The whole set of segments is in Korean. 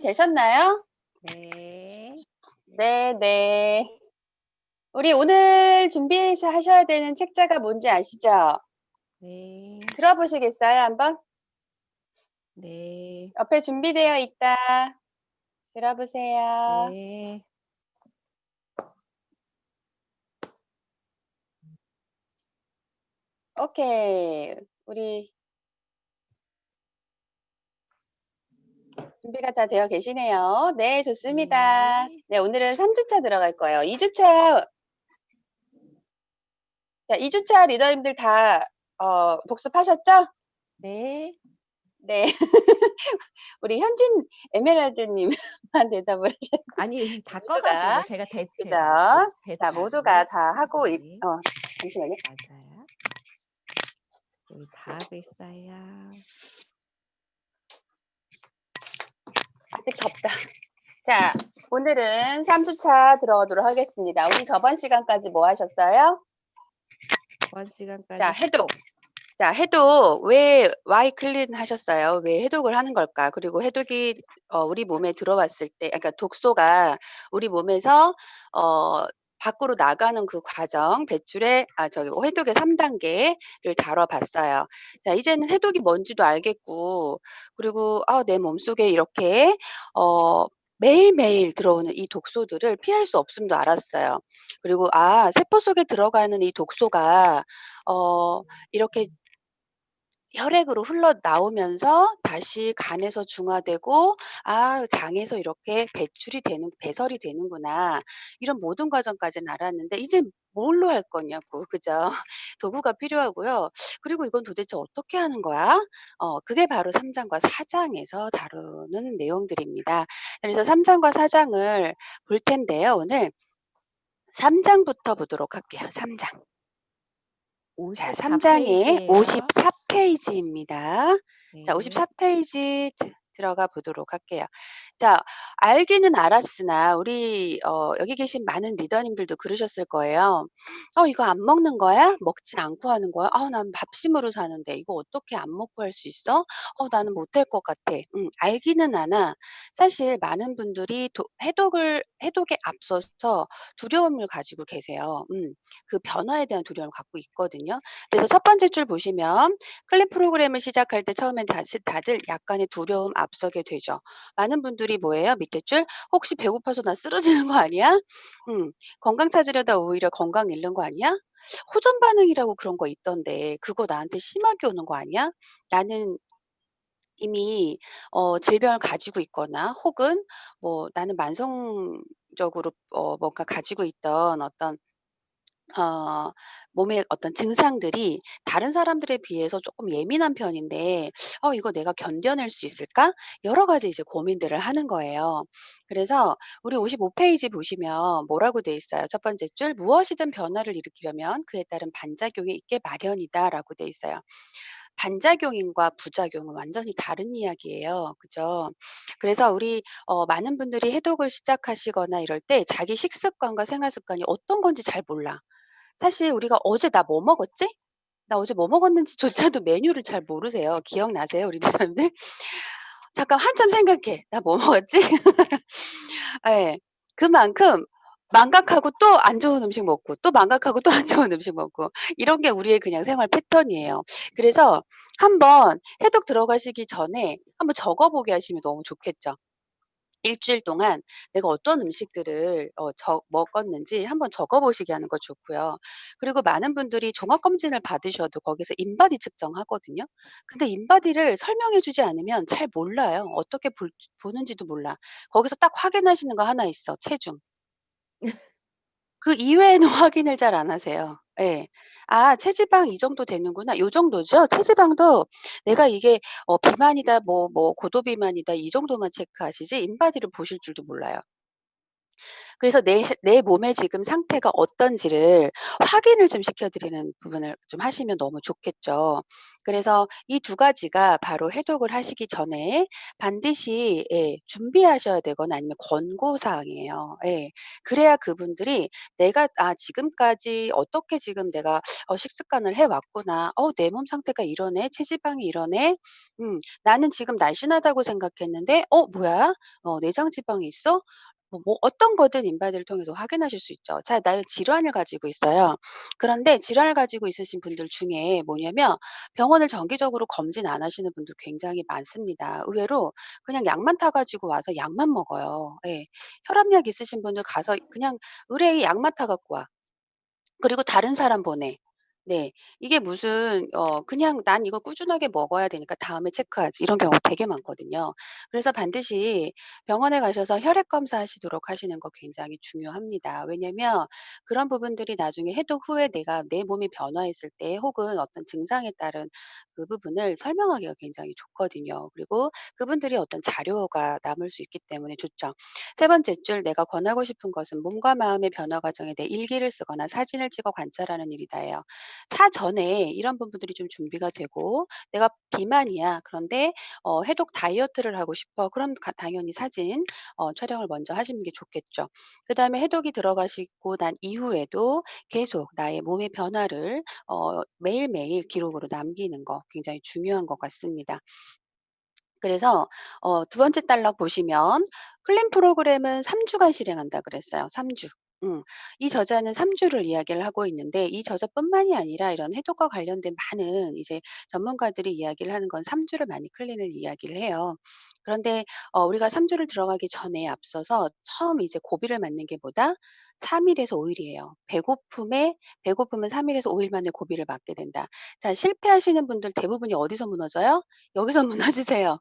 되셨나요? 네. 네. 우리 오늘 준비해서 하셔야 되는 책자가 뭔지 아시죠? 네. 들어보시겠어요, 한번? 네. 옆에 준비되어 있다. 들어보세요. 네. 오케이. 우리 준비가 다 되어 계시네요. 네, 좋습니다. 네. 네, 오늘은 3주차 들어갈 거예요. 2주차, 자, 2주차 리더님들 다, 복습하셨죠? 네. 네. 우리 현진 에메랄드님만 대답을 하셨 아니 다 꺼 가지고 모두가. 제가 대 그죠? 대 네 자, 대답. 모두가 네. 다 하고 네. 잠시만요. 맞아요. 여기 다 하고 있어요. 아직 덥다. 자, 오늘은 3주차 들어가도록 하겠습니다. 우리 저번 시간까지 뭐 하셨어요? 이번 자, 시간까지 해독. 자, 해독. 왜 why clean 하셨어요? 왜 해독을 하는 걸까? 그리고 해독이 우리 몸에 들어왔을 때 그러니까 독소가 우리 몸에서 어 밖으로 나가는 그 과정, 배출의 해독의 3 단계를 다뤄 봤어요. 자, 이제는 해독이 뭔지도 알겠고 그리고 내 몸속에 이렇게 어 매일매일 들어오는 이 독소들을 피할 수 없음도 알았어요. 그리고 세포 속에 들어가는 이 독소가 이렇게 혈액으로 흘러나오면서 다시 간에서 중화되고 장에서 이렇게 배설이 되는구나. 이런 모든 과정까지는 알았는데 이제 뭘로 할 거냐고. 그죠? 도구가 필요하고요. 그리고 이건 도대체 어떻게 하는 거야? 그게 바로 3 장과 4 장에서 다루는 내용들입니다. 그래서 3 장과 4 장을 볼 텐데요. 오늘 3 장부터 보도록 할게요. 3 장. 자, 3 54 장에 페이지예요. 54 페이지입니다. 자, 네. 54 페이지 들어가 보도록 할게요. 자, 알기는 알았으나 우리 여기 계신 많은 리더님들도 그러셨을 거예요. 이거 안 먹는 거야? 먹지 않고 하는 거야? 난 밥심으로 사는데 이거 어떻게 안 먹고 할 수 있어? 나는 못할 것 같아." 알기는 아나 사실 많은 분들이 해독에 앞서서 두려움을 가지고 계세요. 그 변화에 대한 두려움을 갖고 있거든요. 그래서 첫 번째 줄 보시면 클린 프로그램을 시작할 때 처음엔 다들 약간의 두려움 앞서게 되죠. 많은 분들이 뭐예요? 밑에 줄 "혹시 배고파서 나 쓰러지는 거 아니야? 건강 찾으려다 오히려 건강 잃는 거 아니야? 호전 반응이라고 그런 거 있던데 그거 나한테 심하게 오는 거 아니야? 나는 이미 질병을 가지고 있거나 혹은 뭐 나는 만성적으로 뭔가 가지고 있던 어떤 어 몸의 어떤 증상들이 다른 사람들에 비해서 조금 예민한 편인데 이거 내가 견뎌낼 수 있을까?' 여러 가지 이제 고민들을 하는 거예요. 그래서 우리 55 페이지 보시면 뭐라고 돼 있어요. 첫 번째 줄 "무엇이든 변화를 일으키려면 그에 따른 반작용이 있게 마련이다."라고 돼 있어요. 반작용과 부작용은 완전히 다른 이야기예요. 그죠? 그래서 우리 많은 분들이 해독을 시작하시거나 이럴 때 자기 식습관과 생활 습관이 어떤 건지 잘 몰라. 사실 우리가 '어제 나 뭐 먹었지? 나 어제 뭐 먹었는지조차도 메뉴를 잘 모르세요. 기억나세요? 우리 누나님들? 잠깐 한참 생각해. '나 뭐 먹었지?' 예. 그만큼 망각하고 또 안 좋은 음식 먹고 또 망각하고 또 안 좋은 음식 먹고 이런 게 우리의 그냥 생활 패턴이에요. 그래서 한번 해독 들어가시기 전에 한번 적어 보게 하시면 너무 좋겠죠. 일 주일 동안 내가 어떤 음식들을 먹었는지 한번 적어 보시게 하는 거 좋고요. 그리고 많은 분들이 종합 검진을 받으셔도 거기서 인바디 측정하거든요. 근데 인바디를 설명해 주지 않으면 잘 몰라요. 어떻게 보는지도 몰라. 거기서 딱 확인하시는 거 하나 있어, 체중. 그 이외에는 확인을 잘 안 하세요. 예. '아 체지방 이 정도 되는구나.' 요 정도죠. 체지방도 내가 이게 비만이다 뭐 고도비만이다 이 정도만 체크하시지 인바디를 보실 줄도 몰라요. 그래서 내 몸의 지금 상태가 어떤지를 확인을 좀 시켜 드리는 부분을 좀 하시면 너무 좋겠죠. 그래서 이 두 가지가 바로 해독을 하시기 전에 반드시 준비하셔야 되거나 아니면 권고 사항이에요. 예. 그래야 그분들이 내가 지금까지 어떻게 지금 내가 식습관을 해 왔구나. 내 몸 상태가 이러네. 체지방이 이러네. 나는 지금 날씬하다고 생각했는데 뭐야? 내장 지방이 있어? 어떤 거든 인바디를 통해서 확인하실 수 있죠. 자, 나는 질환을 가지고 있어요. 그런데 질환을 가지고 있으신 분들 중에 뭐냐면 병원을 정기적으로 검진 안 하시는 분들 굉장히 많습니다. 의외로 그냥 약만 타 가지고 와서 약만 먹어요. 예. 혈압약 있으신 분들 가서 그냥 의뢰의 약만 타 갖고 와. 그리고 다른 사람 보내. 네. 이게 무슨 그냥 '난 이거 꾸준하게 먹어야 되니까 다음에 체크하지.' 이런 경우 되게 많거든요. 그래서 반드시 병원에 가셔서 혈액 검사하시도록 하시는 거 굉장히 중요합니다. 왜냐면 그런 부분들이 나중에 해독 후에 내가 내 몸이 변화했을 때 혹은 어떤 증상에 따른 그 부분을 설명하기가 굉장히 좋거든요. 그리고 그분들이 어떤 자료가 남을 수 있기 때문에 좋죠. 세 번째 줄 내가 권하고 싶은 것은 몸과 마음의 변화 과정에 대해 일기를 쓰거나 사진을 찍어 관찰하는 일이다예요. 사전에 이런 부분들이 좀 준비가 되고 내가 비만이야. 그런데 해독 다이어트를 하고 싶어. 그럼 당연히 사진 촬영을 먼저 하시는 게 좋겠죠. 그다음에 해독이 들어가시고 난 이후에도 계속 나의 몸의 변화를 매일매일 기록으로 남기는 거 굉장히 중요한 것 같습니다. 그래서 두 번째 단락 보시면 클린 프로그램은 3 주간 실행한다 그랬어요. 3 주. 음. 이 저자는 3 주를 이야기를 하고 있는데 이 저자뿐만이 아니라 이런 해독과 관련된 많은 이제 전문가들이 이야기를 하는 건 3 주를 많이 클린을 이야기를 해요. 그런데 우리가 3 주를 들어가기 전에 앞서서 처음 이제 고비를 맞는 게 뭐다? 3 일에서 5 일이에요. 배고픔은 3 일에서 5일 만에 고비를 맞게 된다. 자, 실패하시는 분들 대부분이 어디서 무너져요? 여기서 무너지세요.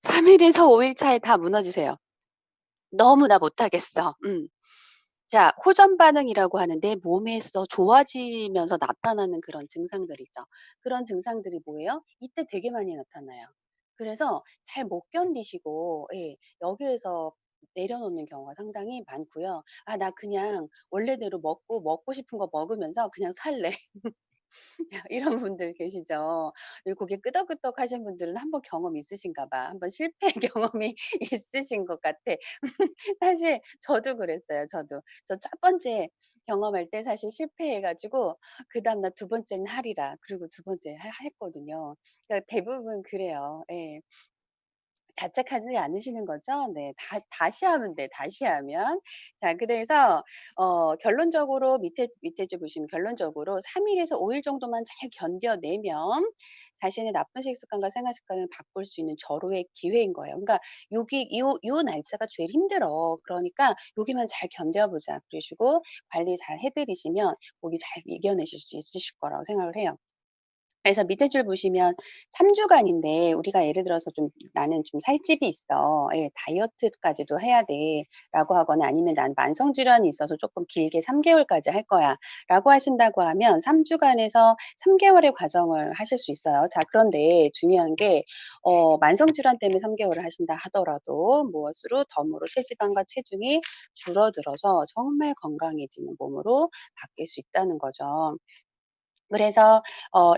3 일에서 5일 차에 다 무너지세요. "너무 나 못하겠어." 자, 호전 반응이라고 하는 내 몸에서 좋아지면서 나타나는 그런 증상들 있죠. 그런 증상들이 뭐예요? 이때 되게 많이 나타나요. 그래서 잘 못 견디시고 여기에서 내려놓는 경우가 상당히 많고요. '아 나 그냥 원래대로 먹고 싶은 거 먹으면서 그냥 살래.' 이런 분들 계시죠. 이 고개 끄덕끄덕하신 분들은 한번 경험 있으신가 봐. 한번 실패 경험이 있으신 것 같아. 사실 저도 그랬어요, 저도. 저 첫 번째 경험할 때 사실 실패해 가지고 그다음 날 두 번째는 하리라. 그리고 두 번째 했거든요. 그러니까 대부분 그래요. 예. 자책하지 않으시는 거죠? 네. 다시 하면 돼, 다시 하면. 자, 그래서 결론적으로 밑에 줄 보시면 결론적으로 3 일에서 5일 정도만 잘 견뎌내면 자신의 나쁜 식습관과 생활 습관을 바꿀 수 있는 절호의 기회인 거예요. 그러니까 요기 요 날짜가 제일 힘들어. 그러니까 여기만 잘 견뎌 보자. 그러시고 관리 잘 해 드리시면 거기 잘 이겨내실 수 있으실 거라고 생각을 해요. 그래서 밑에 줄 보시면 3 주간인데 우리가 예를 들어서 좀 "나는 좀 살집이 있어. 예 다이어트까지도 해야 돼."라고 하거나 아니면 "난 만성 질환이 있어서 쪼끔 길게 3 개월까지 할 거야."라고 하신다고 하면 3 주간에서 3 개월의 과정을 하실 수 있어요. 자, 그런데 중요한 게 만성 질환 때문에 3 개월을 하신다 하더라도 무엇으로 덤으로 체지방과 체중이 줄어들어서 정말 건강해지는 몸으로 바뀔 수 있다는 거죠. 그래서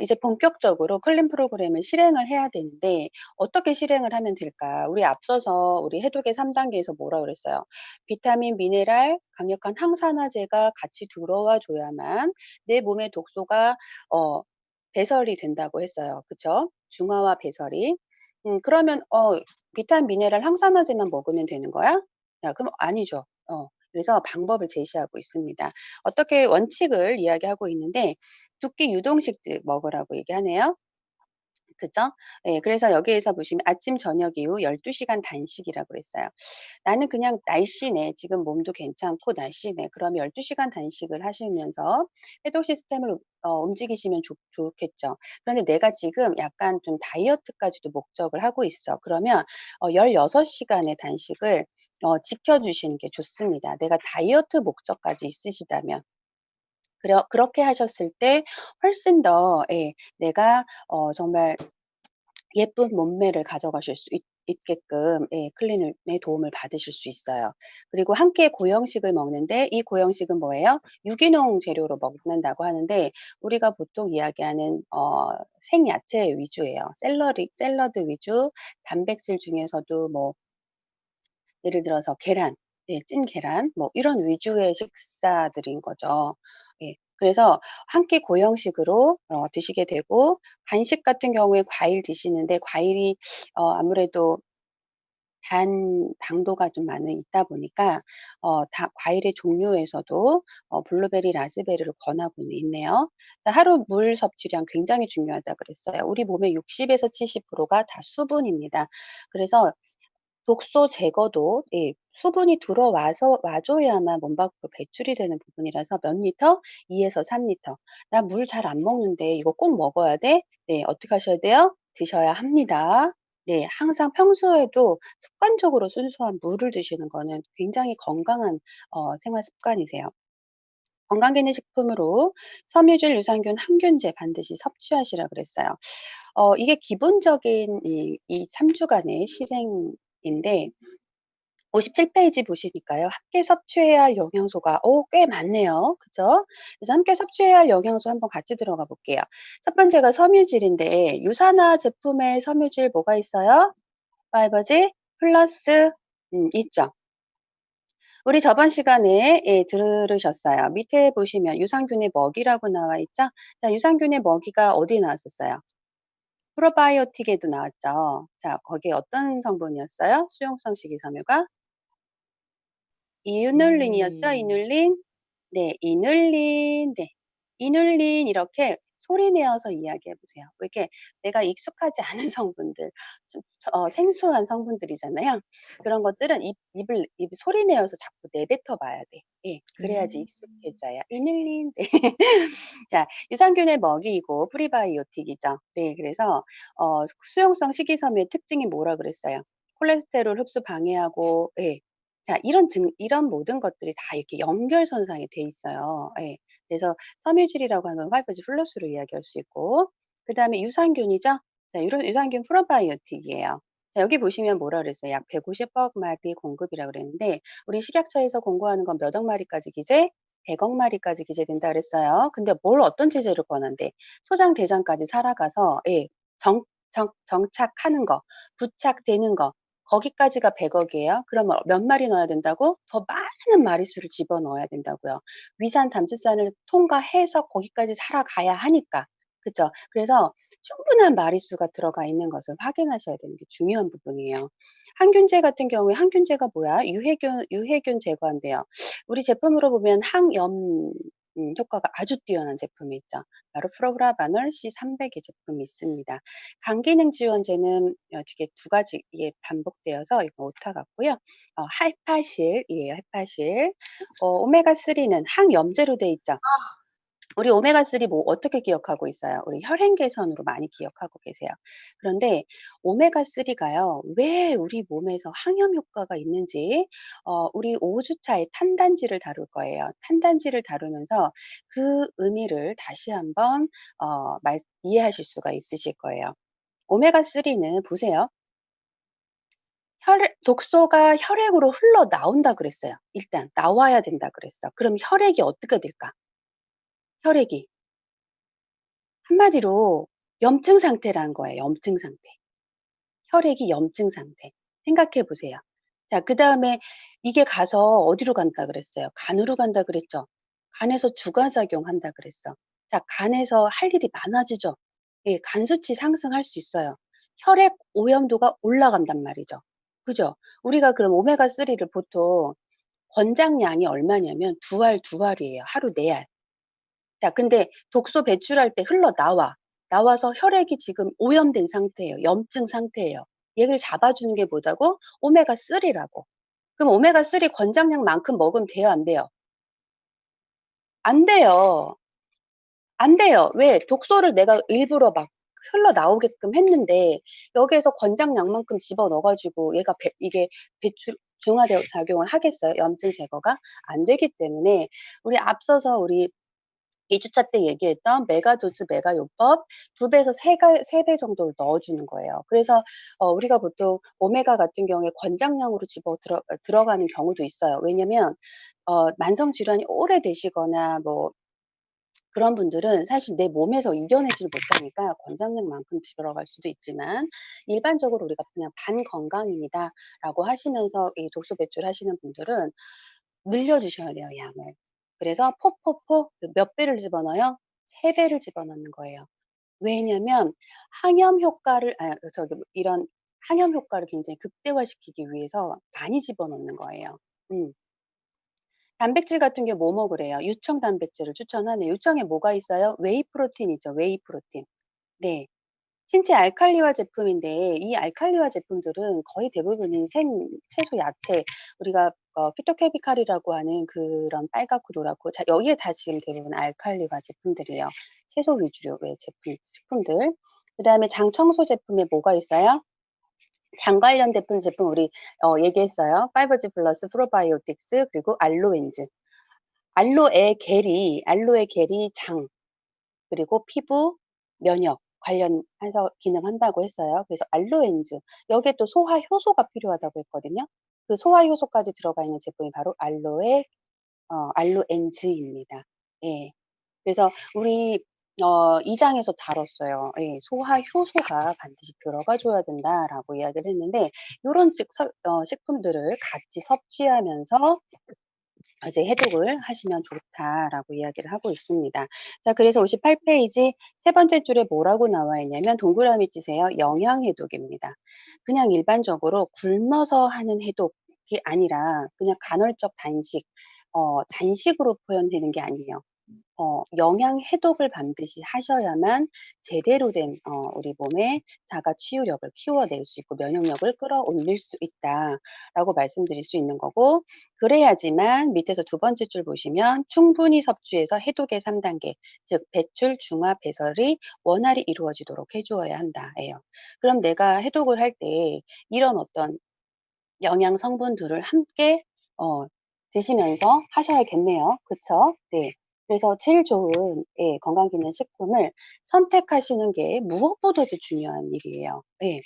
이제 본격적으로 클린 프로그램을 실행을 해야 되는데 어떻게 실행을 하면 될까? 우리 앞서서 우리 해독의 3 단계에서 뭐라 그랬어요? 비타민, 미네랄, 강력한 항산화제가 같이 들어와 줘야만 내 몸의 독소가 어 배설이 된다고 했어요. 그쵸? 중화와 배설이. 그러면 비타민, 미네랄, 항산화제만 먹으면 되는 거야? 야, 그럼 아니죠. 그래서 방법을 제시하고 있습니다. 어떻게 원칙을 이야기하고 있는데 두 끼 유동식들 먹으라고 얘기하네요. 그죠? 예. 그래서 여기에서 보시면 아침 저녁 이후 12 시간 단식이라고 그랬어요. 나는 그냥 날씬해. 지금 몸도 괜찮고 날씬해. 그럼 12 시간 단식을 하시면서 해독 시스템을 움직이시면 좋겠죠. 그런데 내가 지금 약간 좀 다이어트까지도 목적을 하고 있어. 그러면 16 시간의 단식을 지켜 주시는 게 좋습니다. 내가 다이어트 목적까지 있으시다면. 그렇게 하셨을 때 훨씬 더 내가 정말 예쁜 몸매를 가져가실 수 있게끔 클린에 도움을 받으실 수 있어요. 그리고 함께 고형식을 먹는데 이 고형식은 뭐예요? 유기농 재료로 먹는다고 하는데 우리가 보통 이야기하는 생야채 위주예요. 샐러드 위주, 단백질 중에서도 뭐 예를 들어서 계란, 찐 계란 뭐 이런 위주의 식사들인 거죠. 그래서 한 끼 고형식으로 드시게 되고 간식 같은 경우에 과일 드시는데 과일이 아무래도 당도가 좀 많이 있다 보니까 과일의 종류에서도 블루베리, 라즈베리를 권하고는 있네요. 하루 물 섭취량 굉장히 중요하다 그랬어요. 우리 몸의 60에서 70%가 다 수분입니다. 그래서 독소 제거도 수분이 들어와서 와 줘야만 몸 밖으로 배출이 되는 부분이라서 몇 리터? 2 에서 3 리터. "나 물 잘 안 먹는데 이거 꼭 먹어야 돼?" 네. 어떻게 하셔야 돼요? 드셔야 합니다. 네. 항상 평소에도 습관적으로 순수한 물을 드시는 거는 굉장히 건강한 생활 습관이세요. 건강기능식품으로 섬유질, 유산균, 항균제 반드시 섭취하시라 그랬어요. 이게 기본적인 이 3 주간의 실행인데 57 페이지 보시니까요. 함께 섭취해야 할 영양소가 꽤 많네요. 그죠? 그래서 함께 섭취해야 할 영양소 한번 같이 들어가 볼게요. 첫 번째가 섬유질인데 유산화 제품에 섬유질 뭐가 있어요? 파이버지 플러스 있죠. 우리 저번 시간에 들으셨어요. 밑에 보시면 유산균의 먹이라고 나와 있죠? 자, 유산균의 먹이가 어디에 나왔었어요? 프로바이오틱에도 나왔죠. 자, 거기에 어떤 성분이었어요? 수용성 식이섬유가? 이누린이었죠? 이눌린. 이눌린? 네. 이눌린. 네. 이눌린 이렇게 소리 내어서 이야기해 보세요. 왜 이렇게 내가 익숙하지 않은 성분들 생소한 성분들이잖아요. 그런 것들은 입 소리 내어서 자꾸 내뱉어 봐야 돼. 그래야지 음. 익숙해져요. 이눌린. 네. 자, 유산균의 먹이이고 프리바이오틱이죠. 네. 그래서 수용성 식이섬유의 특징이 뭐라 그랬어요? 콜레스테롤 흡수 방해하고 자, 이런 모든 것들이 다 이렇게 연결선상에 돼 있어요. 그래서 섬유질이라고 하면 화이브지 플러스로 이야기할 수 있고 그다음에 유산균이죠. 자, 유산균 프로바이오틱이에요. 자, 여기 보시면 뭐라 그랬어요? 약 150억 마리 공급이라 그랬는데 우리 식약처에서 공고하는 건 몇 억 마리까지 기재? 100억 마리까지 기재된다 그랬어요. 근데 어떤 체제를 권한대? 소장 대장까지 살아가서 정착하는 거, 부착되는 거 거기까지가 100억이에요. 그러면 몇 마리 넣어야 된다고? 더 많은 마리수를 집어넣어야 된다고요. 위산 담즙산을 통과해서 거기까지 살아가야 하니까. 그죠? 그래서 충분한 마리수가 들어가 있는 것을 확인하셔야 되는 게 중요한 부분이에요. 항균제 같은 경우에 항균제가 뭐야? 유해균 제거한대요. 우리 제품으로 보면 항염 효과가 아주 뛰어난 제품이 있죠. 바로 프로브라바놀 C300의 제품이 있습니다. 간기능 지원제는 이게 두 가지 이게 반복되어서 이거 오타 같고요. 할파실이에요, 할파실. 오메가3는 항염제로 돼 있죠. 우리 오메가3 뭐 어떻게 기억하고 있어요? 우리 혈행 개선으로 많이 기억하고 계세요. 그런데 오메가3가요. 왜 우리 몸에서 항염 효과가 있는지 우리 5 주차에 탄단지를 다룰 거예요. 탄단지를 다루면서 그 의미를 다시 한번 이해하실 수가 있으실 거예요. 오메가3는 보세요. 독소가 혈액으로 흘러나온다 그랬어요. 일단 나와야 된다 그랬어. 그럼 혈액이 어떻게 될까? 혈액이 한마디로 염증 상태라는 거예요, 염증 상태. 혈액이 염증 상태. 생각해 보세요. 자, 그다음에 이게 가서 어디로 간다 그랬어요? 간으로 간다 그랬죠? 간에서 주가작용한다 그랬어. 자, 간에서 할 일이 많아지죠? 간 수치 상승할 수 있어요. 혈액 오염도가 올라간단 말이죠. 그죠? 우리가 그럼 오메가3를 보통 권장량이 얼마냐면 두 알이에요. 하루 4알. 자, 근데 독소 배출할 때 흘러나와. 나와서 혈액이 지금 오염된 상태예요. 염증 상태예요. 얘를 잡아주는 게 뭐다고? 오메가3라고. 그럼 오메가3 권장량만큼 먹으면 돼요, 안 돼요? 안 돼요. 안 돼요. 왜? 독소를 내가 일부러 막 흘러나오게끔 했는데 여기에서 권장량만큼 집어넣어 가지고 얘가 이게 배출 중화 작용을 하겠어요? 염증 제거가 안 되기 때문에 우리 앞서서 우리 2 주차 때 얘기했던 메가도즈 메가요법 2 배에서 3 배 정도를 넣어 주는 거예요. 그래서 우리가 보통 오메가 같은 경우에 권장량으로 들어가는 경우도 있어요. 왜냐면 만성 질환이 오래되시거나 뭐 그런 분들은 사실 내 몸에서 이겨내지를 못하니까 권장량만큼 들어갈 수도 있지만 일반적으로 우리가 그냥 "반건강인이다."라고 하시면서 이 독소 배출하시는 분들은 늘려 주셔야 돼요, 양을. 그래서 포 몇 배를 집어넣어요? 3 배를 집어넣는 거예요. 왜냐면 항염 효과를 이런 항염 효과를 굉장히 극대화시키기 위해서 많이 집어넣는 거예요. 음. 단백질 같은 경우 뭐 먹으래요? 유청 단백질을 추천하네요. 유청에 뭐가 있어요? 웨이 프로틴이죠, 웨이 프로틴. 네. 신체 알칼리화 제품인데 이 알칼리화 제품들은 거의 대부분이 채소, 야채 우리가 피토케미칼이라고 하는 그런 빨갛고 노랗고 여기에 다 지금 대부분 알칼리화 제품들이에요. 채소 위주의 식품들. 그다음에 장 청소 제품에 뭐가 있어요? 장 관련된 제품 우리 얘기했어요. 파이버즈 플러스 프로바이오틱스 그리고 알로엔즈. 알로에 겔이 장 그리고 피부, 면역 관련해서 기능한다고 했어요. 그래서 알로엔즈 여기에 또 소화 효소가 필요하다고 했거든요. 그 소화 효소까지 들어가 있는 제품이 바로 알로엔즈입니다. 예. 그래서 우리 2 장에서 다뤘어요. 예. "소화 효소가 반드시 들어가 줘야 된다."라고 이야기를 했는데 요런 식품들을 같이 섭취하면서 이제 "해독을 하시면 좋다."라고 이야기를 하고 있습니다. 자 그래서 58 페이지 세 번째 줄에 뭐라고 나와 있냐면 동그라미 치세요. 영양 해독입니다. 그냥 일반적으로 굶어서 하는 해독이 아니라 그냥 간헐적 단식, 단식으로 표현되는 게 아니에요. 영양 해독을 반드시 하셔야만 제대로 된 우리 몸의 자가 치유력을 키워낼 수 있고 면역력을 끌어올릴 수 있다라고 말씀드릴 수 있는 거고 그래야지만 밑에서 두 번째 줄 보시면 충분히 섭취해서 해독의 3 단계 즉 배출, 중화, 배설이 원활히 이루어지도록 해 주어야 한다예요. 그럼 내가 해독을 할 때 이런 어떤 영양 성분들을 함께 어 드시면서 하셔야겠네요. 그쵸? 네. 그래서 제일 좋은 건강기능식품을 선택하시는 게 무엇보다도 중요한 일이에요. 예.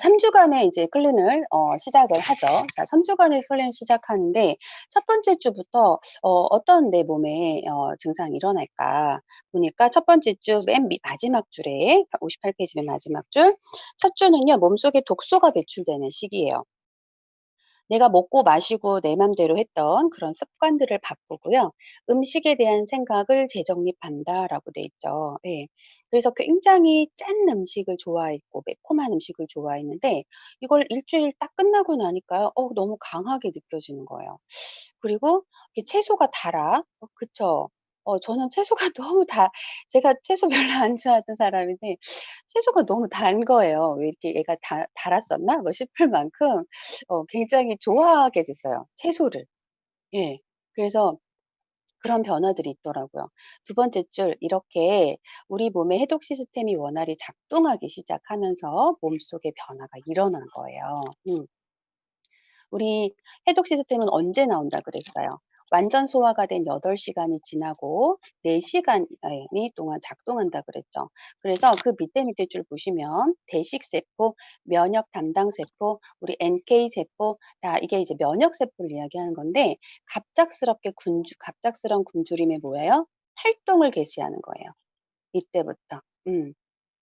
3 주간의 이제 클린을 시작을 하죠. 자 3 주간의 클린 시작하는데 첫 번째 주부터 어떤 내 몸에 증상이 일어날까 보니까 첫 번째 주 맨 마지막 줄에 58 페이지 맨 마지막 줄 첫 주는요 몸속에 독소가 배출되는 시기예요. 내가 먹고 마시고 내 맘대로 했던 그런 습관들을 바꾸고요. "음식에 대한 생각을 재정립한다."라고 돼 있죠. 예. 그래서 굉장히 짠 음식을 좋아했고 매콤한 음식을 좋아했는데 이걸 주일 딱 끝나고 나니까요. 너무 강하게 느껴지는 거예요. 그리고 이게 채소가 달아. 그쵸. 저는 채소가 너무 제가 채소 별로 안 좋아하던 사람인데 채소가 너무 단 거예요. '왜 이렇게 얘가 달았었나?' 뭐 싶을 만큼 굉장히 좋아하게 됐어요, 채소를. 예. 그래서 그런 변화들이 있더라고요. 두 번째 줄 이렇게 우리 몸의 해독 시스템이 원활히 작동하기 시작하면서 몸속에 변화가 일어난 거예요. 우리 해독 시스템은 언제 나온다 그랬어요? 완전 소화가 된 8 시간이 지나고 4 시간이 동안 작동한다 그랬죠. 그래서 그 밑에 줄 보시면 대식 세포, 면역 담당 세포, 우리 NK 세포 다 이게 이제 면역 세포를 이야기하는 건데 갑작스러운 굶주림이 뭐예요? 활동을 개시하는 거예요. 이때부터.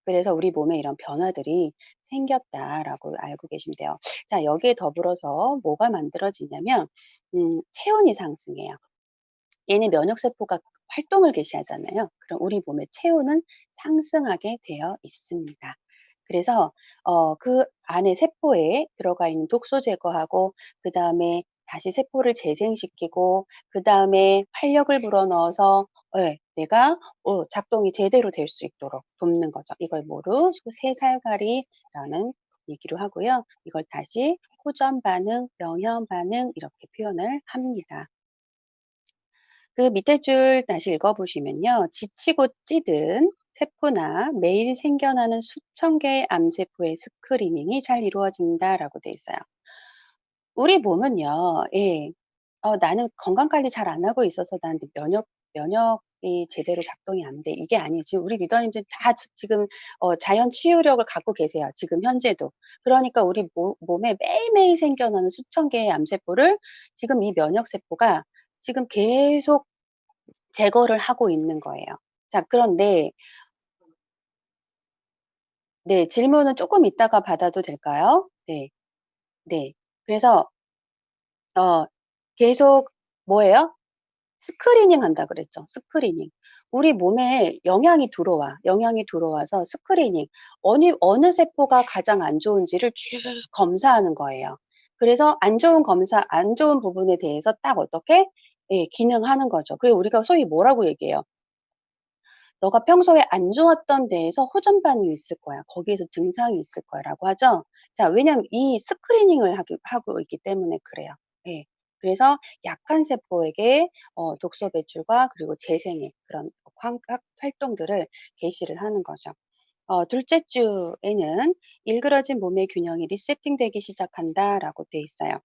그래서 우리 몸에 이런 변화들이 생겼다라고 알고 계시면 돼요. 자, 여기에 더불어서 뭐가 만들어지냐면, 체온이 상승해요. 얘는 면역세포가 활동을 개시하잖아요. 그럼 우리 몸의 체온은 상승하게 되어 있습니다. 그래서 그 안에 세포에 들어가 있는 독소 제거하고 그다음에 다시 세포를 재생시키고 그다음에 활력을 불어넣어서 내가 작동이 제대로 될 수 있도록 돕는 거죠. 이걸 뭐로 새살갈이라는 얘기로 하고요. 이걸 다시 호전 반응, 영현 반응 이렇게 표현을 합니다. 그 밑에 줄 다시 읽어 보시면요. 지치고 찌든 세포나 매일 생겨나는 수천 개의 암세포의 스크리닝이 잘 이루어진다라고 돼 있어요. 우리 몸은요. 예. 나는 건강 관리 잘 안 하고 있어서 나한테 면역 면역이 제대로 작동이 안 돼. 이게 아니에요. 지금 우리 리더님들 다 지금 자연 치유력을 갖고 계세요. 지금 현재도. 그러니까 우리 몸에 매일매일 생겨나는 수천 개의 암세포를 지금 이 면역 세포가 지금 계속 제거를 하고 있는 거예요. 자, 그런데 네, 질문은 조금 이따가 받아도 될까요? 네. 네. 그래서 어 계속 뭐예요? 스크리닝 한다 그랬죠. 스크리닝. 우리 몸에 영향이 들어와서 스크리닝. 어느 세포가 가장 안 좋은지를 쭉 검사하는 거예요. 그래서 안 좋은 부분에 대해서 딱 어떻게 예 기능하는 거죠. 그리고 우리가 소위 뭐라고 얘기해요. "너가 평소에 안 좋았던 데에서 호전 반응이 있을 거야. 거기에서 증상이 있을 거야."라고 하죠. 자, 왜냐하면 이 스크리닝을 하고 있기 때문에 그래요. 예. 그래서 약한 세포에게 독소 배출과 그리고 재생의 그런 활동들을 개시를 하는 거죠. 둘째 주에는 "일그러진 몸의 균형이 리세팅되기 시작한다."라고 돼 있어요.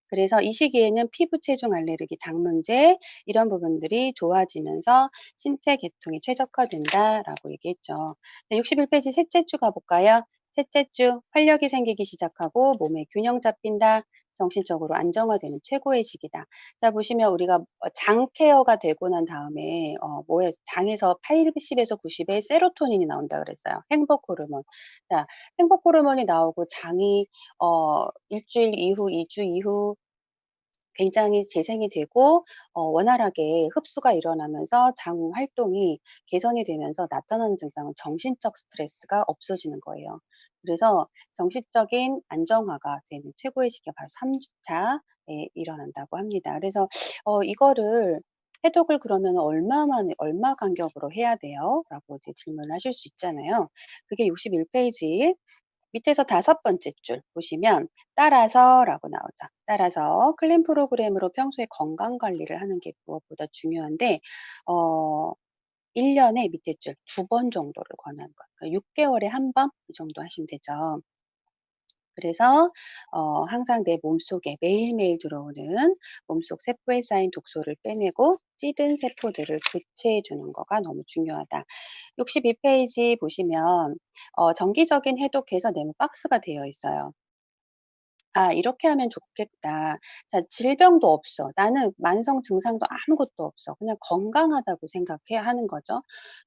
그래서 이 시기에는 피부 체중 알레르기, 장문제 이런 부분들이 좋아지면서 신체 계통이 최적화된다라고 얘기했죠. 네, 61페이지 셋째 주 가볼까요? 셋째 주 활력이 생기기 시작하고 몸의 균형 잡힌다. 정신적으로 안정화되는 최고의 시기다. 자, 보시면 우리가 장 케어가 되고 난 다음에 뭐에 장에서 80에서 90의 세로토닌이 나온다 그랬어요. 행복 호르몬. 자, 행복 호르몬이 나오고 장이 일주일 이후, 2주 이후 굉장히 재생이 되고 원활하게 흡수가 일어나면서 장 활동이 개선이 되면서 나타나는 증상은 정신적 스트레스가 없어지는 거예요. 그래서 정신적인 안정화가 되는 최고의 시기가 바로 3 주차에 일어난다고 합니다. 그래서 이거를 "해독을 그러면 얼마 간격으로 해야 돼요?" 라고 이제 질문을 하실 수 있잖아요. 그게 61 페이지 밑에서 다섯 번째 줄 보시면 따라서라고 나오죠. 따라서 클린 프로그램으로 평소에 건강 관리를 하는 게 무엇보다 중요한데 어 1 년에 밑에 줄 두 번 정도를 권하는 거예요. 그러니까 6 개월에 한 번 이 정도 하시면 되죠. 그래서 항상 내 몸속에 매일매일 들어오는 몸속 세포에 쌓인 독소를 빼내고 찌든 세포들을 교체해 주는 거가 너무 중요하다. 62 페이지 보시면 정기적인 해독해서 네모 박스가 되어 있어요. '아, 이렇게 하면 좋겠다. 자, 질병도 없어. 나는 만성 증상도 아무것도 없어. 그냥 건강하다고 생각해야 하는 거죠.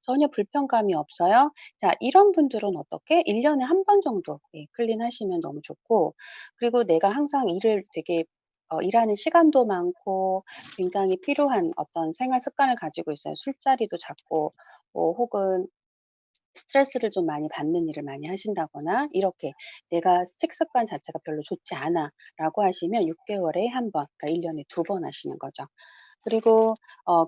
전혀 불편감이 없어요.' 자, 이런 분들은 어떻게 1 년에 한 번 정도 예 클린하시면 너무 좋고, 그리고 내가 항상 일을 되게 일하는 시간도 많고 굉장히 필요한 어떤 생활 습관을 가지고 있어요. 술자리도 잦고 혹은 스트레스를 좀 많이 받는 일을 많이 하신다거나 이렇게 '내가 식습관 자체가 별로 좋지 않아.'라고 하시면 6 개월에 한 번, 그러니까 1 년에 두 번 하시는 거죠. 그리고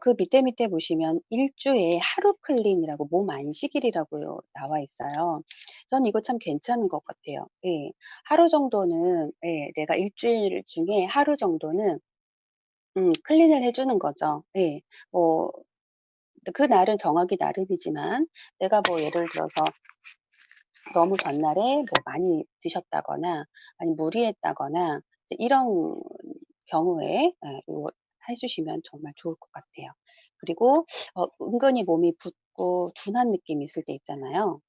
그 밑에 보시면 일 주에 하루 클린이라고 몸 안식일이라고 나와 있어요. 전 이거 참 괜찮은 것 같아요. 예. 하루 정도는 예 내가 일 주일 중에 하루 정도는 클린을 해 주는 거죠. 예. 뭐 그날은 정하기 나름이지만 내가 뭐 예를 들어서 너무 전날에 뭐 많이 드셨다거나 아니면 무리했다거나 이제 이런 경우에 예 요거 해 주시면 정말 좋을 것 같아요. 그리고 은근히 몸이 붓고 둔한 느낌이 있을 때 있잖아요.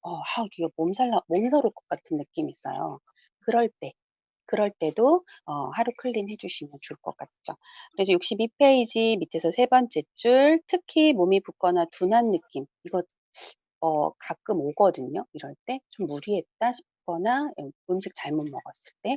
이거 몸서릴 것 같은 느낌이 있어요. 그럴 때 그럴 때도 하루 클린 해 주시면 좋을 것 같죠. 그래서 62 페이지 밑에서 세 번째 줄 특히 몸이 붓거나 둔한 느낌 이거 가끔 오거든요. 이럴 때 좀 무리했다 싶거나 음식 잘못 먹었을 때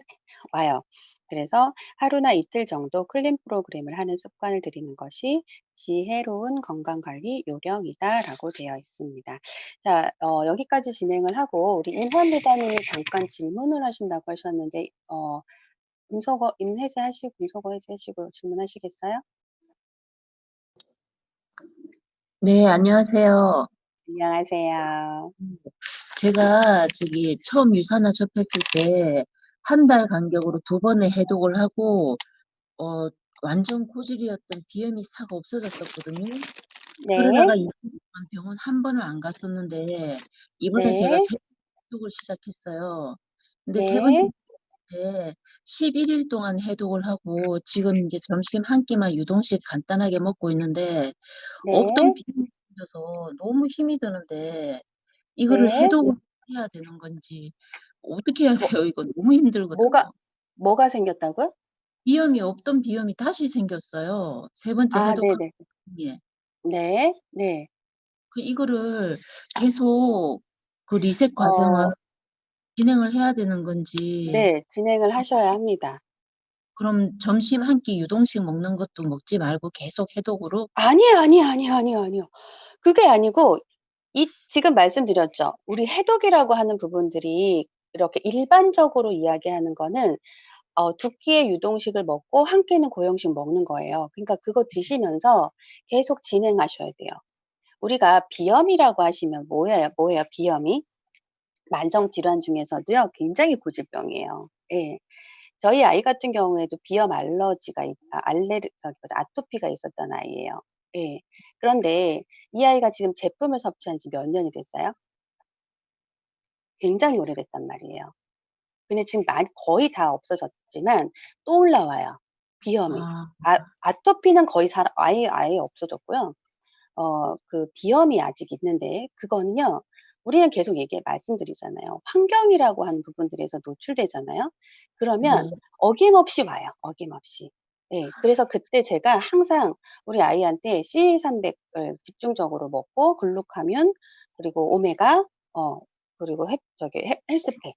와요. 그래서 하루나 이틀 정도 클린 프로그램을 하는 습관을 들이는 것이 지혜로운 건강 관리 요령이다라고 되어 있습니다. 자, 여기까지 진행을 하고 우리 임원 리더님이 잠깐 질문을 하신다고 하셨는데 음소거 해제하시고 질문하시겠어요? 네, 안녕하세요. 안녕하세요. 음, 제가 처음 유산화 접했을 때 한 달 간격으로 두 번의 해독을 하고 어 완전 고질이었던 비염이 싹 없어졌었거든요. 네. 그러다가 2년 동안 병원 한 번을 안 갔었는데 이번에 제가 네. 세 번째 해독을 시작했어요. 근데 세 번째 네. 아이한테 11일 동안 해독을 하고 지금 이제 점심 한 끼만 유동식 간단하게 먹고 있는데 없던 네. 비염이 생겨서 너무 힘이 드는데 이거를 네. 해독을 해야 되는 건지 어떻게 해야 뭐 돼요? 이거 너무 힘들거든요. 뭐가 생겼다고요? 없던 비염이 다시 생겼어요. 세 번째 아 해독한 네네. 후에. 네. 네. 이거를 계속 그 리셋 과정을 어 진행을 해야 되는 건지 네. 진행을 하셔야 합니다. 그럼 점심 한 끼 유동식 먹는 것도 먹지 말고 계속 해독으로? 아니에요, 아니에요, 아니에요, 아니에요, 아니에요. 그게 아니고 지금 말씀드렸죠. 우리 해독이라고 하는 부분들이 이렇게 일반적으로 이야기하는 거는 두 끼의 유동식을 먹고 한 끼는 고형식 먹는 거예요. 그러니까 그거 드시면서 계속 진행하셔야 돼요. 우리가 비염이라고 하시면 뭐예요 비염이? 만성 질환 중에서도요 굉장히 고질병이에요. 예. 저희 아이 같은 경우에도 비염 알러지가 저기 뭐지 아토피가 있었던 아이예요. 예. 그런데 이 아이가 지금 제품을 섭취한 지 몇 년이 됐어요? 굉장히 오래됐단 말이에요. 근데 지금 거의 다 없어졌지만 또 올라와요, 비염이. 아. 아토피는 거의 아예 없어졌고요. 그 비염이 아직 있는데 그거는요. 우리는 계속 말씀드리잖아요. 환경이라고 하는 부분들에서 노출되잖아요. 그러면 네. 어김없이 와요, 어김없이. 예. 그래서 그때 제가 항상 우리 아이한테 C300을 집중적으로 먹고 글루카뮴 그리고 오메가 그리고 헬스팩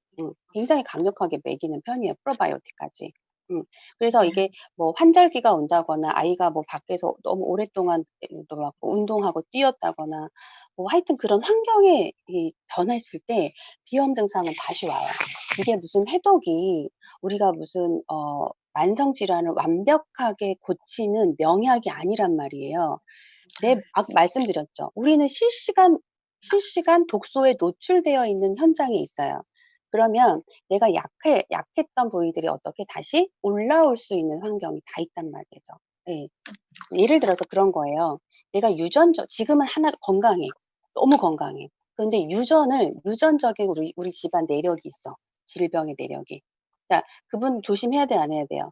굉장히 강력하게 먹이는 편이에요, 프로바이오틱까지. 음. 그래서 이게 뭐 환절기가 온다거나 아이가 뭐 밖에서 너무 오랫동안 또 막 운동하고 뛰었다거나 뭐 하여튼 그런 환경에 변했을 때 비염 증상은 다시 와요. 이게 무슨 해독이 우리가 무슨 만성 질환을 완벽하게 고치는 명약이 아니란 말이에요. 말씀드렸죠. 우리는 실시간 독소에 노출되어 있는 현장에 있어요. 그러면 내가 약했던 부위들이 어떻게 다시 올라올 수 있는 환경이 다 있단 말이죠. 예. 예를 들어서 그런 거예요. 내가 지금은 건강해. 너무 건강해. 그런데 유전적인 우리 집안 내력이 있어. 질병의 내력이. 자, 그분 조심해야 돼, 안 해야 돼요?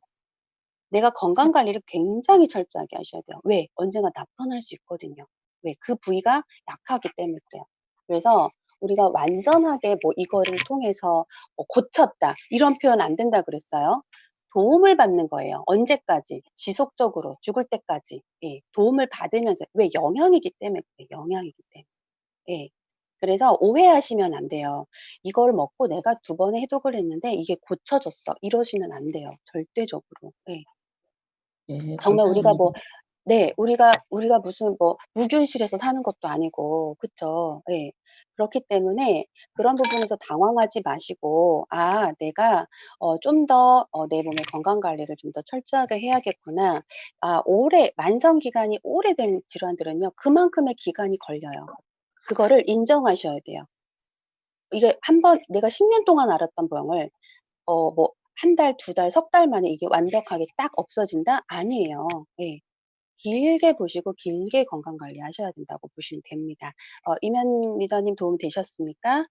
내가 건강 관리를 굉장히 철저하게 하셔야 돼요. 왜? 언젠가 나타날 수 있거든요. 왜? 그 부위가 약하기 때문에 그래요. 그래서 우리가 완전하게 뭐 이거를 통해서 뭐 고쳤다 이런 표현 안 된다 그랬어요. 도움을 받는 거예요. 언제까지? 지속적으로 죽을 때까지. 예. 도움을 받으면서 왜? 영양이기 때문에 그래요. 영양이기 때문에. 예. 그래서 오해하시면 안 돼요. 이걸 먹고 내가 두 번의 해독을 했는데 이게 고쳐졌어. 이러시면 안 돼요. 절대적으로. 예. 네, 정말 우리가 감사합니다. 뭐 네. 우리가 무슨 뭐 무균실에서 사는 것도 아니고 그쵸. 예. 그렇기 때문에 그런 부분에서 당황하지 마시고 '아 내가 좀 더 내 몸의 건강 관리를 좀 더 철저하게 해야겠구나.' 만성 기간이 오래된 질환들은요 그만큼의 기간이 걸려요. 그거를 인정하셔야 돼요. 이게 한 번 내가 10년 동안 앓았던 병을 뭐 한 달, 두 달, 석 달 만에 이게 완벽하게 딱 없어진다? 아니에요. 예. 길게 보시고 길게 건강 관리하셔야 된다고 보시면 됩니다. 이면 리더님 도움 되셨습니까?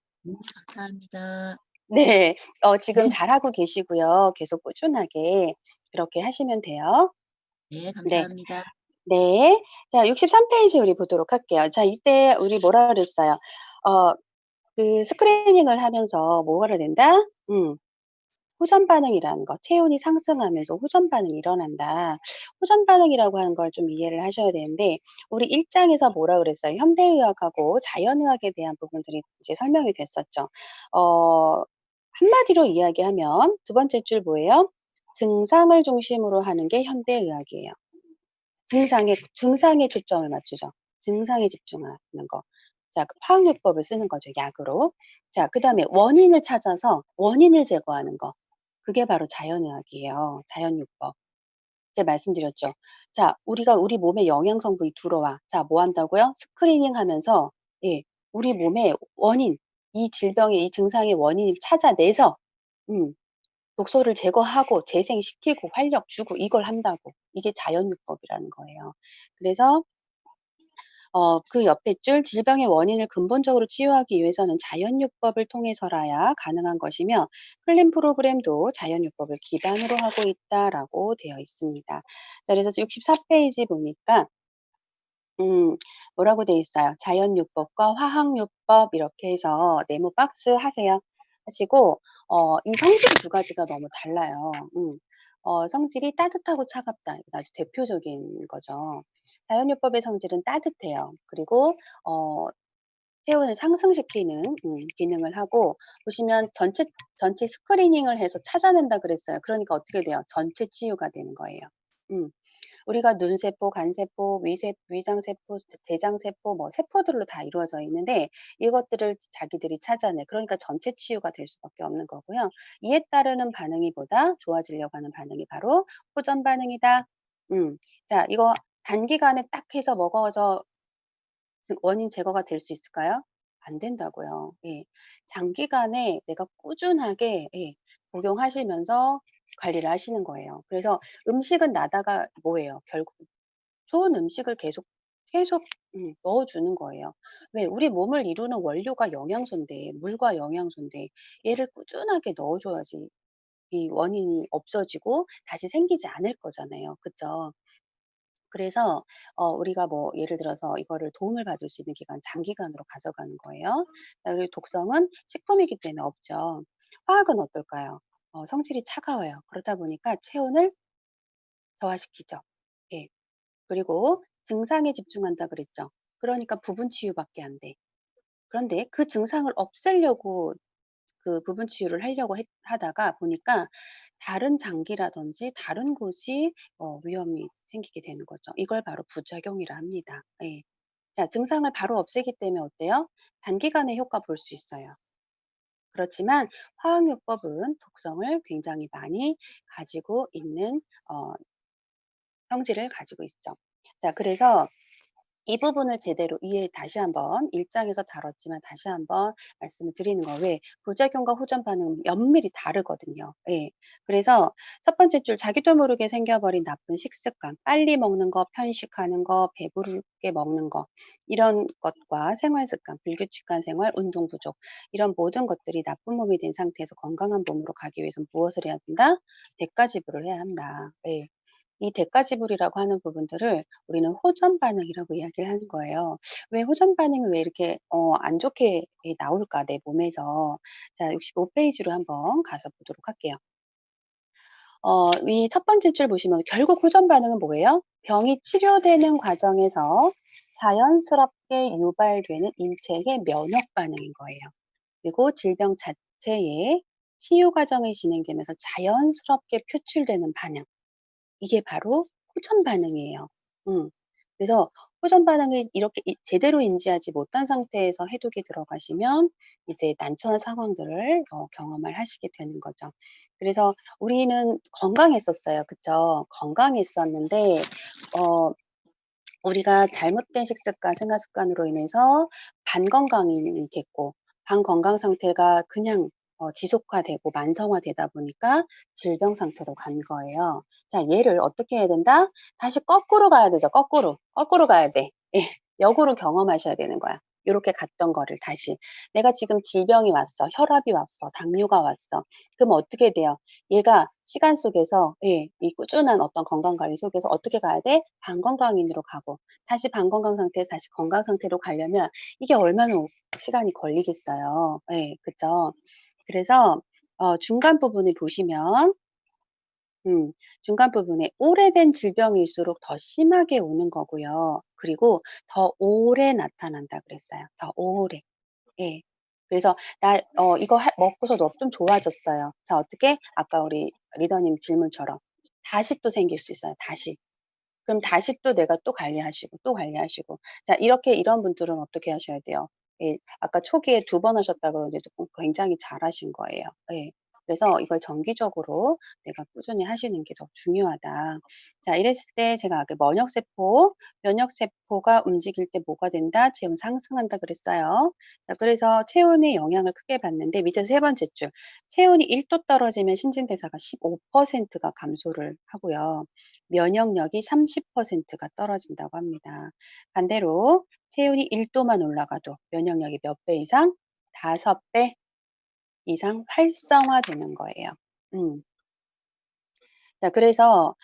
감사합니다. 네. 지금 네. 잘하고 계시고요. 계속 꾸준하게 그렇게 하시면 돼요. 네, 네. 감사합니다. 네. 자 63 페이지 우리 보도록 할게요. 자 이때 우리 뭐라 그랬어요? 어 스크리닝을 하면서 뭐가 된다? 호전 반응이라는 거, 체온이 상승하면서 호전 반응이 일어난다. 호전 반응이라고 하는 걸 좀 이해를 하셔야 되는데, 우리 1장에서 뭐라 그랬어요? 현대의학하고 자연의학에 대한 부분들이 이제 설명이 됐었죠. 어, 한마디로 이야기하면 두 번째 줄 뭐예요? 증상을 중심으로 하는 게 현대의학이에요. 증상에 초점을 맞추죠. 증상에 집중하는 거. 자, 그 화학요법을 쓰는 거죠, 약으로. 자, 그다음에 원인을 찾아서 원인을 제거하는 거. 그게 바로 자연의학이에요. 자연요법. 제가 말씀드렸죠. 자, 우리 몸에 영양 성분이 들어와. 자, 뭐 한다고요? 스크리닝 하면서 예, 우리 몸의 원인, 이 증상의 원인을 찾아내서 음, 독소를 제거하고 재생시키고 활력 주고 이걸 한다고. 이게 자연요법이라는 거예요. 그래서 그 옆에 줄 질병의 원인을 근본적으로 치유하기 위해서는 자연요법을 통해서라야 가능한 것이며 클린 프로그램도 자연요법을 기반으로 하고 있다라고 되어 있습니다. 자, 그래서 64페이지 보니까 뭐라고 돼 있어요. 자연요법과 화학요법 이렇게 해서 네모 박스 하세요. 하시고 이 성질이 두 가지가 너무 달라요. 성질이 따뜻하고 차갑다. 이거 아주 대표적인 거죠. 자연요법의 성질은 따뜻해요. 그리고 어 체온을 상승시키는 기능을 하고 보시면 전체 스크리닝을 해서 찾아낸다 그랬어요. 그러니까 어떻게 돼요? 전체 치유가 되는 거예요. 음. 우리가 눈세포, 간세포, 위장세포, 대장세포, 뭐 세포들로 다 이루어져 있는데 이것들을 자기들이 찾아내. 그러니까 전체 치유가 될 수밖에 없는 거고요. 이에 따르는 반응이 보다 좋아지려고 하는 반응이 바로 호전 반응이다. 자, 이거 단기간에 딱 해서 먹어서 원인 제거가 될 수 있을까요? 안 된다고요. 예. 장기간에 내가 꾸준하게 복용하시면서 관리를 하시는 거예요. 그래서 음식은 나다가 뭐예요? 결국 좋은 음식을 계속 넣어주는 거예요. 왜? 우리 몸을 이루는 원료가 영양소인데, 물과 영양소인데, 얘를 꾸준하게 넣어줘야지 이 원인이 없어지고 다시 생기지 않을 거잖아요. 그쵸? 그래서 우리가 뭐 예를 들어서 이거를 도움을 받을 수 있는 기간 장기간으로 가져가는 거예요. 그리고 독성은 식품이기 때문에 없죠. 화학은 어떨까요? 성질이 차가워요. 그러다 보니까 체온을 저하시키죠. 예. 그리고 증상에 집중한다 그랬죠. 그러니까 부분 치유밖에 안 돼. 그런데 그 증상을 없애려고 그 부분 치유를 하려고 하다가 보니까 다른 장기라든지 다른 곳이 위험이 생기게 되는 거죠. 이걸 바로 부작용이라 합니다. 예. 자, 증상을 바로 없애기 때문에 어때요? 단기간에 효과 볼 수 있어요. 그렇지만 화학요법은 독성을 굉장히 많이 가지고 있는 성질을 가지고 있죠. 자, 그래서 이 부분을 제대로 이해 다시 한번 1 장에서 다뤘지만 다시 한번 말씀을 드리는 거 왜 부작용과 호전 반응은 면밀히 다르거든요. 예. 그래서 첫 번째 줄 자기도 모르게 생겨버린 나쁜 식습관, 빨리 먹는 거, 편식하는 거, 배부르게 먹는 거 이런 것과 생활 습관, 불규칙한 생활, 운동 부족 이런 모든 것들이 나쁜 몸이 된 상태에서 건강한 몸으로 가기 위해서는 무엇을 해야 된다? 대가지불을 해야 한다. 예. 이 대가지불이라고 하는 부분들을 우리는 호전 반응이라고 이야기를 하는 거예요. 왜 호전 반응이 왜 이렇게 안 좋게 나올까 내 몸에서. 자, 65 페이지로 한번 가서 보도록 할게요. 이 첫 번째 줄 보시면 결국 호전 반응은 뭐예요? 병이 치료되는 과정에서 자연스럽게 유발되는 인체의 면역 반응인 거예요. 그리고 질병 자체의 치유 과정이 진행되면서 자연스럽게 표출되는 반응. 이게 바로 호전 반응이에요. 음. 그래서 호전 반응을 이렇게 제대로 인지하지 못한 상태에서 해독이 들어가시면 이제 난처한 상황들을 경험을 하시게 되는 거죠. 그래서 우리는 건강했었어요. 그쵸? 건강했었는데 어 우리가 잘못된 식습관, 생활 습관으로 인해서 반건강이 됐고 반건강 상태가 그냥 지속화되고 만성화되다 보니까 질병 상태로 간 거예요. 자, 얘를 어떻게 해야 된다? 다시 거꾸로 가야 되죠. 거꾸로. 거꾸로 가야 돼. 예. 역으로 경험하셔야 되는 거야. 요렇게 갔던 거를 다시. 내가 지금 질병이 왔어. 혈압이 왔어. 당뇨가 왔어. 그럼 어떻게 돼요? 얘가 시간 속에서 이 꾸준한 어떤 건강 관리 속에서 어떻게 가야 돼? 반건강인으로 가고 다시 반건강 상태에서 다시 건강 상태로 가려면 이게 얼마나 시간이 걸리겠어요. 예, 그죠? 그래서 중간 부분을 보시면 중간 부분에 오래된 질병일수록 더 심하게 오는 거고요. 그리고 더 오래 나타난다 그랬어요. 더 오래. 예. 그래서 이거 먹고서 너 좀 좋아졌어요. 자, 어떻게? 아까 우리 리더님 질문처럼 다시 또 생길 수 있어요. 다시. 그럼 다시 또 내가 또 관리하시고 또 관리하시고. 자, 이렇게 이런 분들은 어떻게 하셔야 돼요? 예. 아까 초기에 2번 하셨다 그러는데도 굉장히 잘하신 거예요. 예. 그래서 이걸 정기적으로 내가 꾸준히 하시는 게 더 중요하다. 자, 이랬을 때 제가 아까 면역세포가 움직일 때 뭐가 된다? 체온 상승한다 그랬어요. 자, 그래서 체온의 영향을 크게 받는데 밑에 세 번째 줄. 체온이 1도 떨어지면 신진대사가 15%가 감소를 하고요. 면역력이 30%가 떨어진다고 합니다. 반대로 체온이 1도만 올라가도 면역력이 몇 배 이상? 5배 이상 활성화되는 거예요. 음. 자, 그래서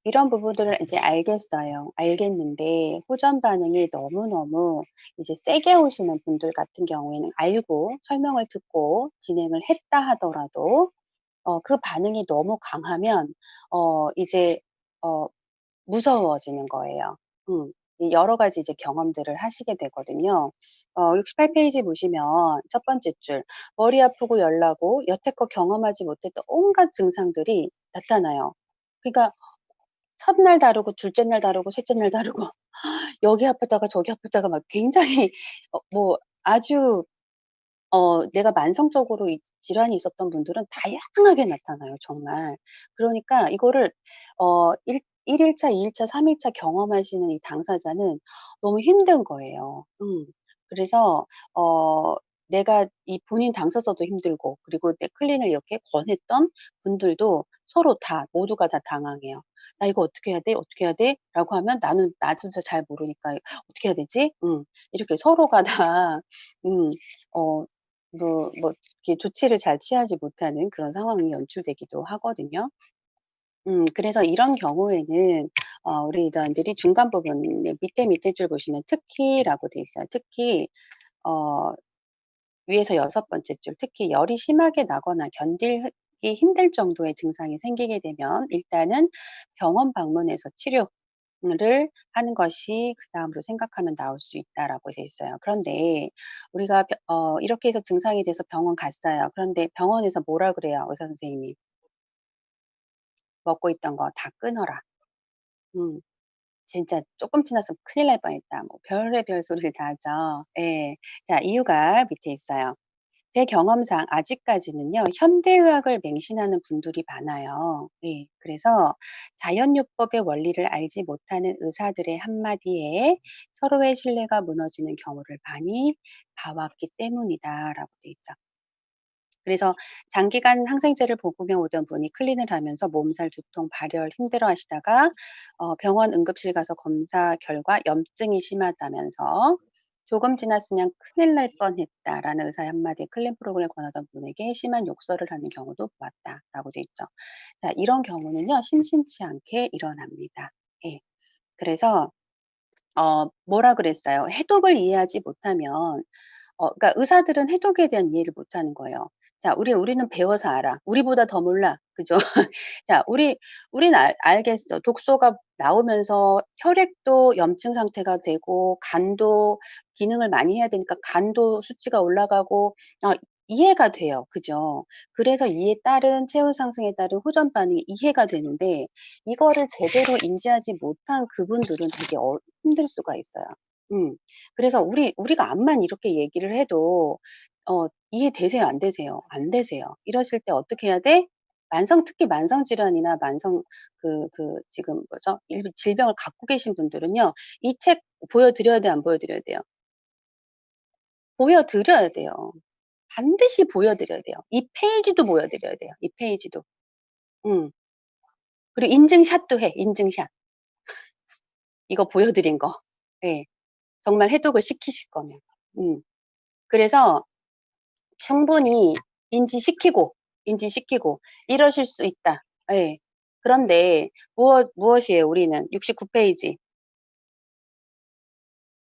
이런 부분들을 이제 알겠어요. 알겠는데 호전 반응이 너무너무 이제 세게 오시는 분들 같은 경우에는 알고 설명을 듣고 진행을 했다 하더라도 그 반응이 너무 강하면 이제 어 무서워지는 거예요. 이 여러 가지 이제 경험들을 하시게 되거든요. 68 페이지 보시면 첫 번째 줄 머리 아프고 열나고 여태껏 경험하지 못했던 온갖 증상들이 나타나요. 그러니까 첫날 다르고 둘째 날 다르고 셋째 날 다르고 여기 아프다가 저기 아프다가 막 굉장히 뭐 아주 내가 만성적으로 이 질환이 있었던 분들은 다양하게 나타나요 정말. 그러니까 이거를 일 1 일차, 2 일차, 3 일차 경험하시는 이 당사자는 너무 힘든 거예요. 그래서 내가 이 본인 당사자도 힘들고 그리고 내 클린을 이렇게 권했던 분들도 서로 다 모두가 다 당황해요. "나 이거 어떻게 해야 돼? 어떻게 해야 돼?" 라고 하면 나는 나조차 잘 모르니까 "어떻게 해야 되지?" 이렇게 서로가 다 음 어 이렇게 조치를 잘 취하지 못하는 그런 상황이 연출되기도 하거든요. 그래서 이런 경우에는 우리 리더분들이 중간 부분에 밑에 줄 보시면 특히라고 돼 있어요. 특히 어 위에서 여섯 번째 줄 특히 열이 심하게 나거나 견디기 힘들 정도의 증상이 생기게 되면 일단은 병원 방문해서 치료를 하는 것이 그다음으로 생각하면 나올 수 있다라고 돼 있어요. 그런데 우리가 이렇게 해서 증상이 돼서 병원 갔어요. 그런데 병원에서 뭐라 그래요, 의사 선생님이? "먹고 있던 거 다 끊어라." 음. 진짜 쪼끔 지났으면 큰일 날 뻔했다. 뭐 별의별 소리를 다 하죠. 예. 자, 이유가 밑에 있어요. 제 경험상 아직까지는요. 현대의학을 맹신하는 분들이 많아요. 예. 그래서 자연요법의 원리를 알지 못하는 의사들의 한마디에 서로의 신뢰가 무너지는 경우를 많이 봐 왔기 때문이다라고 돼 있죠. 그래서 장기간 항생제를 복용해 오던 분이 클린을 하면서 몸살, 두통, 발열 힘들어하시다가 병원 응급실 가서 검사 결과 염증이 심하다면서 "조금 지났으면 큰일 날 뻔했다."라는 의사의 한마디에 클린 프로그램을 권하던 분에게 심한 욕설을 하는 경우도 보았다라고 돼 있죠. 자, 이런 경우는요. 심심치 않게 일어납니다. 예. 그래서 뭐라 그랬어요? 해독을 이해하지 못하면 그러니까 의사들은 해독에 대한 이해를 못하는 거예요. 자, 우리는 배워서 알아. 우리보다 더 몰라. 그죠? 자, 우린 알겠어. 독소가 나오면서 혈액도 염증 상태가 되고 간도 기능을 많이 해야 되니까 간도 수치가 올라가고 이해가 돼요. 그죠? 그래서 이에 따른 체온 상승에 따른 호전 반응이 이해가 되는데 이거를 제대로 인지하지 못한 그분들은 되게 힘들 수가 있어요. 음. 그래서 우리가 암만 이렇게 얘기를 해도 이해되세요? 안 되세요? 안 되세요. 이러실 때 어떻게 해야 돼? 특히 만성 질환이나 만성 지금 뭐죠? 질병을 갖고 계신 분들은요. 이 책 보여 드려야 돼요? 안 보여 드려야 돼요? 보여 드려야 돼요. 반드시 보여 드려야 돼요. 이 페이지도 보여 드려야 돼요. 이 페이지도. 음. 그리고 인증샷도 해. 인증샷. 이거 보여 드린 거. 예. 정말 해독을 시키실 거면. 음. 그래서 충분히 인지시키고 이러실 수 있다. 예. 그런데 무엇이에요 우리는 69 페이지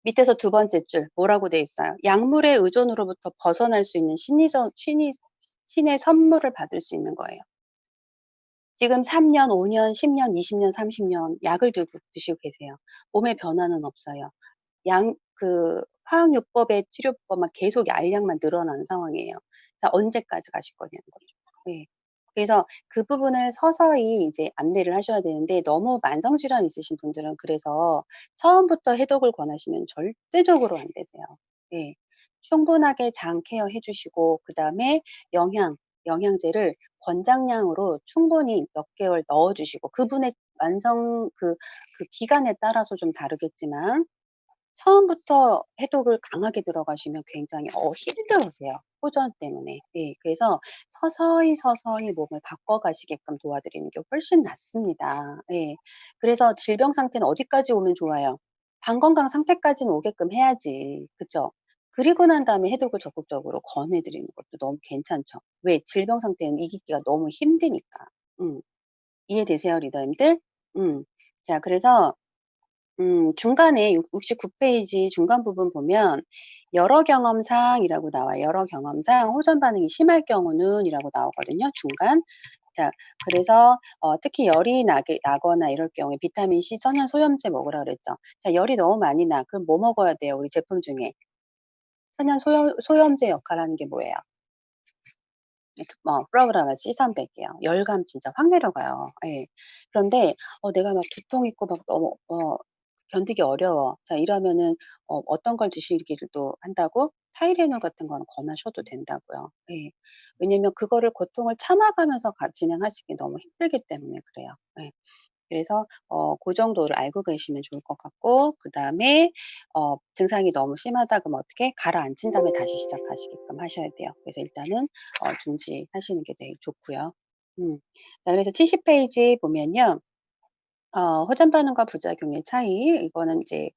밑에서 두 번째 줄 뭐라고 돼 있어요? 약물의 의존으로부터 벗어날 수 있는 신의 선물을 받을 수 있는 거예요. 지금 3 년, 5 년, 10 년, 20 년, 30년 약을 드시고 계세요. 몸에 변화는 없어요. 화학요법의 치료법만 계속 알약만 늘어나는 상황이에요. 자, 언제까지 가실 거냐는 거죠. 예. 그래서 그 부분을 서서히 이제 안내를 하셔야 되는데 너무 만성 질환 있으신 분들은 그래서 처음부터 해독을 권하시면 절대적으로 안 되세요. 예. 충분하게 장 케어 해 주시고 그다음에 영양, 영양제를 권장량으로 충분히 몇 개월 넣어 주시고 그분의 그 기간에 따라서 좀 다르겠지만 처음부터 해독을 강하게 들어가시면 굉장히 힘들으세요. 호전 때문에. 예. 그래서 서서히 몸을 바꿔 가시게끔 도와드리는 게 훨씬 낫습니다. 예. 그래서 질병 상태는 어디까지 오면 좋아요? 방 건강 상태까지는 오게끔 해야지. 그쵸? 그리고 난 다음에 해독을 적극적으로 권해 드리는 것도 너무 괜찮죠. 왜? 질병 상태는 이기기가 너무 힘드니까. 음. 이해되세요, 리더님들? 음. 자, 그래서 중간에 69 페이지 중간 부분 보면 여러 경험상이라고 나와요. 여러 경험상 호전 반응이 심할 경우는 이라고 나오거든요, 중간. 자, 그래서 특히 열이 나거나 이럴 경우에 비타민 C 천연 소염제 먹으라 그랬죠. 자, 열이 너무 많이 나. 그럼 뭐 먹어야 돼요? 우리 제품 중에. 천연 소염제 역할하는 게 뭐예요? 프로그라마 C300이에요. 열감 진짜 확 내려가요. 예. 그런데 내가 막 두통 있고 막 너무 견디기 어려워. 자, 이러면은 어떤 걸 드시기를 또 한다고? 타이레놀 같은 건 권하셔도 된다고요. 예. 왜냐면 그거를 고통을 참아가면서 진행하시기 너무 힘들기 때문에 그래요. 예. 그래서 고 정도를 알고 계시면 좋을 것 같고 그다음에 증상이 너무 심하다 그러면 어떻게 가라앉힌 다음에 다시 시작하시게끔 하셔야 돼요. 그래서 일단은 중지하시는 게 제일 좋고요. 음. 자, 그래서 70 페이지 보면요. 호전 반응과 부작용의 차이 이거는 이제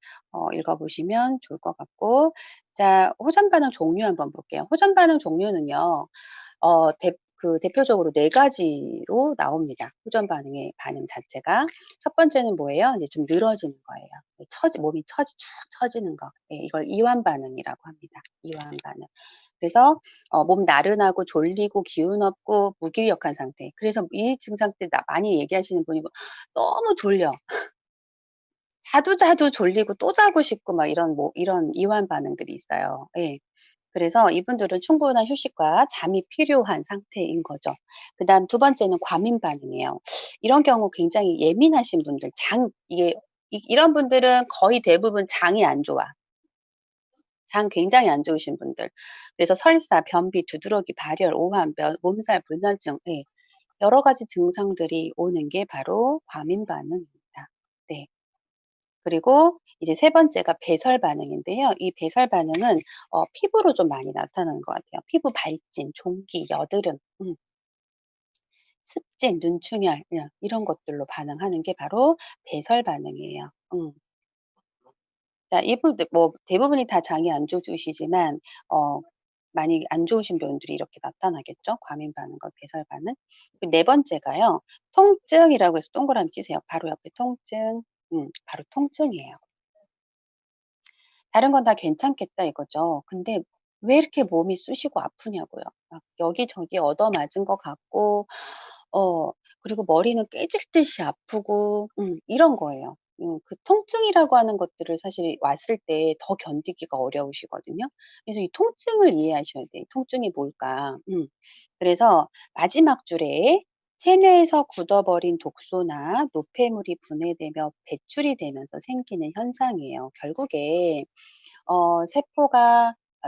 읽어 보시면 좋을 것 같고 자, 호전 반응 종류 한번 볼게요. 호전 반응 종류는요. 대표적으로 4 가지로 나옵니다. 호전 반응의 반응 자체가. 첫 번째는 뭐예요? 이제 좀 늘어지는 거예요. 몸이 축 처지는 거. 예, 이걸 이완 반응이라고 합니다. 이완 반응. 그래서 몸 나른하고 졸리고 기운 없고 무기력한 상태. 그래서 이 증상 때 많이 얘기하시는 분이 뭐 "너무 졸려." 자도 졸리고 또 자고 싶고 막 이런 이완 반응들이 있어요. 예. 그래서 이분들은 충분한 휴식과 잠이 필요한 상태인 거죠. 그다음 두 번째는 과민 반응이에요. 이런 경우 굉장히 예민하신 분들 이게 이런 분들은 거의 대부분 장이 안 좋아. 장 굉장히 안 좋으신 분들. 그래서 설사, 변비, 두드러기, 발열, 오한, 몸살, 불면증 여러 가지 증상들이 오는 게 바로 과민 반응입니다. 네. 그리고 이제 세 번째가 배설 반응인데요. 이 배설 반응은 피부로 좀 많이 나타나는 것 같아요. 피부 발진, 종기, 여드름, 습진, 눈충혈 이런 것들로 반응하는 게 바로 배설 반응이에요. 자, 이분들 뭐 대부분이 다 장이 안 좋으시지만 많이 안 좋으신 분들이 이렇게 나타나겠죠. 과민 반응과 배설 반응. 그리고 네 번째가요. 통증이라고 해서 동그라미 치세요. 바로 옆에 통증. 바로 통증이에요. 다른 건 다 괜찮겠다 이거죠. 근데 왜 이렇게 몸이 쑤시고 아프냐고요. 막 여기저기 얻어맞은 것 같고 어 그리고 머리는 깨질 듯이 아프고 이런 거예요. 그 통증이라고 하는 것들을 사실 왔을 때 더 견디기가 어려우시거든요. 그래서 이 통증을 이해하셔야 돼요. 통증이 뭘까? 그래서 마지막 줄에 체내에서 굳어버린 독소나 노폐물이 분해되며 배출이 되면서 생기는 현상이에요. 결국에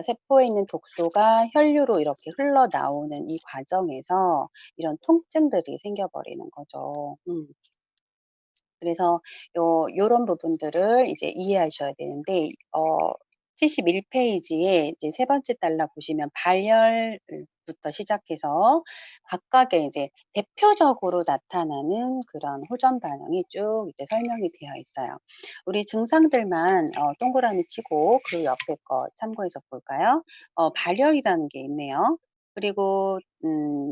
세포에 있는 독소가 혈류로 이렇게 흘러나오는 이 과정에서 이런 통증들이 생겨버리는 거죠. 그래서 요런 부분들을 이제 이해하셔야 되는데 71 페이지에 이제 세 번째 달라 보시면 발열부터 시작해서 각각의 이제 대표적으로 나타나는 그런 호전 반응이 쭉 이제 설명이 되어 있어요. 우리 증상들만 동그라미 치고 그 옆에 거 참고해서 볼까요? 발열이라는 게 있네요. 그리고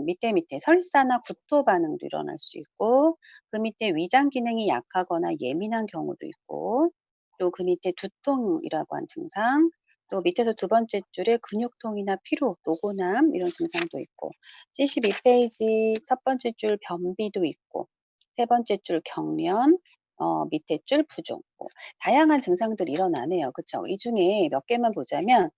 밑에 설사나 구토 반응도 일어날 수 있고 그 밑에 위장 기능이 약하거나 예민한 경우도 있고 또 그 밑에 두통이라고 한 증상 또 밑에서 두 번째 줄에 근육통이나 피로, 노곤함 이런 증상도 있고 72 페이지 첫 번째 줄 변비도 있고 세 번째 줄 경련 밑에 줄 부종 다양한 증상들이 일어나네요. 그쵸? 이 중에 몇 개만 보자면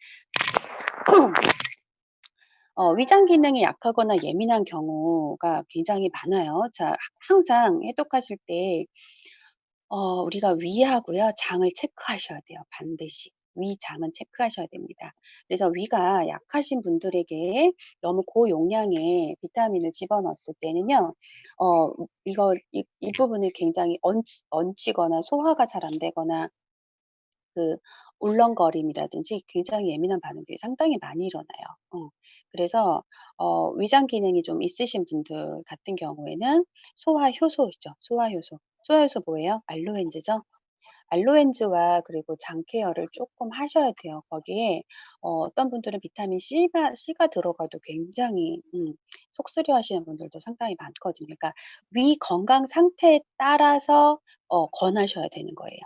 위장 기능이 약하거나 예민한 경우가 굉장히 많아요. 자, 항상 해독하실 때 우리가 위하고요. 장을 체크하셔야 돼요, 반드시. 위장은 체크하셔야 됩니다. 그래서 위가 약하신 분들에게 너무 고용량의 비타민을 집어넣었을 때는요. 이 부분을 굉장히 얹히거나 소화가 잘 안 되거나 그 울렁거림이라든지 굉장히 예민한 반응들이 상당히 많이 일어나요. 그래서 위장 기능이 좀 있으신 분들 같은 경우에는 소화 효소죠. 소화 효소. 소화 효소 뭐예요? 알로엔즈죠. 알로엔즈와 그리고 장 케어를 쪼끔 하셔야 돼요. 거기에 어떤 분들은 비타민 C가 들어가도 굉장히 속 쓰려하시는 분들도 상당히 많거든요. 그러니까 위 건강 상태에 따라서 권하셔야 되는 거예요.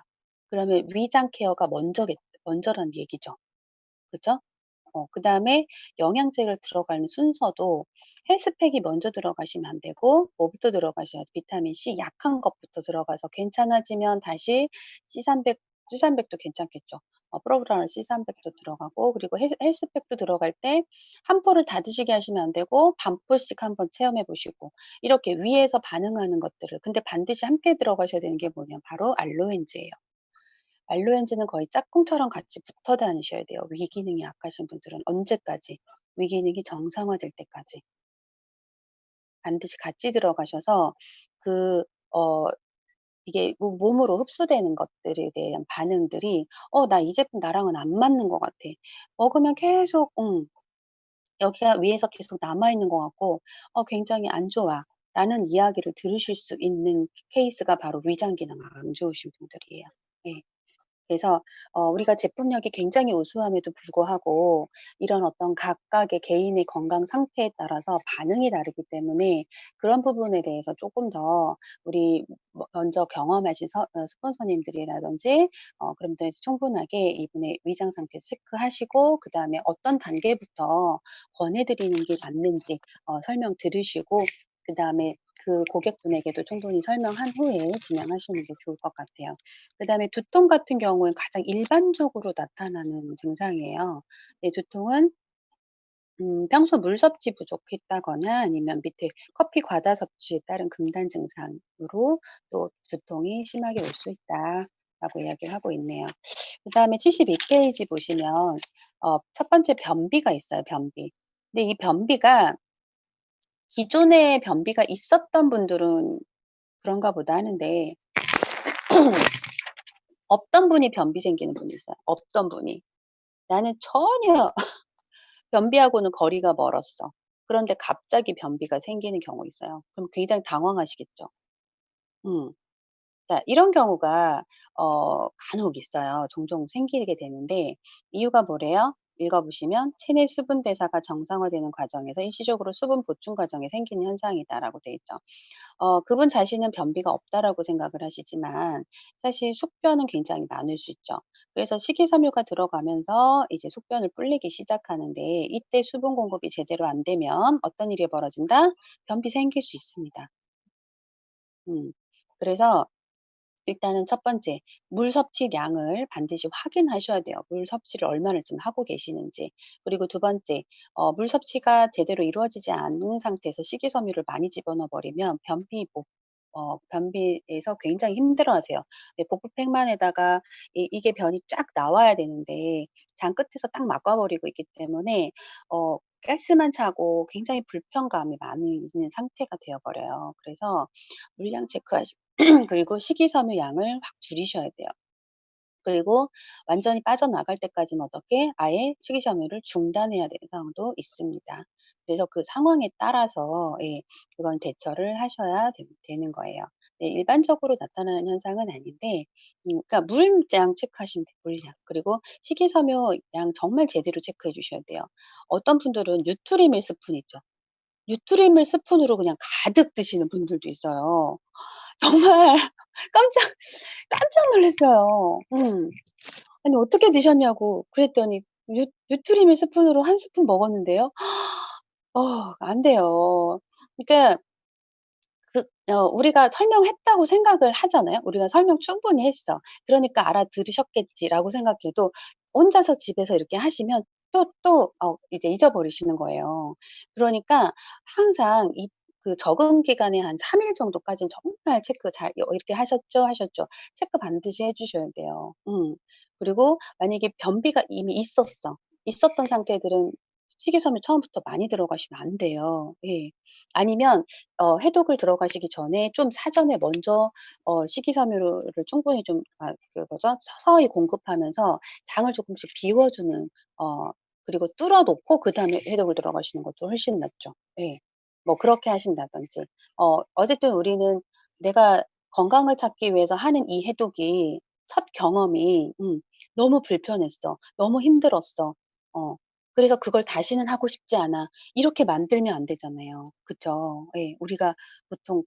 그러면 위장 케어가 먼저란 얘기죠. 그죠? 그다음에 영양제를 들어가는 순서도 헬스팩이 먼저 들어가시면 안 되고 뭐부터 들어가셔야 비타민 C 약한 것부터 들어가서 괜찮아지면 다시 C300 C300도 괜찮겠죠. 프로브라올 C300도 들어가고 그리고 헬스팩도 들어갈 때 한 포를 다 드시게 하시면 안 되고 반 포씩 한번 체험해 보시고 이렇게 위에서 반응하는 것들을 근데 반드시 함께 들어가셔야 되는 게 뭐냐면 바로 알로엔즈예요. 알로엔즈는 거의 짝꿍처럼 같이 붙어 다니셔야 돼요. 위 기능이 약하신 분들은 언제까지? 위 기능이 정상화될 때까지. 반드시 같이 들어가셔서 그 어 이게 몸으로 흡수되는 것들에 대한 반응들이 '나 이 제품 나랑은 안 맞는 것 같아.' 먹으면 계속 여기가 위에서 계속 남아 있는 것 같고 '굉장히 안 좋아.'라는 이야기를 들으실 수 있는 케이스가 바로 위장 기능 안 좋으신 분들이에요. 예. 그래서 우리가 제품력이 굉장히 우수함에도 불구하고 이런 어떤 각각의 개인의 건강 상태에 따라서 반응이 다르기 때문에 그런 부분에 대해서 조금 더 우리 먼저 경험하신 스폰서님들이라든지 그런 분들 충분하게 이분의 위장 상태 체크하시고 그다음에 어떤 단계부터 권해 드리는 게 맞는지 설명 들으시고 그다음에 그 고객분에게도 충분히 설명한 후에 진행하시는 게 좋을 것 같아요. 그다음에 두통 같은 경우엔 가장 일반적으로 나타나는 증상이에요. 네, 두통은 평소 물 섭취 부족했다거나 아니면 밑에 커피 과다 섭취에 따른 금단 증상으로 또 두통이 심하게 올 수 있다라고 이야기를 하고 있네요. 그다음에 72 페이지 보시면 첫 번째 변비가 있어요, 변비. 근데 이 변비가 기존에 변비가 있었던 분들은 그런가 보다 하는데 없던 분이 변비 생기는 분이 있어요. 없던 분이. 나는 전혀 변비하고는 거리가 멀었어. 그런데 갑자기 변비가 생기는 경우 있어요. 그럼 굉장히 당황하시겠죠. 음. 자, 이런 경우가 간혹 있어요. 종종 생기게 되는데 이유가 뭐래요? 읽어 보시면 "체내 수분 대사가 정상화되는 과정에서 일시적으로 수분 보충 과정에 생기는 현상이다."라고 돼 있죠. 그분 자신은 변비가 없다라고 생각을 하시지만 사실 숙변은 굉장히 많을 수 있죠. 그래서 식이섬유가 들어가면서 이제 숙변을 불리기 시작하는데 이때 수분 공급이 제대로 안 되면 어떤 일이 벌어진다? 변비 생길 수 있습니다. 음. 그래서 일단은 첫 번째, 물 섭취량을 반드시 확인하셔야 돼요. 물 섭취를 얼마나 지금 하고 계시는지. 그리고 두 번째, 물 섭취가 제대로 이루어지지 않는 상태에서 식이섬유를 많이 집어넣어 버리면 변비에서 굉장히 힘들어하세요. 네, 복부팽만에다가 이게 변이 쫙 나와야 되는데 장 끝에서 딱 막아 버리고 있기 때문에 가스만 차고 굉장히 불편감이 많이 있는 상태가 되어 버려요. 그래서 물량 체크하시고 그리고 식이섬유 양을 확 줄이셔야 돼요. 그리고 완전히 빠져나갈 때까지는 어떻게 아예 식이섬유를 중단해야 되는 상황도 있습니다. 그래서 그 상황에 따라서 그건 대처를 하셔야 되는 거예요. 네, 일반적으로 나타나는 현상은 아닌데 그러니까 물량 체크하시면 돼요, 물량. 그리고 식이섬유 양 정말 제대로 체크해 주셔야 돼요. 어떤 분들은 뉴트리밀 스푼 있죠. 뉴트리밀 스푼으로 그냥 가득 드시는 분들도 있어요. 정말 깜짝 깜짝 놀랐어요. 아니 "어떻게 드셨냐."고 그랬더니 뉴트리밀 스푼으로 한 스푼 먹었는데요. 안 돼요. 그러니까 우리가 설명했다고 생각을 하잖아요. 우리가 설명 충분히 했어. 그러니까 알아들으셨겠지라고 생각해도 혼자서 집에서 이렇게 하시면 또 이제 잊어버리시는 거예요. 그러니까 항상 그 적응 기간에 한 3일 정도까지는 정말 체크 잘 이렇게 하셨죠? 하셨죠? 체크 반드시 해 주셔야 돼요. 그리고 만약에 변비가 이미 있었던 상태들은 식이섬유 처음부터 많이 들어가시면 안 돼요. 예. 아니면 해독을 들어가시기 전에 좀 사전에 먼저 식이섬유를 충분히 좀 그 뭐죠? 서서히 공급하면서 장을 조금씩 비워 주는 그리고 뚫어 놓고 그다음에 해독을 들어가시는 것도 훨씬 낫죠. 예. 뭐 그렇게 하신다든지. 어쨌든 우리는 내가 건강을 찾기 위해서 하는 이 해독이 첫 경험이 너무 불편했어. 너무 힘들었어. 어 그래서 그걸 다시는 하고 싶지 않아. 이렇게 만들면 안 되잖아요. 그쵸? 예. 우리가 보통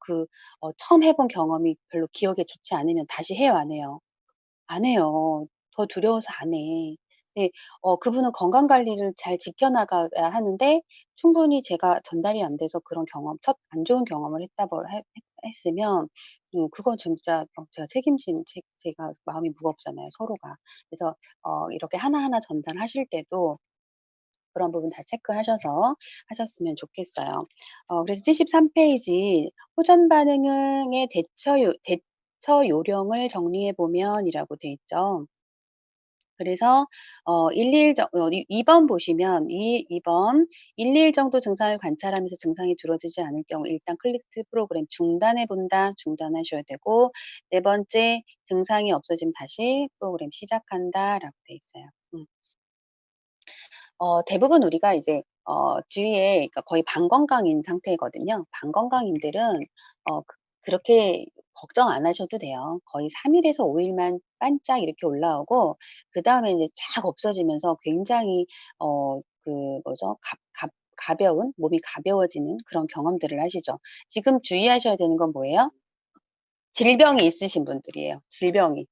처음 해본 경험이 별로 기억에 좋지 않으면 다시 해요, 안 해요? 안 해요. 더 두려워서 안 해. 네. 그분은 건강 관리를 잘 지켜나가야 하는데 충분히 제가 전달이 안 돼서 그런 경험 첫 안 좋은 경험을 했으면 그건 진짜 제가 책임진 제가 마음이 무겁잖아요, 서로가. 그래서 이렇게 하나하나 전달하실 때도 그런 부분 다 체크하셔서 하셨으면 좋겠어요. 그래서 73 페이지 "호전 반응의 대처 요령을 정리해 보면"이라고 돼 있죠. 그래서 1-2일 정 2 번 보시면 2 번 1-2일 정도 증상을 관찰하면서 증상이 줄어들지 않을 경우 일단 클리트 프로그램 중단해 본다. 중단하셔야 되고 네 번째 증상이 없어지면 다시 프로그램 시작한다라고 돼 있어요. 대부분 우리가 이제 주위에 그러니까 거의 반건강인 상태거든요. 반건강인들은 그렇게 걱정 안 하셔도 돼요. 거의 3 일에서 5 일만 반짝 이렇게 올라오고 그다음에 이제 쫙 없어지면서 굉장히 뭐죠? 가벼운 몸이 가벼워지는 그런 경험들을 하시죠. 지금 주의하셔야 되는 건 뭐예요? 질병이 있으신 분들이에요, 질병이.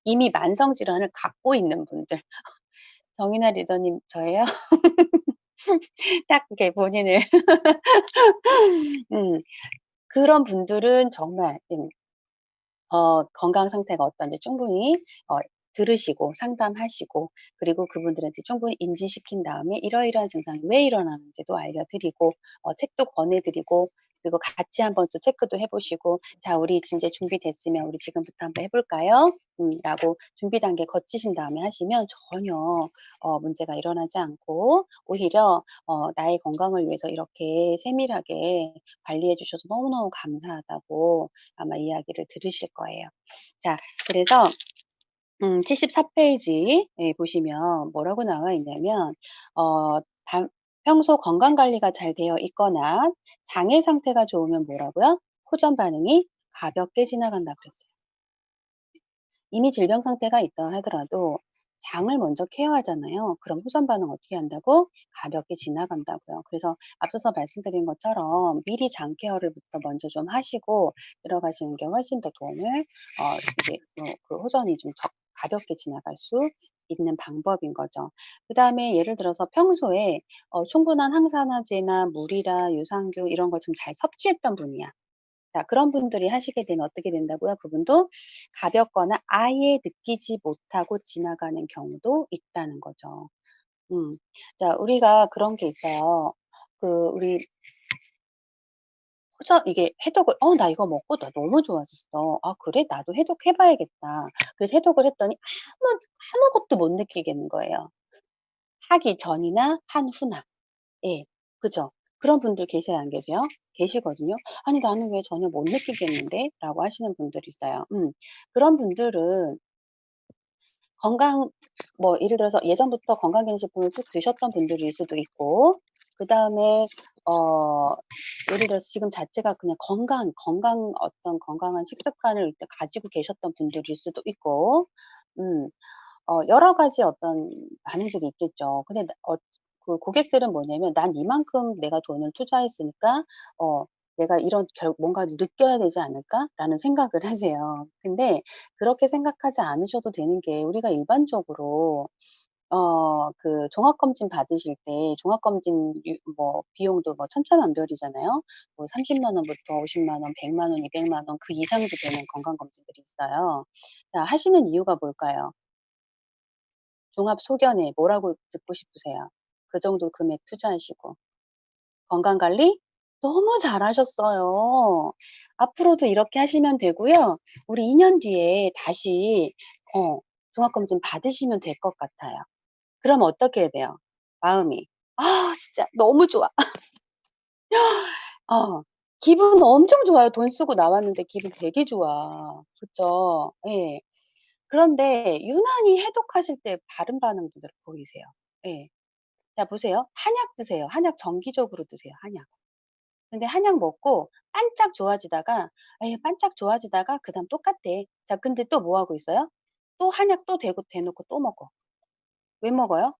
이미 만성 질환을 갖고 있는 분들. 정인아 리더님 저예요? 딱 이렇게 본인을 음 그런 분들은 정말 건강 상태가 어떤지 충분히 어 들으시고 상담하시고 그리고 그분들한테 충분히 인지시킨 다음에 이러이러한 증상이 왜 일어나는지도 알려 드리고 책도 권해 드리고 그리고 같이 한번 또 체크도 해 보시고 "자 우리 이제 준비됐으면 우리 지금부터 한번 해 볼까요?" 라고 준비 단계 거치신 다음에 하시면 전혀 문제가 일어나지 않고 오히려 나의 건강을 위해서 이렇게 세밀하게 관리해 주셔서 너무너무 감사하다고 아마 이야기를 들으실 거예요. 자 그래서 74 페이지에 보시면 뭐라고 나와 있냐면 어 반 평소 건강 관리가 잘 되어 있거나 장애 상태가 좋으면 뭐라고요? 호전 반응이 가볍게 지나간다 그랬어요. 이미 질병 상태가 있다 하더라도 장을 먼저 케어하잖아요. 그럼 후선 반응 어떻게 한다고? 가볍게 지나간다고요. 그래서 앞서서 말씀드린 것처럼 미리 장 케어를부터 먼저 좀 하시고 들어가시는 게 훨씬 더 도움을 이제 그 호전이 좀 가볍게 지나갈 수 있는 방법인 거죠. 그다음에 예를 들어서 평소에 충분한 항산화제나 물이나 유산균 이런 걸 좀 잘 섭취했던 분이야. 자 그런 분들이 하시게 되면 어떻게 된다고요? 그분도 가볍거나 아예 느끼지 못하고 지나가는 경우도 있다는 거죠. 음. 자 우리가 그런 게 있어요. 우리 이게 해독을 나 이거 먹고 나 너무 좋아졌어. 아 그래? 나도 해독해 봐야겠다.' 그래서 해독을 했더니 아무것도 못 느끼겠는 거예요. 하기 전이나 한 후나. 예. 그죠? 그런 분들 계세요, 안 계세요? 계시거든요. "아니 나는 왜 전혀 못 느끼겠는데?"라고 하시는 분들이 있어요. 그런 분들은 건강 뭐 예를 들어서 예전부터 건강기능식품을 쭉 드셨던 분들일 수도 있고 그다음에 어 예를 들어서 지금 자체가 그냥 어떤 건강한 식습관을 일단 가지고 계셨던 분들일 수도 있고 음 여러 가지 어떤 반응들이 있겠죠. 근데 그 고객들은 뭐냐면 '난 이만큼 내가 돈을 투자했으니까 내가 이런 뭔가 느껴야 되지 않을까?'라는 생각을 하세요. 근데 그렇게 생각하지 않으셔도 되는 게 우리가 일반적으로 종합검진 받으실 때 종합검진 비용도 뭐 천차만별이잖아요. 뭐 30만 원부터 50만 원, 100만 원, 200만 원 그 이상도 되는 건강검진들이 있어요. 자 하시는 이유가 뭘까요? 종합 소견에 뭐라고 듣고 싶으세요? 그 정도 금액 투자하시고. 건강 관리? 너무 잘하셨어요. 앞으로도 이렇게 하시면 되고요. 우리 2년 뒤에 다시 어 종합검진 받으시면 될 것 같아요. 그럼 어떻게 해야 돼요? 마음이. 아 진짜 너무 좋아. 어. 기분 엄청 좋아요. 돈 쓰고 나왔는데 기분 되게 좋아. 그쵸? 예. 그런데 유난히 해독하실 때 다른 반응들을 보이세요. 예. 자 보세요. 한약 드세요. 한약 정기적으로 드세요, 한약. 근데 한약 먹고 반짝 좋아지다가 에이 반짝 좋아지다가 그다음 똑같아. 자 근데 또 뭐 하고 있어요? 또 한약 또 대놓고 또 먹어. 왜 먹어요?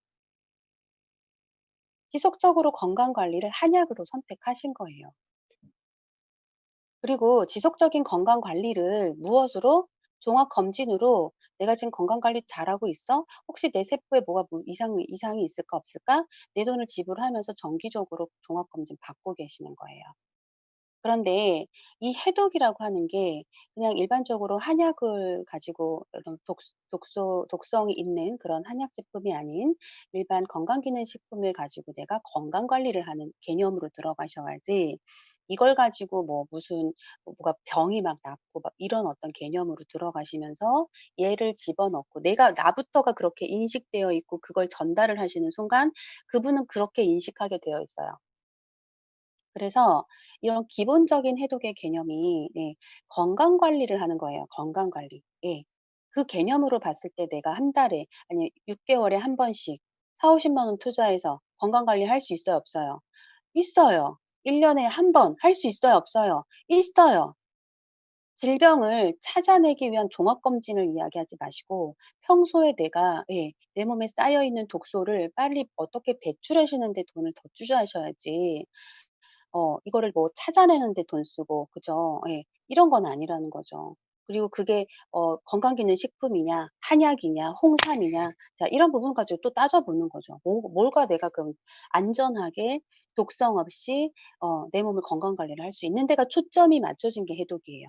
지속적으로 건강 관리를 한약으로 선택하신 거예요. 그리고 지속적인 건강 관리를 무엇으로? 종합 검진으로 '내가 지금 건강 관리 잘하고 있어? 혹시 내 세포에 뭐가 이상이 있을까 없을까?' 내 돈을 지불하면서 정기적으로 종합 검진 받고 계시는 거예요. 그런데 이 해독이라고 하는 게 그냥 일반적으로 한약을 가지고 어떤 독성이 있는 그런 한약 제품이 아닌 일반 건강기능식품을 가지고 내가 건강 관리를 하는 개념으로 들어가셔야지 이걸 가지고 뭐 무슨 뭐가 병이 막 낫고 막 이런 어떤 개념으로 들어가시면서 얘를 집어넣고 내가 나부터가 그렇게 인식되어 있고 그걸 전달을 하시는 순간 그분은 그렇게 인식하게 되어 있어요. 그래서 이런 기본적인 해독의 개념이 네 건강 관리를 하는 거예요, 건강 관리. 예. 그 개념으로 봤을 때 내가 한 달에 아니 6 개월에 한 번씩 40-50만 원 투자해서 건강 관리할 수 있어요, 없어요? 있어요. 1 년에 한 번 할 수 있어요, 없어요? 있어요. 질병을 찾아내기 위한 종합 검진을 이야기하지 마시고 평소에 내가 예 내 몸에 쌓여 있는 독소를 빨리 어떻게 배출하시는 데 돈을 더 투자하셔야지 이거를 뭐 찾아내는 데 돈 쓰고 그죠? 예. 이런 건 아니라는 거죠. 그리고 그게 건강기능식품이냐 한약이냐 홍삼이냐 자 이런 부분 가지고 또 따져보는 거죠. 뭘가 내가 그럼 안전하게 독성 없이 내 몸을 건강 관리를 할 수 있는 데가 초점이 맞춰진 게 해독이에요.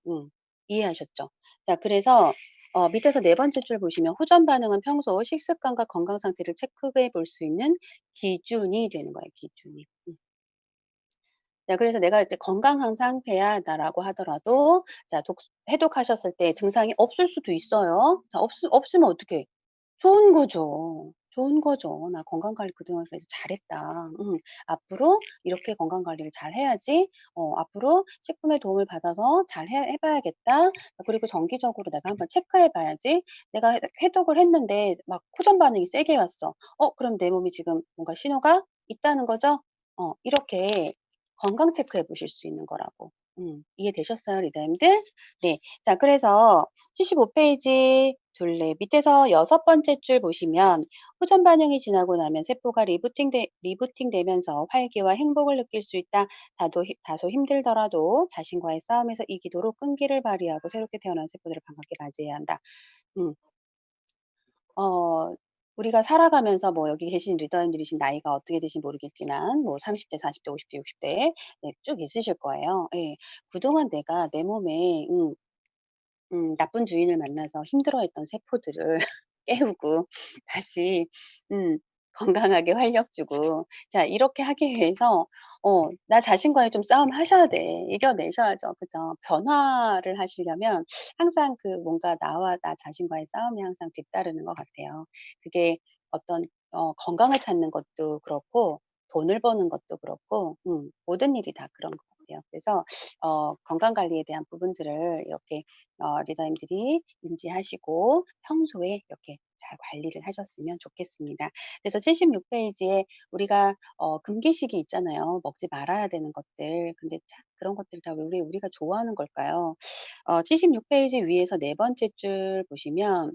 음. 이해하셨죠? 자 그래서 밑에서 네 번째 줄 보시면 호전 반응은 평소 식습관과 건강 상태를 체크해 볼 수 있는 기준이 되는 거예요, 기준이. 자 그래서 내가 이제 "건강한 상태야."라고 하더라도 자 해독하셨을 때 증상이 없을 수도 있어요. 자 없으면 어떡해? 좋은 거죠. 좋은 거죠. '나 건강 관리 그동안 그래도 잘했다. 앞으로 이렇게 건강 관리를 잘 해야지. 앞으로 식품의 도움을 받아서 잘 해 봐야겠다. 그리고 정기적으로 내가 한번 체크해 봐야지. 내가 해독을 했는데 막 호전 반응이 세게 왔어. 그럼 내 몸이 지금 뭔가 신호가 있다는 거죠?' 이렇게 건강 체크해 보실 수 있는 거라고. 이해되셨어요, 리더님들? 네. 자 그래서 75 페이지 둘레 밑에서 여섯 번째 줄 보시면 "호전 반응이 지나고 나면 세포가 리부팅되면서 활기와 행복을 느낄 수 있다. 다소 힘들더라도 자신과의 싸움에서 이기도록 끈기를 발휘하고 새롭게 태어난 세포들을 반갑게 맞이해야 한다." 음. 어 우리가 살아가면서 뭐 여기 계신 리더님들이신 나이가 어떻게 되신지 모르겠지만 뭐 30 대, 40 대, 50 대, 60대 네 쭉 있으실 거예요. 예. 그동안 내가 내 몸에 나쁜 주인을 만나서 힘들어했던 세포들을 깨우고 다시 음 건강하게 활력 주고 자 이렇게 하기 위해서 나 자신과의 좀 싸움하셔야 돼. 이겨내셔야죠. 그죠? 변화를 하시려면 항상 그 뭔가 나와 나 자신과의 싸움이 항상 뒤따르는 것 같아요. 그게 어떤 건강을 찾는 것도 그렇고 돈을 버는 것도 그렇고 모든 일이 다 그런 것 같아요. 그래서 건강 관리에 대한 부분들을 이렇게 리더님들이 인지하시고 평소에 이렇게 잘 관리를 하셨으면 좋겠습니다. 그래서 76 페이지에 우리가 금기식이 있잖아요. 먹지 말아야 되는 것들. 근데 참 그런 것들 다 왜 우리가 좋아하는 걸까요? 76 페이지 위에서 네 번째 줄 보시면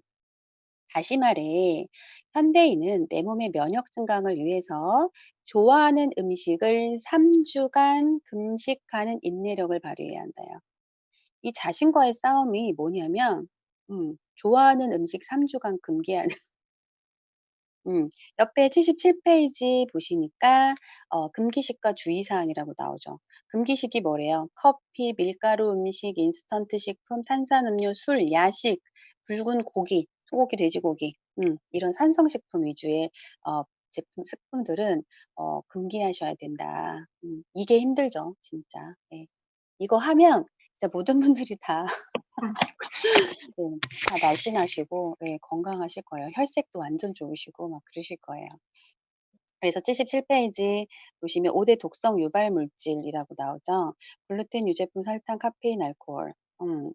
다시 말해 현대인은 내 몸의 면역 증강을 위해서 좋아하는 음식을 3 주간 금식하는 인내력을 발휘해야 한대요. 이 자신과의 싸움이 뭐냐면 좋아하는 음식 3 주간 금기하는 옆에 77 페이지 보시니까 금기식과 주의사항이라고 나오죠. 금기식이 뭐래요? 커피, 밀가루 음식, 인스턴트 식품, 탄산음료, 술, 야식, 붉은 고기, 소고기, 돼지고기 이런 산성식품 위주의 제품 식품들은 금기하셔야 된다. 이게 힘들죠, 진짜. 예. 이거 하면 진짜 모든 분들이 다 네, 다 날씬하시고 예, 건강하실 거예요. 혈색도 완전 좋으시고 막 그러실 거예요. 그래서 77페이지 보시면 5대 독성 유발 물질이라고 나오죠. 글루텐, 유제품, 설탕, 카페인, 알코올. 음.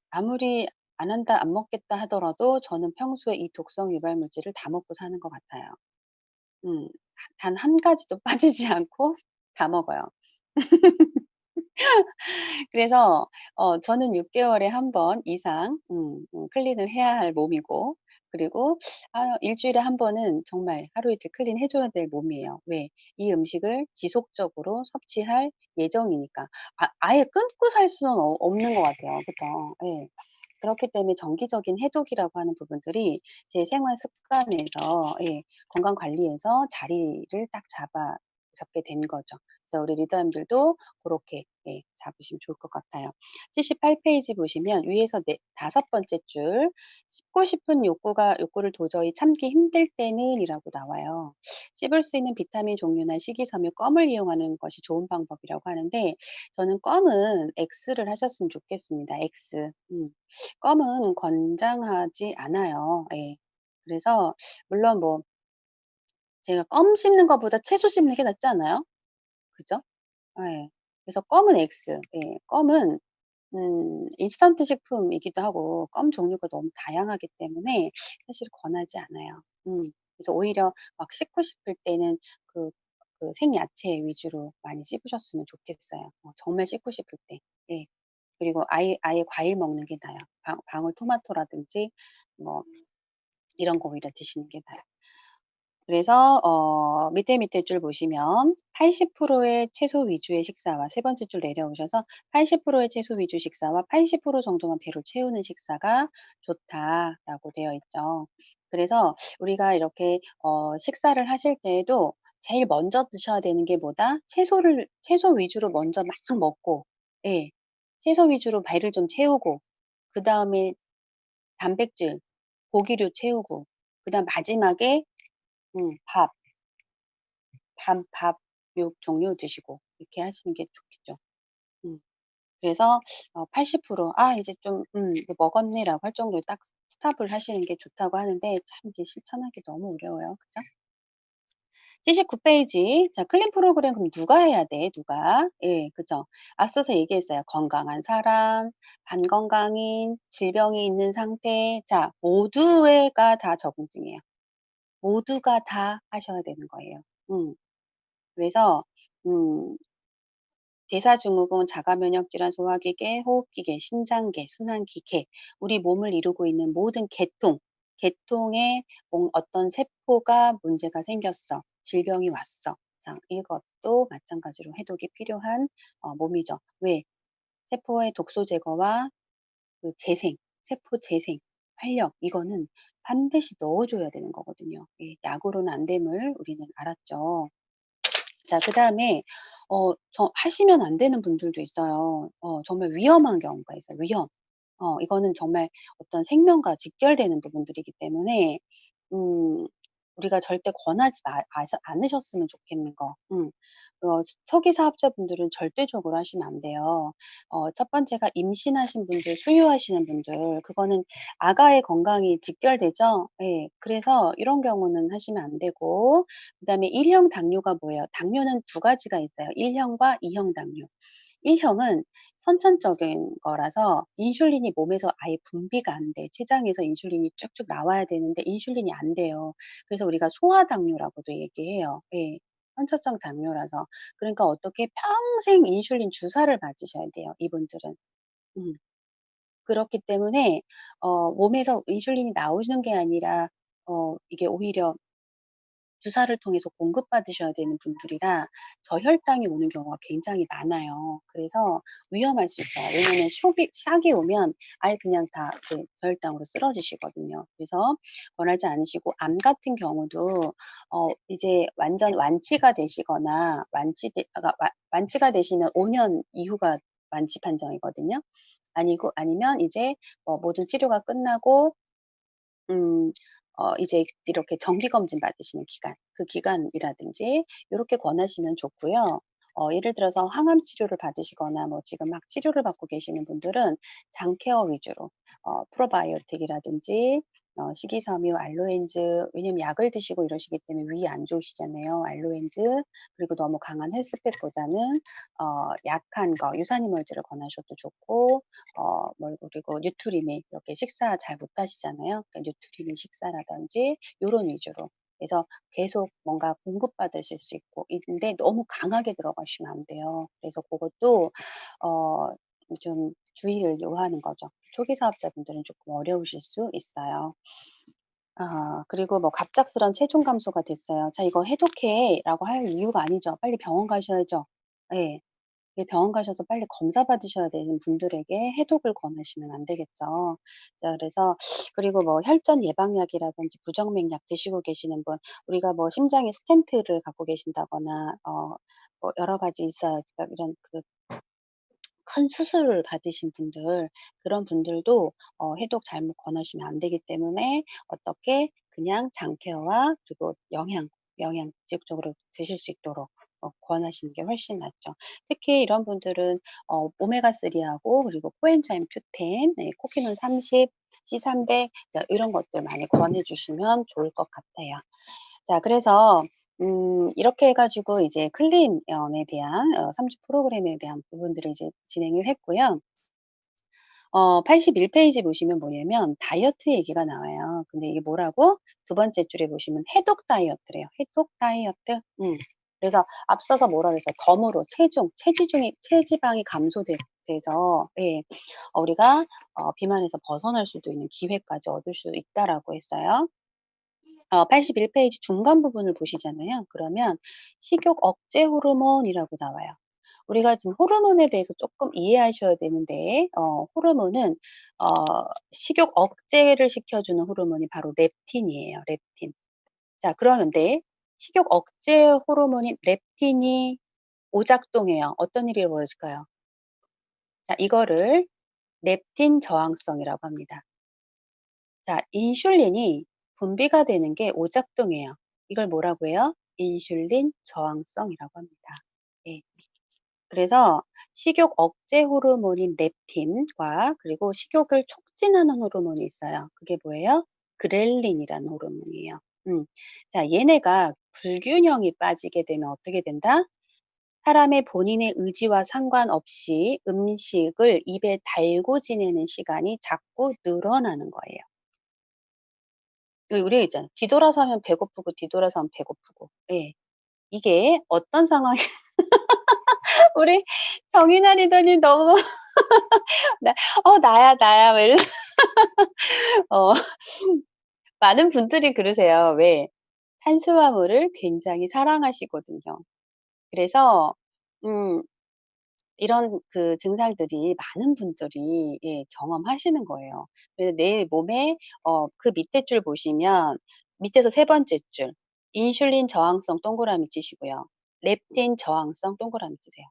아무리 안 한다, 안 먹겠다 하더라도 저는 평소에 이 독성 유발 물질을 다 먹고 사는 것 같아요. 음. 단 한 가지도 빠지지 않고 다 먹어요. 그래서 저는 6 개월에 한 번 이상 클린을 해야 할 몸이고, 그리고 주일에 한 번은 정말 하루 이틀 클린 해 줘야 될 몸이에요. 왜? 이 음식을 지속적으로 섭취할 예정이니까. 아예 끊고 살 수는 없는 것 같아요. 그죠? 예. 그렇기 때문에 정기적인 해독이라고 하는 부분들이 제 생활 습관에서 예, 건강 관리에서 자리를 딱 잡게 된 거죠. 그래서 우리 리더님들도 고렇게 예, 잡으시면 좋을 것 같아요. 78페이지 보시면 위에서 다섯 번째 줄 씹고 싶은 욕구를 도저히 참기 힘들 때는 이라고 나와요. 씹을 수 있는 비타민 종류나 식이섬유, 껌을 이용하는 것이 좋은 방법이라고 하는데, 저는 껌은 X를 하셨으면 좋겠습니다. X. 껌은 권장하지 않아요. 예. 그래서 물론 뭐 제가 껌 씹는 것보다 채소 씹는 게 낫지 않아요? 그죠? 예. 그래서 껌은 X. 예. 껌은 인스턴트 식품이기도 하고 껌 종류가 너무 다양하기 때문에 사실 권하지 않아요. 그래서 오히려 막 씹고 싶을 때는 그 생야채 위주로 많이 씹으셨으면 좋겠어요. 정말 씹고 싶을 때. 예. 그리고 아예 과일 먹는 게 나아요. 방울토마토라든지 뭐 이런 거 오히려 드시는 게 나아요. 그래서 밑에 줄 보시면 80%의 채소 위주의 식사와 세 번째 줄 내려오셔서 80%의 채소 위주 식사와 80% 정도만 배를 채우는 식사가 좋다라고 되어 있죠. 그래서 우리가 이렇게 식사를 하실 때에도 제일 먼저 드셔야 되는 게 뭐다? 채소 위주로 먼저 막 먹고, 예. 채소 위주로 배를 좀 채우고, 그다음에 단백질, 고기류 채우고, 그다음 마지막에 밥, 밥 요 종류 드시고 이렇게 하시는 게 좋겠죠. 음. 그래서 80% '아 이제 좀 이제 먹었네.'라고 할 정도로 딱 스톱을 하시는 게 좋다고 하는데, 참 이게 실천하기 너무 어려워요. 그죠? 79페이지. 자, 클린 프로그램 그럼 누가 해야 돼? 누가? 예, 그죠. 앞서서 얘기했어요. 건강한 사람, 반건강인, 질병이 있는 상태. 자, 모두가 다 적응증이에요. 모두가 다 하셔야 되는 거예요. 그래서 음 대사증후군, 자가면역질환, 소화기계, 호흡기계, 신장계, 순환기계, 우리 몸을 이루고 있는 모든 계통에 어떤 세포가 문제가 생겼어. 질병이 왔어. 자, 이것도 마찬가지로 해독이 필요한 몸이죠. 왜? 세포의 독소 제거와 그 재생, 세포 재생, 활력, 이거는 반드시 넣어줘야 되는 거거든요. 예, 약으로는 안 됨을 우리는 알았죠. 자, 그다음에 하시면 안 되는 분들도 있어요. 정말 위험한 경우가 있어요, 위험. 이거는 정말 어떤 생명과 직결되는 부분들이기 때문에 음 우리가 절대 권하지 않으셨으면 좋겠는 거. 초기 사업자분들은 절대적으로 하시면 안 돼요. 첫 번째가 임신하신 분들, 수유하시는 분들, 그거는 아가의 건강이 직결되죠. 예. 그래서 이런 경우는 하시면 안 되고, 그다음에 1형 당뇨가 뭐예요? 당뇨는 두 가지가 있어요. 1 형과 2형 당뇨. 1 형은 선천적인 거라서 인슐린이 몸에서 아예 분비가 안 돼. 췌장에서 인슐린이 쭉쭉 나와야 되는데 인슐린이 안 돼요. 그래서 우리가 소아당뇨라고도 얘기해요. 예. 선천적 당뇨라서. 그러니까 어떻게 평생 인슐린 주사를 맞으셔야 돼요, 이분들은. 음. 그렇기 때문에 몸에서 인슐린이 나오는 게 아니라 이게 오히려 주사를 통해서 공급받으셔야 되는 분들이라 저혈당이 오는 경우가 굉장히 많아요. 그래서 위험할 수 있어요. 왜냐면 샥이 오면 아예 그냥 다 그 저혈당으로 쓰러지시거든요. 그래서 권하지 않으시고, 암 같은 경우도 이제 완전 완치가 되시거나 완치가 되시면 5년 이후가 완치 판정이거든요. 아니면 이제 모든 치료가 끝나고 음 이제 이렇게 정기 검진 받으시는 기간, 그 기간이라든지 요렇게 권하시면 좋고요. 예를 들어서 항암 치료를 받으시거나 뭐 지금 막 치료를 받고 계시는 분들은 장 케어 위주로 프로바이오틱이라든지 식이섬유, 알로엔즈, 왜냐면 약을 드시고 이러시기 때문에 위에 안 좋으시잖아요. 알로엔즈, 그리고 너무 강한 헬스팩보다는 약한 거 유산이멀즈를 권하셔도 좋고 그리고 뉴트리미 이렇게 식사 잘 못 하시잖아요. 그러니까 뉴트리미 식사라든지 요런 위주로. 그래서 계속 뭔가 공급받으실 수 있고 있는데 너무 강하게 들어가시면 안 돼요. 그래서 고것도 어 좀 주의를 요하는 거죠. 초기 사업자분들은 조금 어려우실 수 있어요. 그리고 뭐 갑작스런 체중 감소가 됐어요. "자 이거 해독해."라고 할 이유가 아니죠. 빨리 병원 가셔야죠. 예. 이 병원 가셔서 빨리 검사 받으셔야 되는 분들에게 해독을 권하시면 안 되겠죠. 자 그래서 그리고 뭐 혈전 예방약이라든지 부정맥약 드시고 계시는 분, 우리가 뭐 심장에 스텐트를 갖고 계신다거나 뭐 여러 가지 있어요. 그러니까 이런 큰 수술을 받으신 분들, 그런 분들도 해독 잘못 권하시면 안 되기 때문에 어떻게 그냥 장 케어와 그리고 영양 지속적으로 드실 수 있도록 권하시는 게 훨씬 낫죠. 특히 이런 분들은 오메가3 하고 그리고 코엔자임 Q10, 네, 코기논 30, C300 자 이런 것들 많이 권해 주시면 좋을 것 같아요. 자 그래서 이렇게 해 가지고 이제 클린에 대한 3주 프로그램에 대한 부분들을 이제 진행을 했고요. 81 페이지 보시면 뭐냐면 다이어트 얘기가 나와요. 근데 이게 뭐라고? 두 번째 줄에 보시면 해독 다이어트래요. 해독 다이어트. 그래서 앞서서 뭐라 그랬어요? 덤으로 체지방이 돼서 예, 우리가 비만에서 벗어날 수도 있는 기회까지 얻을 수 있다라고 했어요. 81 페이지 중간 부분을 보시잖아요. 그러면 식욕 억제 호르몬이라고 나와요. 우리가 지금 호르몬에 대해서 조금 이해하셔야 되는데 호르몬은 어 식욕 억제를 시켜주는 호르몬이 바로 렙틴이에요, 렙틴. 자 그러면 식욕 억제 호르몬인 렙틴이 오작동해요. 어떤 일이 벌어질까요? 자 이거를 렙틴 저항성이라고 합니다. 자 인슐린이 분비가 되는 게 오작동해요. 이걸 뭐라고 해요? 인슐린 저항성이라고 합니다. 예. 그래서 식욕 억제 호르몬인 렙틴과 그리고 식욕을 촉진하는 호르몬이 있어요. 그게 뭐예요? 그렐린이라는 호르몬이에요. 자, 얘네가 불균형이 빠지게 되면 어떻게 된다? 사람의 본인의 의지와 상관없이 음식을 입에 달고 지내는 시간이 자꾸 늘어나는 거예요. 우리 있잖아요. 뒤돌아서 하면 배고프고 뒤돌아서 하면 배고프고. 예. 이게 어떤 상황이 우리 정인아 리더님 너무 나 나야, 나야." 막 이런 어 많은 분들이 그러세요. 왜? 탄수화물을 굉장히 사랑하시거든요. 그래서 음 이런 그 증상들이 많은 분들이 예 경험하시는 거예요. 그래서 내 몸에 그 밑에 줄 보시면 밑에서 세 번째 줄 인슐린 저항성 동그라미 치시고요. 렙틴 저항성 동그라미 치세요.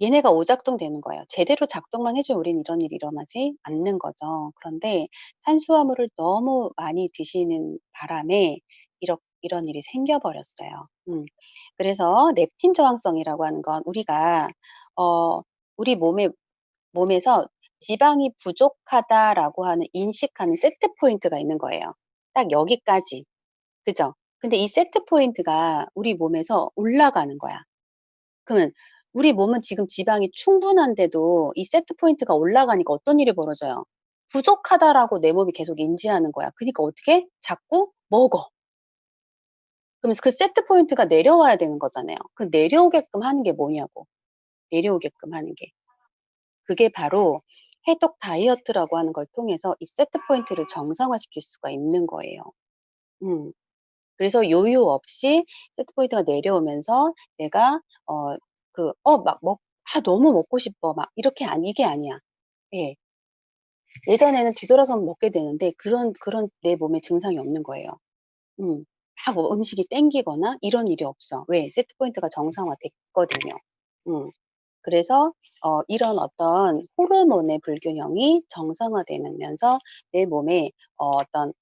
얘네가 오작동되는 거예요. 제대로 작동만 해 주면 우린 이런 일이 일어나지 않는 거죠. 그런데 탄수화물을 너무 많이 드시는 바람에 이런 일이 생겨 버렸어요. 그래서 렙틴 저항성이라고 하는 건 우리가 우리 몸에서 '지방이 부족하다.'라고 하는 인식하는 세트 포인트가 있는 거예요. 딱 여기까지. 그죠? 근데 이 세트 포인트가 우리 몸에서 올라가는 거야. 그러면 우리 몸은 지금 지방이 충분한데도 이 세트 포인트가 올라가니까 어떤 일이 벌어져요? '부족하다.'라고 내 몸이 계속 인지하는 거야. 그니까 어떻게? 자꾸 먹어. 그러면서 그 세트 포인트가 내려와야 되는 거잖아요. 그 내려오게끔 하는 게 뭐냐고. 내려오게끔 하는 게. 그게 바로 해독 다이어트라고 하는 걸 통해서 이 세트 포인트를 정상화시킬 수가 있는 거예요. 음. 그래서 요요 없이 세트 포인트가 내려오면서 내가 막 너무 먹고 싶어." 막 이게 아니야. 예. 예전에는 뒤돌아서면 먹게 되는데 그런 내 몸에 증상이 없는 거예요. 음. 막 뭐 음식이 땡기거나 이런 일이 없어. 왜? 세트 포인트가 정상화됐거든요. 음. 그래서 이런 어떤 호르몬의 불균형이 정상화되면서 내 몸에 어떤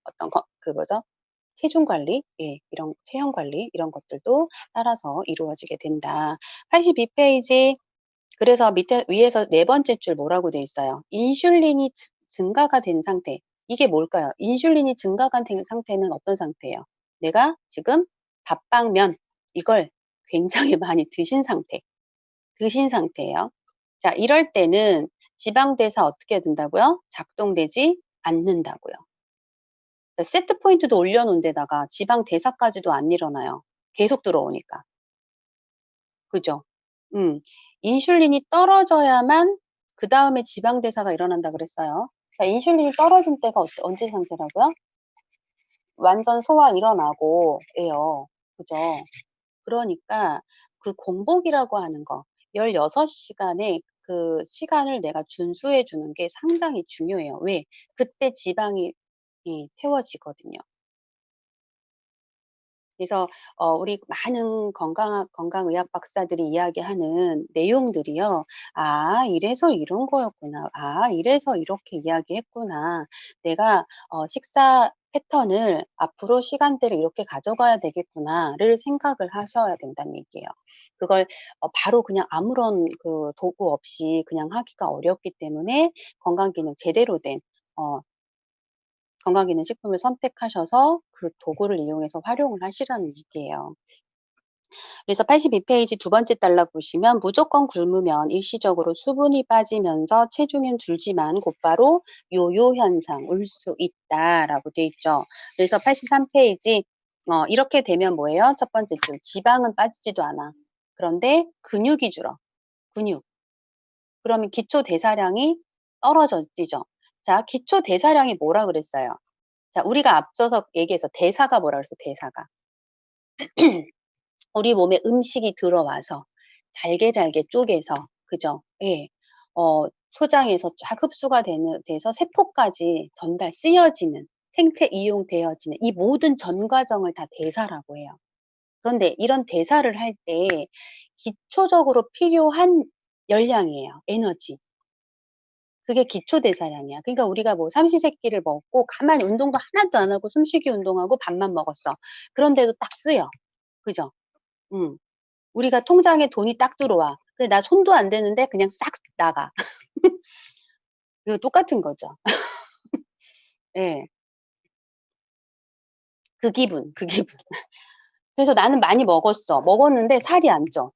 어떤 그 뭐죠? 체중 관리, 예, 이런 체형 관리 이런 것들도 따라서 이루어지게 된다. 82페이지. 그래서 밑에 위에서 네 번째 줄 뭐라고 돼 있어요? 인슐린이 증가가 된 상태. 이게 뭘까요? 인슐린이 증가가 된 상태는 어떤 상태예요? 내가 지금 밥빵면 이걸 굉장히 많이 드신 상태예요. 자, 이럴 때는 지방대사 어떻게 된다고요? 작동되지 않는다고요. 세트 포인트도 올려놓은 데다가 지방 대사까지도 안 일어나요. 계속 들어오니까. 그죠? 음. 인슐린이 떨어져야만 그다음에 지방 대사가 일어난다 그랬어요. 자, 인슐린이 떨어진 때가 언제 상태라고요? 완전 소화 일어나고 예요. 그죠? 그러니까 그 공복이라고 하는 거 16시간의 그 시간을 내가 준수해 주는 게 상당히 중요해요. 왜? 그때 지방이 태워지거든요. 그래서 우리 많은 건강의학 박사들이 이야기하는 내용들이요. '아 이래서 이런 거였구나. 아 이래서 이렇게 이야기했구나. 내가 식사 패턴을 앞으로 시간대를 이렇게 가져가야 되겠구나.'를 생각을 하셔야 된다는 얘기예요. 그걸 바로 그냥 아무런 그 도구 없이 그냥 하기가 어렵기 때문에 건강기능 제대로 된 어 건강기능식품을 선택하셔서 그 도구를 이용해서 활용을 하시라는 얘기예요. 그래서 82페이지 두 번째 단락 보시면 무조건 굶으면 일시적으로 수분이 빠지면서 체중은 줄지만 곧바로 요요 현상 올 수 있다라고 돼 있죠. 그래서 83페이지 이렇게 되면 뭐예요? 첫 번째 줄 지방은 빠지지도 않아. 그런데 근육이 줄어. 근육. 그러면 기초 대사량이 떨어지죠. 자, 기초 대사량이 뭐라 그랬어요? 자, 우리가 앞서서 얘기해서 대사가 뭐라 그랬어, 대사가. 우리 몸에 음식이 들어와서 잘게 잘게 쪼개서 그죠? 예. 소장에서 쫙 흡수가 돼서 세포까지 쓰여지는 생체 이용되어지는 이 모든 전 과정을 다 대사라고 해요. 그런데 이런 대사를 할 때 기초적으로 필요한 열량이에요, 에너지. 그게 기초 대사량이야. 그러니까 우리가 뭐 삼시세끼를 먹고 가만히 운동도 하나도 안 하고 숨쉬기 운동하고 밥만 먹었어. 그런데도 딱 쓰여. 그죠? 음. 우리가 통장에 돈이 딱 들어와. 근데 나 손도 안 대는데 그냥 싹 나가. 이거 똑같은 거죠. 예. 그 기분, 그 기분. 그래서 나는 많이 먹었어. 먹었는데 살이 안 쪄.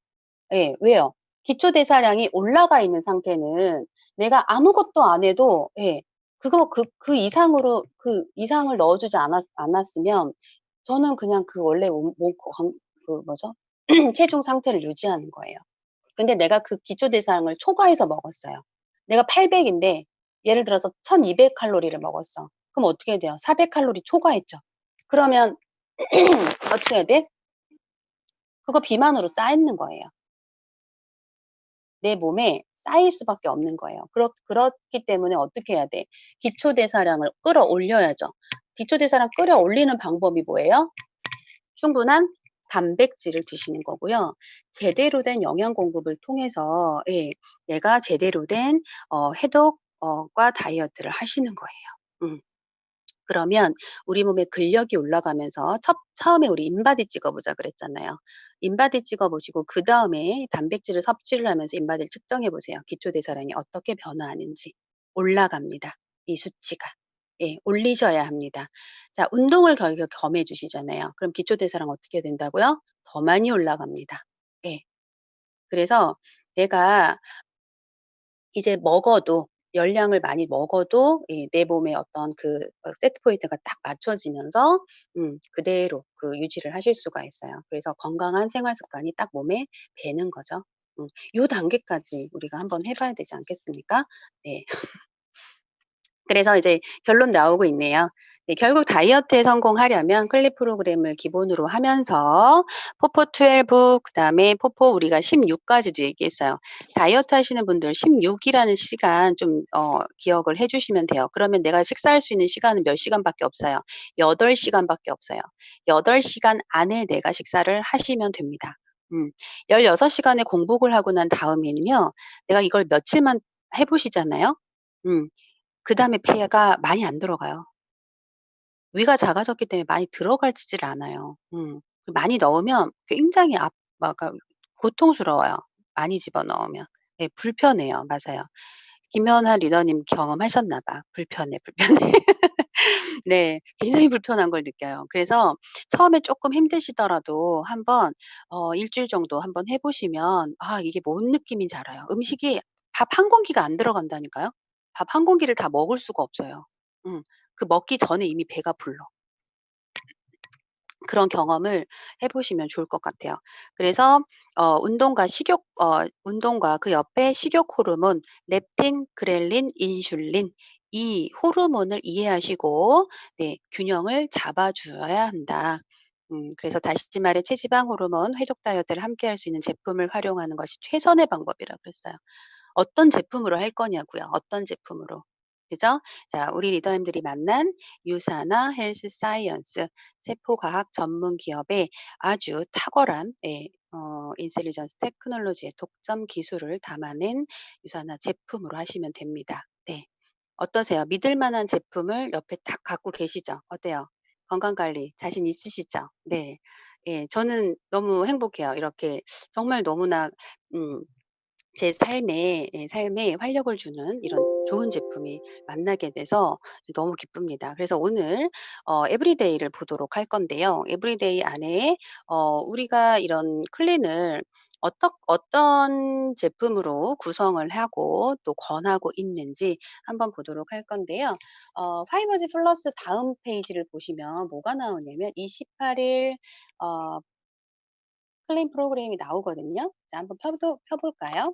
예. 왜요? 기초 대사량이 올라가 있는 상태는 내가 아무것도 안 해도 예. 그 이상을 넣어 주지 않았으면 저는 그냥 그 원래 그 뭐죠? 체중 상태를 유지하는 거예요. 근데 내가 그 기초 대사량을 초과해서 먹었어요. 내가 800 인데 예를 들어서 1200 칼로리를 먹었어. 그럼 어떻게 돼요? 400 칼로리 초과했죠. 그러면 어떻게 해야 돼? 그거 비만으로 쌓이는 거예요. 내 몸에 쌓일 수밖에 없는 거예요. 그렇기 때문에 어떻게 해야 돼? 기초 대사량을 끌어올려야죠. 기초 대사량 끌어올리는 방법이 뭐예요? 충분한 단백질을 드시는 거고요. 제대로 된 영양 공급을 통해서 예, 내가 제대로 된 해독 과 다이어트를 하시는 거예요. 그러면 우리 몸에 근력이 올라가면서 처음에 우리 인바디 찍어보자 그랬잖아요. 인바디 찍어보시고 그다음에 단백질을 섭취를 하면서 인바디를 측정해 보세요. 기초 대사량이 어떻게 변화하는지. 올라갑니다. 이 수치가. 예, 올리셔야 합니다. 자, 운동을 겸해 주시잖아요. 그럼 기초 대사량 어떻게 된다고요? 더 많이 올라갑니다. 예. 그래서 내가 이제 먹어도 열량을 많이 먹어도 내 몸에 어떤 세트 포인트가 딱 맞춰지면서 그대로 유지를 하실 수가 있어요. 그래서 건강한 생활 습관이 딱 몸에 배는 거죠. 요 단계까지 우리가 한번 해 봐야 되지 않겠습니까? 네. 그래서 이제 결론 나오고 있네요. 네, 결국 다이어트에 성공하려면 클립 프로그램을 기본으로 하면서 포포12 그다음에 포포 우리가 16까지도 얘기했어요. 다이어트 하시는 분들 16이라는 시간 좀 기억을 해 주시면 돼요. 그러면 내가 식사할 수 있는 시간은 몇 시간밖에 없어요. 8 시간밖에 없어요. 8 시간 안에 내가 식사를 하시면 됩니다. 음. 16 시간의 공복을 하고 난 다음에는요. 내가 이걸 며칠만 해 보시잖아요. 음. 그다음에 폐가 많이 안 들어가요. 위가 작아졌기 때문에 많이 들어가지질 않아요. 많이 넣으면 굉장히 막 고통스러워요, 많이 집어넣으면. 네, 불편해요. 맞아요. 김연아 리더님 경험하셨나 봐. 불편해, 불편해. 네. 굉장히 불편한 걸 느껴요. 그래서 처음에 쪼끔 힘드시더라도 한번 1 주일 정도 한번 해 보시면 이게 뭔 느낌인지 알아요. 음식이 밥 한 공기가 안 들어간다니까요. 밥 한 공기를 다 먹을 수가 없어요. 음. 그 먹기 전에 이미 배가 불러. 그런 경험을 해 보시면 좋을 것 같아요. 그래서 운동과 그 옆에 식욕 호르몬 렙틴, 그렐린, 인슐린 이 호르몬을 이해하시고 네 균형을 잡아 줘야 한다. 그래서 다시 말해 체지방 호르몬, 해독 다이어트를 함께 할 수 있는 제품을 활용하는 것이 최선의 방법이라고 그랬어요. 어떤 제품으로 할 거냐고요. 어떤 제품으로. 그죠? 자, 우리 리더님들이 만난 유사나 헬스 사이언스 세포과학 전문 기업의 아주 탁월한 인텔리전스 테크놀로지의 독점 기술을 담아낸 유사나 제품으로 하시면 됩니다. 네. 어떠세요? 믿을 만한 제품을 옆에 딱 갖고 계시죠? 어때요? 건강 관리 자신 있으시죠? 네. 예, 저는 너무 행복해요. 이렇게 정말 너무나 음 제 삶에 활력을 주는 이런 좋은 제품이 만나게 돼서 너무 기쁩니다. 그래서 오늘 에브리데이를 보도록 할 건데요. 에브리데이 안에 우리가 이런 클린을 어떤 제품으로 구성을 하고 또 권하고 있는지 한번 보도록 할 건데요. 파이버즈 플러스 다음 페이지를 보시면 뭐가 나오냐면 28일 어 클린 프로그램이 나오거든요. 자, 한번 펴 볼까요?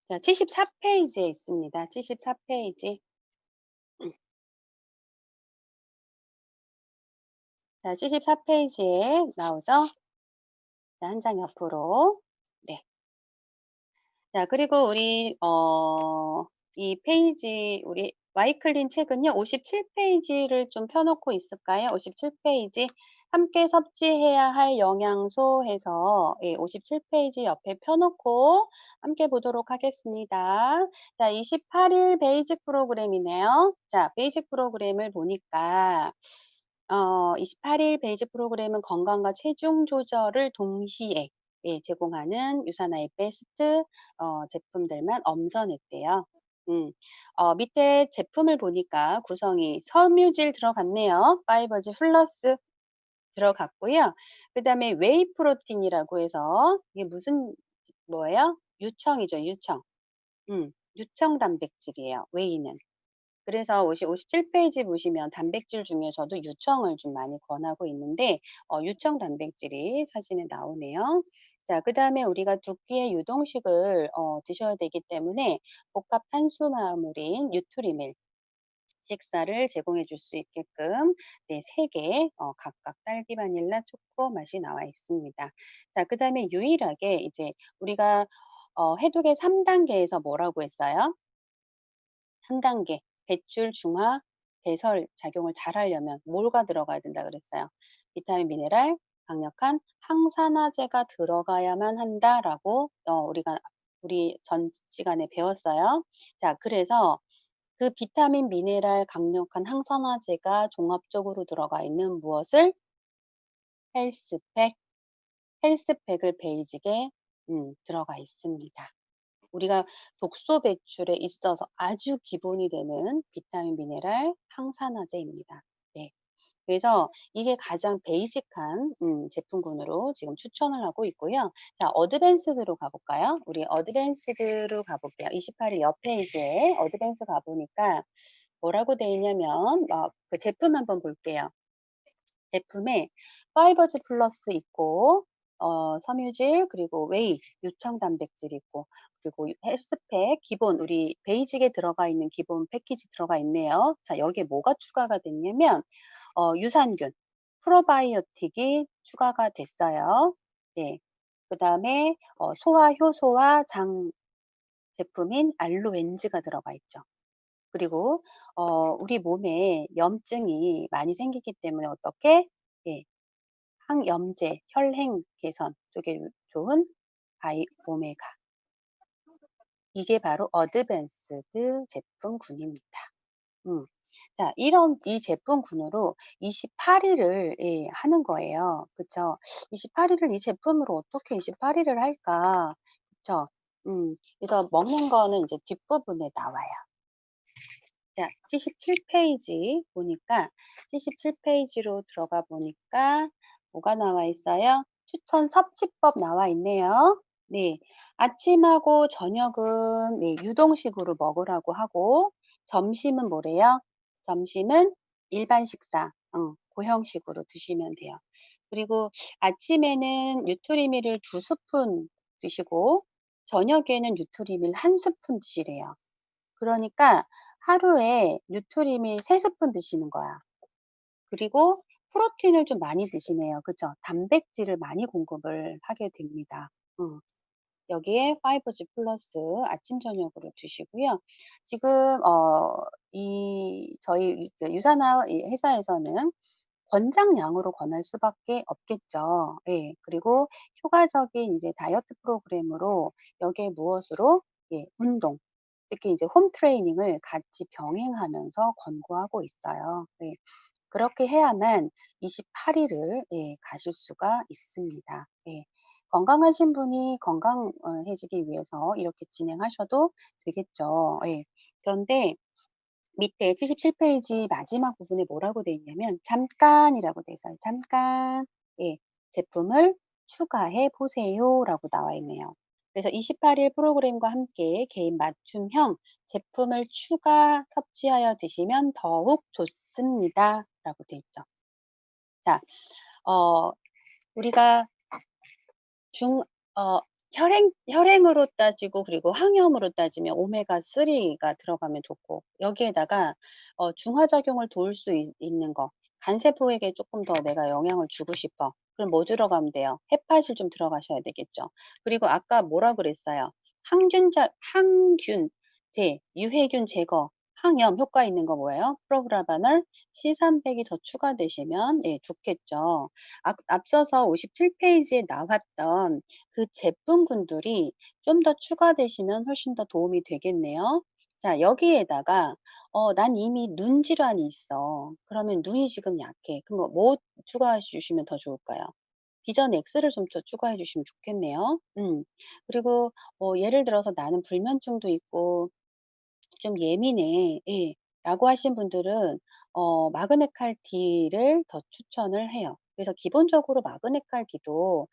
자, 74 페이지에 있습니다. 74 페이지. 자, 74 페이지에 나오죠? 자, 한 장 옆으로. 네. 자, 그리고 우리 이 페이지 우리 와이클린 책은요. 57 페이지를 좀 펴 놓고 있을까요? 57 페이지. 함께 섭취해야 할 영양소 해서 예 57 페이지 옆에 펴 놓고 함께 보도록 하겠습니다. 자, 28일 베이직 프로그램이네요. 자, 베이직 프로그램을 보니까 28일 베이직 프로그램은 건강과 체중 조절을 동시에 예 제공하는 유사나의 베스트 제품들만 엄선했대요. 음. 밑에 제품을 보니까 구성이 섬유질 들어갔네요. 파이버즈 플러스 들어갔고요. 그다음에 웨이 프로틴이라고 해서 이게 무슨 뭐예요? 유청이죠, 유청. 유청 단백질이에요, 웨이는. 그래서 57 페이지 보시면 단백질 중에서도 유청을 좀 많이 권하고 있는데 유청 단백질이 사진에 나오네요. 자, 그다음에 우리가 두 끼의 유동식을 드셔야 되기 때문에 복합 탄수화물인 뉴트리밀 식사를 제공해 줄 수 있게끔 네 3개 각각 딸기 바닐라 초코 맛이 나와 있습니다. 자, 그다음에 유일하게 이제 우리가 해독의 3 단계에서 뭐라고 했어요? 3 단계 배출, 중화, 배설 작용을 잘하려면 뭐가 들어가야 된다 그랬어요? 비타민, 미네랄, 강력한 항산화제가 들어가야만 한다라고 우리 전 시간에 배웠어요. 자, 그래서 그 비타민, 미네랄, 강력한 항산화제가 종합적으로 들어가 있는 무엇을? 헬스팩, 헬스팩을 베이직에 들어가 있습니다. 우리가 독소 배출에 있어서 아주 기본이 되는 비타민, 미네랄, 항산화제입니다. 네. 그래서 이게 가장 베이직한 제품군으로 지금 추천을 하고 있고요. 자, 어드밴스드로 가 볼까요? 우리 어드밴스드로 가 볼게요. 28일 옆 페이지에 어드밴스 가 보니까 뭐라고 되어 있냐면 그 제품 한번 볼게요. 제품에 파이버즈 플러스 있고 섬유질 그리고 웨이, 유청 단백질 있고 그리고 헬스팩 기본 우리 베이직에 들어가 있는 기본 패키지 들어가 있네요. 자, 여기에 뭐가 추가가 됐냐면 유산균, 프로바이오틱이 추가가 됐어요. 네. 그다음에 소화 효소와 장 제품인 알로엔즈가 들어가 있죠. 그리고 우리 몸에 염증이 많이 생기기 때문에 어떻게 예 항염제, 혈행 개선 쪽에 좋은 바이 오메가. 이게 바로 어드밴스드 제품군입니다. 음. 자, 이 제품군으로 28일을 예 하는 거예요. 그쵸? 28일을 이 제품으로 어떻게 28일을 할까? 그쵸? 그래서 먹는 거는 이제 뒷부분에 나와요. 자, 77페이지 보니까 77페이지로 들어가 보니까 뭐가 나와 있어요? 추천 섭취법 나와 있네요. 네. 아침하고 저녁은 네, 유동식으로 먹으라고 하고 점심은 뭐래요? 점심은 일반 식사, 고형식으로 드시면 돼요. 그리고 아침에는 뉴트리밀을 2스푼 드시고 저녁에는 뉴트리밀 1스푼 드시래요. 그러니까 하루에 뉴트리밀 3스푼 드시는 거야. 그리고 프로틴을 좀 많이 드시네요. 그죠? 단백질을 많이 공급을 하게 됩니다. 음. 여기에 파이버즈 플러스 아침 저녁으로 드시고요. 지금 저희 이제 유산화 이 회사에서는 권장량으로 권할 수밖에 없겠죠. 예. 그리고 효과적인 이제 다이어트 프로그램으로 여기에 무엇으로 예 운동, 특히 이제 홈 트레이닝을 같이 병행하면서 권고하고 있어요. 예. 그렇게 해야만 28일을 예 가실 수가 있습니다. 예. 건강하신 분이 건강해지기 위해서 이렇게 진행하셔도 되겠죠. 예. 그런데 밑에 77페이지 마지막 부분에 뭐라고 돼 있냐면 "잠깐"이라고 돼 있어요. "잠깐 예 제품을 추가해 보세요."라고 나와 있네요. 그래서 28일 프로그램과 함께 개인 맞춤형 제품을 추가 섭취하여 드시면 더욱 좋습니다."라고 돼 있죠. 자, 어 우리가 중 혈행으로 따지고 그리고 항염으로 따지면 오메가3가 들어가면 좋고 여기에다가 중화작용을 도울 수 있는 거 간세포에게 조금 더 내가 영향을 주고 싶어. 그럼 뭐 들어가면 돼요? 햇팥이 좀 들어가셔야 되겠죠. 그리고 아까 뭐라 그랬어요? 항균제, 유해균 제거, 항염 효과 있는 거 뭐예요? 프로그라바널 C300이 더 추가되시면 예 좋겠죠. 앞서서 57페이지에 나왔던 그 제품군들이 좀 더 추가되시면 훨씬 더 도움이 되겠네요. 자, 여기에다가 "난 이미 눈 질환이 있어." 그러면 눈이 지금 약해. 그럼 뭐 추가해 주시면 더 좋을까요? 비전 X를 좀 더 추가해 주시면 좋겠네요. 그리고 예를 들어서 "나는 불면증도 있고 좀 예민해." 예. 라고 하신 분들은 마그네칼 D를 더 추천을 해요. 그래서 기본적으로 마그네칼 D도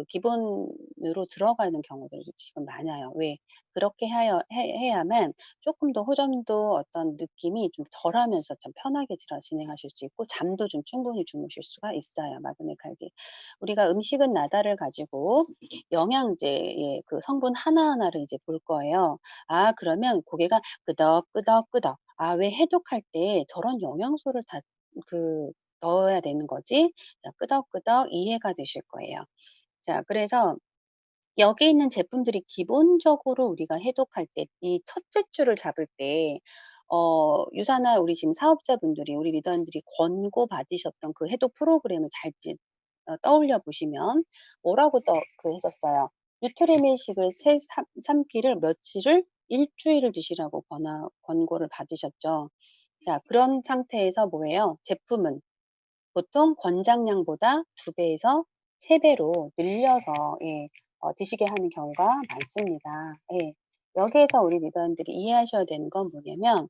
기본으로 들어가는 경우들이 지금 많아요. 왜? 그렇게 해야만 조금 더 호전도 어떤 느낌이 좀 덜하면서 좀 편하게 진행하실 수 있고 잠도 좀 충분히 주무실 수가 있어요, 마그네칼 D. 우리가 음식은 나다를 가지고 영양제의 그 성분 하나하나를 이제 볼 거예요. 아, 그러면 고개가 끄덕끄덕끄덕. '아, 왜 해독할 때 저런 영양소를 다 그 넣어야 되는 거지?' 자, 끄덕끄덕 이해가 되실 거예요. 자, 그래서 여기 있는 제품들이 기본적으로 우리가 해독할 때 이 첫째 줄을 잡을 때 유산화 우리 지금 사업자분들이 우리 리더님들이 권고받으셨던 그 해독 프로그램을 잘 떠올려 보시면 뭐라고 했었어요. 뉴트리밀식을 세 삼 삼키를 며칠을 일 주일을 드시라고 권고를 받으셨죠. 자, 그런 상태에서 뭐예요? 제품은 보통 권장량보다 2배에서 3배로 늘려서 예 드시게 하는 경우가 많습니다. 예. 여기에서 우리 리더님들이 이해하셔야 되는 건 뭐냐면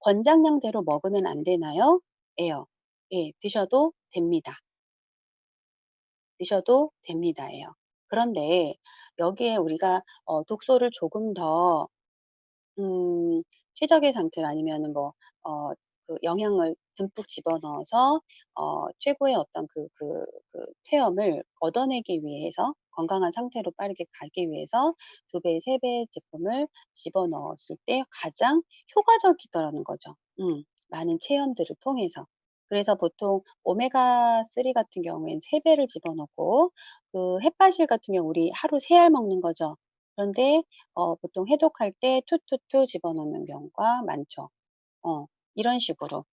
권장량대로 먹으면 안 되나요? 예요. 예. 드셔도 됩니다. 드셔도 됩니다."예요. 그런데 여기에 우리가 독소를 조금 더 음 최적의 상태로 아니면은 영양을 듬뿍 집어넣어서 최고의 어떤 체험을 얻어내기 위해서 건강한 상태로 빠르게 가기 위해서 2배, 3배 제품을 집어넣었을 때 가장 효과적이더라는 거죠. 많은 체험들을 통해서. 그래서 보통 오메가3 같은 경우에는 3배를 집어넣고 그 햇바실 같은 경우 우리 하루 3알 먹는 거죠. 그런데 보통 해독할 때 투투투 집어넣는 경우가 많죠. 이런 식으로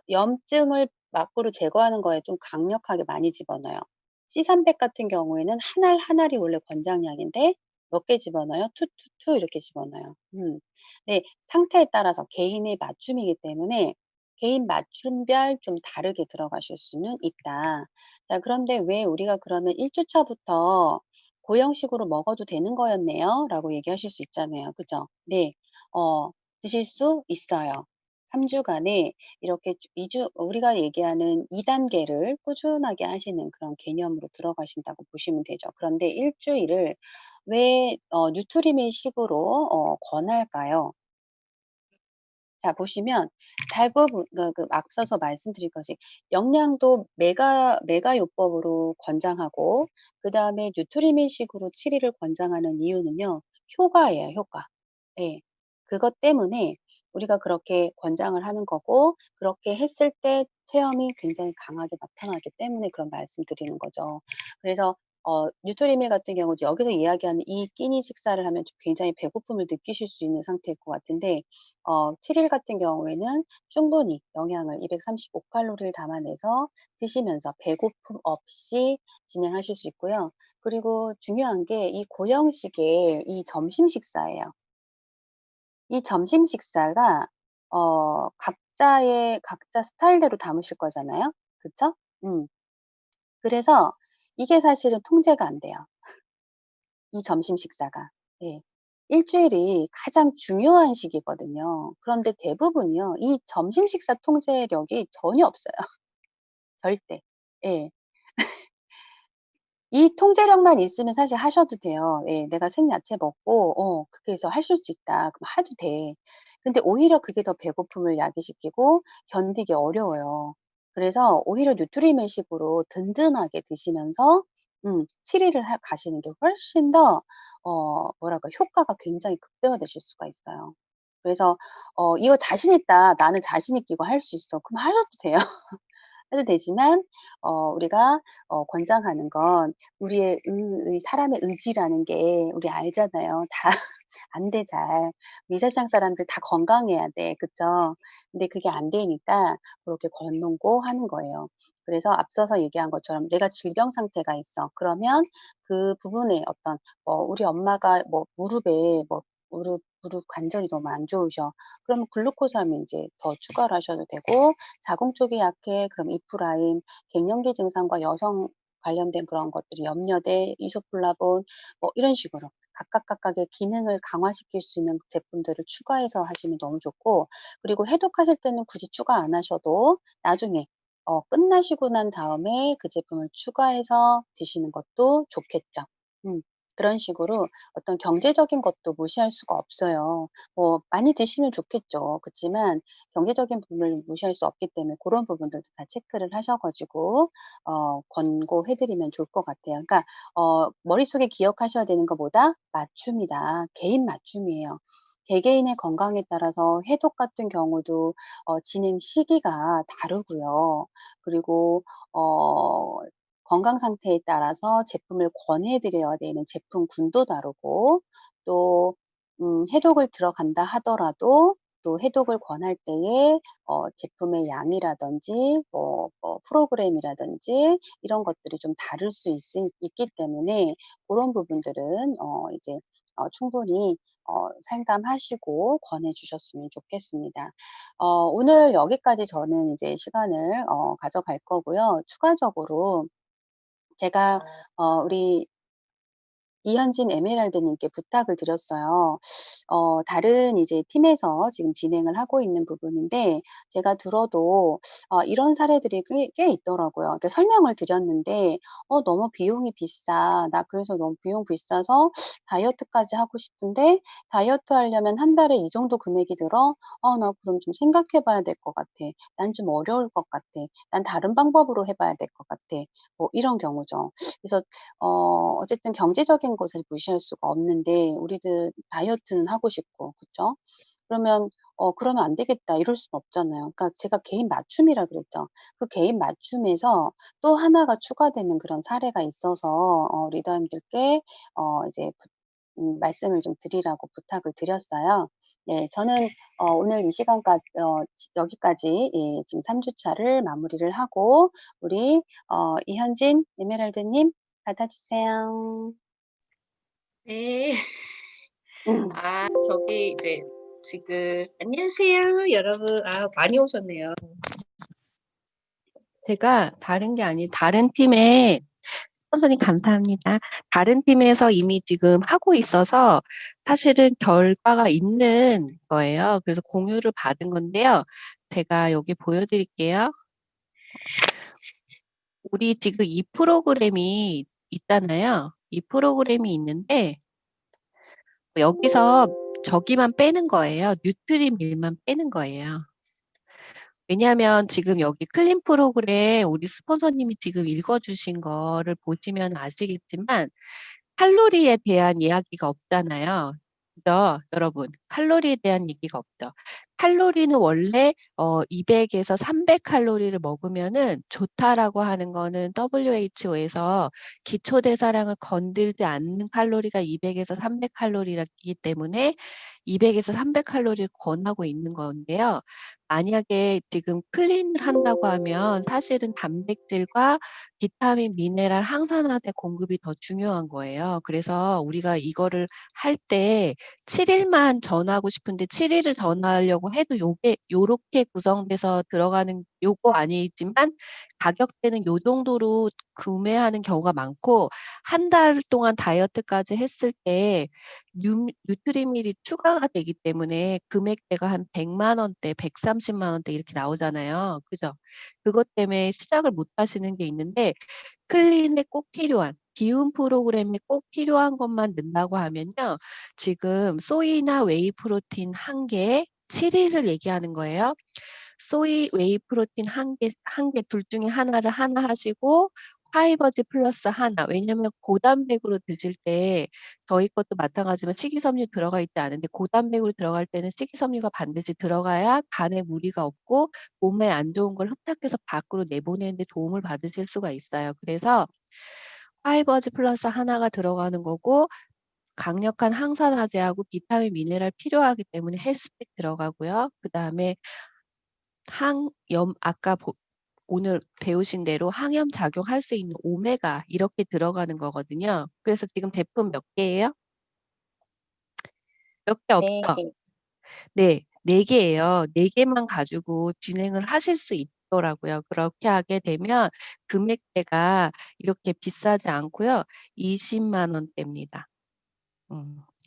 염증을 막고로 제거하는 거에 좀 강력하게 많이 집어넣어요. C300 같은 경우에는 한 알 한 알이 원래 권장량인데 몇 개 집어넣어요? 투투투 이렇게 집어넣어요. 네, 상태에 따라서 개인의 맞춤이기 때문에 개인 맞춤별 좀 다르게 들어가실 수는 있다. 자, 그런데 왜 우리가 그러면 1주차부터 고형식으로 먹어도 되는 거였네요? 라고 얘기하실 수 있잖아요. 그죠? 네, 드실 수 있어요. 3주간에 이렇게 2주 우리가 얘기하는 2단계를 꾸준하게 하시는 그런 개념으로 들어가신다고 보시면 되죠. 그런데 1주일을 왜 뉴트리밀 식으로 권할까요? 자, 보시면 대부분 앞서서 말씀드린 것이 영양도 메가요법으로 권장하고 그다음에 뉴트리밀 식으로 7 일을 권장하는 이유는요. 효과예요, 효과. 예. 그것 때문에 우리가 그렇게 권장을 하는 거고 그렇게 했을 때 체험이 굉장히 강하게 나타나기 때문에 그런 말씀드리는 거죠. 그래서 뉴트리밀 같은 경우도 여기서 이야기하는 이 끼니 식사를 하면 좀 굉장히 배고픔을 느끼실 수 있는 상태일 것 같은데 7일 같은 경우에는 충분히 영양을 235 칼로리를 담아내서 드시면서 배고픔 없이 진행하실 수 있고요. 그리고 중요한 게 이 고형식의 이 점심 식사예요. 이 점심 식사가 각자 스타일대로 담으실 거잖아요. 그쵸? 음. 그래서 이게 사실은 통제가 안 돼요. 이 점심 식사가. 예. 일주일이 가장 중요한 시기거든요. 그런데 대부분이요. 이 점심 식사 통제력이 전혀 없어요. 절대. 예. 이 통제력만 있으면 사실 하셔도 돼요. 예. '내가 생야채 먹고 그렇게 해서 하실 수 있다.' 그럼 해도 돼. 근데 오히려 그게 더 배고픔을 야기시키고 견디기 어려워요. 그래서 오히려 뉴트리밀식으로 든든하게 드시면서 7 일을 가시는 게 훨씬 더 뭐랄까 효과가 굉장히 극대화되실 수가 있어요. 그래서 "이거 자신 있다. 나는 자신 있게 이거 할 수 있어." 그럼 하셔도 돼요. 해도 되지만 우리가 권장하는 건 우리의 사람의 의지라는 게 우리 알잖아요. 다 안 돼 잘. 이 세상 사람들 다 건강해야 돼. 그쵸? 근데 그게 안 되니까 그렇게 권고 하는 거예요. 그래서 앞서서 얘기한 것처럼 내가 질병 상태가 있어. 그러면 그 부분에 어떤 우리 엄마가 뭐 무릎에 뭐 무릎 관절이 너무 안 좋으셔. 그러면 글루코스 하면 인제 더 추가를 하셔도 되고 자궁 쪽이 약해. 그럼 이프라임, 갱년기 증상과 여성 관련된 그런 것들이 염려돼, 이소플라본 뭐 이런 식으로 각각의 기능을 강화시킬 수 있는 제품들을 추가해서 하시면 너무 좋고 그리고 해독하실 때는 굳이 추가 안 하셔도 나중에 끝나시고 난 다음에 그 제품을 추가해서 드시는 것도 좋겠죠. 음. 그런 식으로 어떤 경제적인 것도 무시할 수가 없어요. 뭐 많이 드시면 좋겠죠. 그치만 경제적인 부분을 무시할 수 없기 때문에 그런 부분들도 다 체크를 하셔 가지고 권고해 드리면 좋을 것 같아요. 그러니까 머릿속에 기억하셔야 되는 것보다 맞춤이다. 개인 맞춤이에요. 개개인의 건강에 따라서 해독 같은 경우도 진행 시기가 다르고요. 그리고 어 건강 상태에 따라서 제품을 권해 드려야 되는 제품군도 다르고 또 해독을 들어간다 하더라도 또 해독을 권할 때에 제품의 양이라든지 프로그램이라든지 이런 것들이 좀 다를 수 있기 때문에 그런 부분들은 이제 충분히 상담하시고 권해 주셨으면 좋겠습니다. 오늘 여기까지 저는 이제 시간을 가져갈 거고요. 추가적으로 제가 우리 이현진 에메랄드님께 부탁을 드렸어요. 다른 이제 팀에서 지금 진행을 하고 있는 부분인데 제가 들어도 이런 사례들이 꽤 있더라고요. 이렇게 설명을 드렸는데 너무 비용이 비싸. 나 그래서 너무 비용 비싸서 다이어트까지 하고 싶은데 다이어트 하려면 한 달에 이 정도 금액이 들어? 나 그럼 좀 생각해 봐야 될 것 같아. 난 좀 어려울 것 같아. 난 다른 방법으로 해 봐야 될 것 같아." 뭐 이런 경우죠. 그래서 어쨌든 경제적인 것을 무시할 수가 없는데 우리들 다이어트는 하고 싶고 그쵸? 그러면 '그러면 안 되겠다.' 이럴 수는 없잖아요. 그러니까 제가 개인 맞춤이라 그랬죠. 그 개인 맞춤에서 또 하나가 추가되는 그런 사례가 있어서 리더님들께 이제 말씀을 좀 드리라고 부탁을 드렸어요. 네. 저는 오늘 이 시간까 여기까지 예 지금 3 주차를 마무리를 하고 우리 이현진 에메랄드 님 받아 주세요. 네. 음. 저기 이제 지금 안녕하세요, 여러분. 많이 오셨네요. 제가 다른 게 아닌 다른 팀에 선생님 감사합니다. 다른 팀에서 이미 지금 하고 있어서 사실은 결과가 있는 거예요. 그래서 공유를 받은 건데요. 제가 여기 보여드릴게요. 우리 지금 이 프로그램이 있잖아요. 이 프로그램이 있는데 여기서 저기만 빼는 거예요. 뉴트리밀만 빼는 거예요. 왜냐하면 지금 여기 클린 프로그램 우리 스폰서님이 지금 읽어주신 거를 보시면 아시겠지만 칼로리에 대한 이야기가 없잖아요. 그죠? 여러분, 칼로리에 대한 얘기가 없죠. 칼로리는 원래 200에서 300칼로리를 먹으면은 좋다라고 하는 거는 WHO에서 기초대사량을 건들지 않는 칼로리가 200에서 300칼로리이기 때문에 200에서 300칼로리를 권하고 있는 건데요. 만약에 지금 클린을 한다고 하면 사실은 단백질과 비타민, 미네랄, 항산화제 공급이 더 중요한 거예요. 그래서 우리가 이거를 할 때 7일만 전하고 싶은데 7일을 전하려고 해도 요렇게 구성돼서 들어가는 요거 아니지만 가격대는 요 정도로 구매하는 경우가 많고 한 달 동안 다이어트까지 했을 때 뉴트리밀이 추가가 되기 때문에 금액대가 한 100만 원대, 130만 원대 이렇게 나오잖아요. 그죠? 그것 때문에 시작을 못 하시는 게 있는데 클린에 꼭 필요한 비움 프로그램에 꼭 필요한 것만 넣는다고 하면요. 지금 소이나 웨이 프로틴 1개 7일을 얘기하는 거예요. 소이, 웨이 프로틴 1개 둘 중에 하나를 하나 하시고 파이버즈 플러스 하나. 왜냐면 고단백으로 드실 때 저희 것도 마찬가지지만 식이섬유 들어가 있지 않은데 고단백으로 들어갈 때는 식이섬유가 반드시 들어가야 간에 무리가 없고 몸에 안 좋은 걸 흡착해서 밖으로 내보내는 데 도움을 받으실 수가 있어요. 그래서 파이버즈 플러스 하나가 들어가는 거고 강력한 항산화제하고 비타민, 미네랄 필요하기 때문에 헬스팩 들어가고요. 그다음에 아까 오늘 배우신 대로 항염 작용할 수 있는 오메가 이렇게 들어가는 거거든요. 그래서 지금 제품 몇 개예요? 몇 개 네. 없죠? 네, 4개예요. 4개만 가지고 진행을 하실 수 있더라고요. 그렇게 하게 되면 금액대가 이렇게 비싸지 않고요. 20만 원대입니다.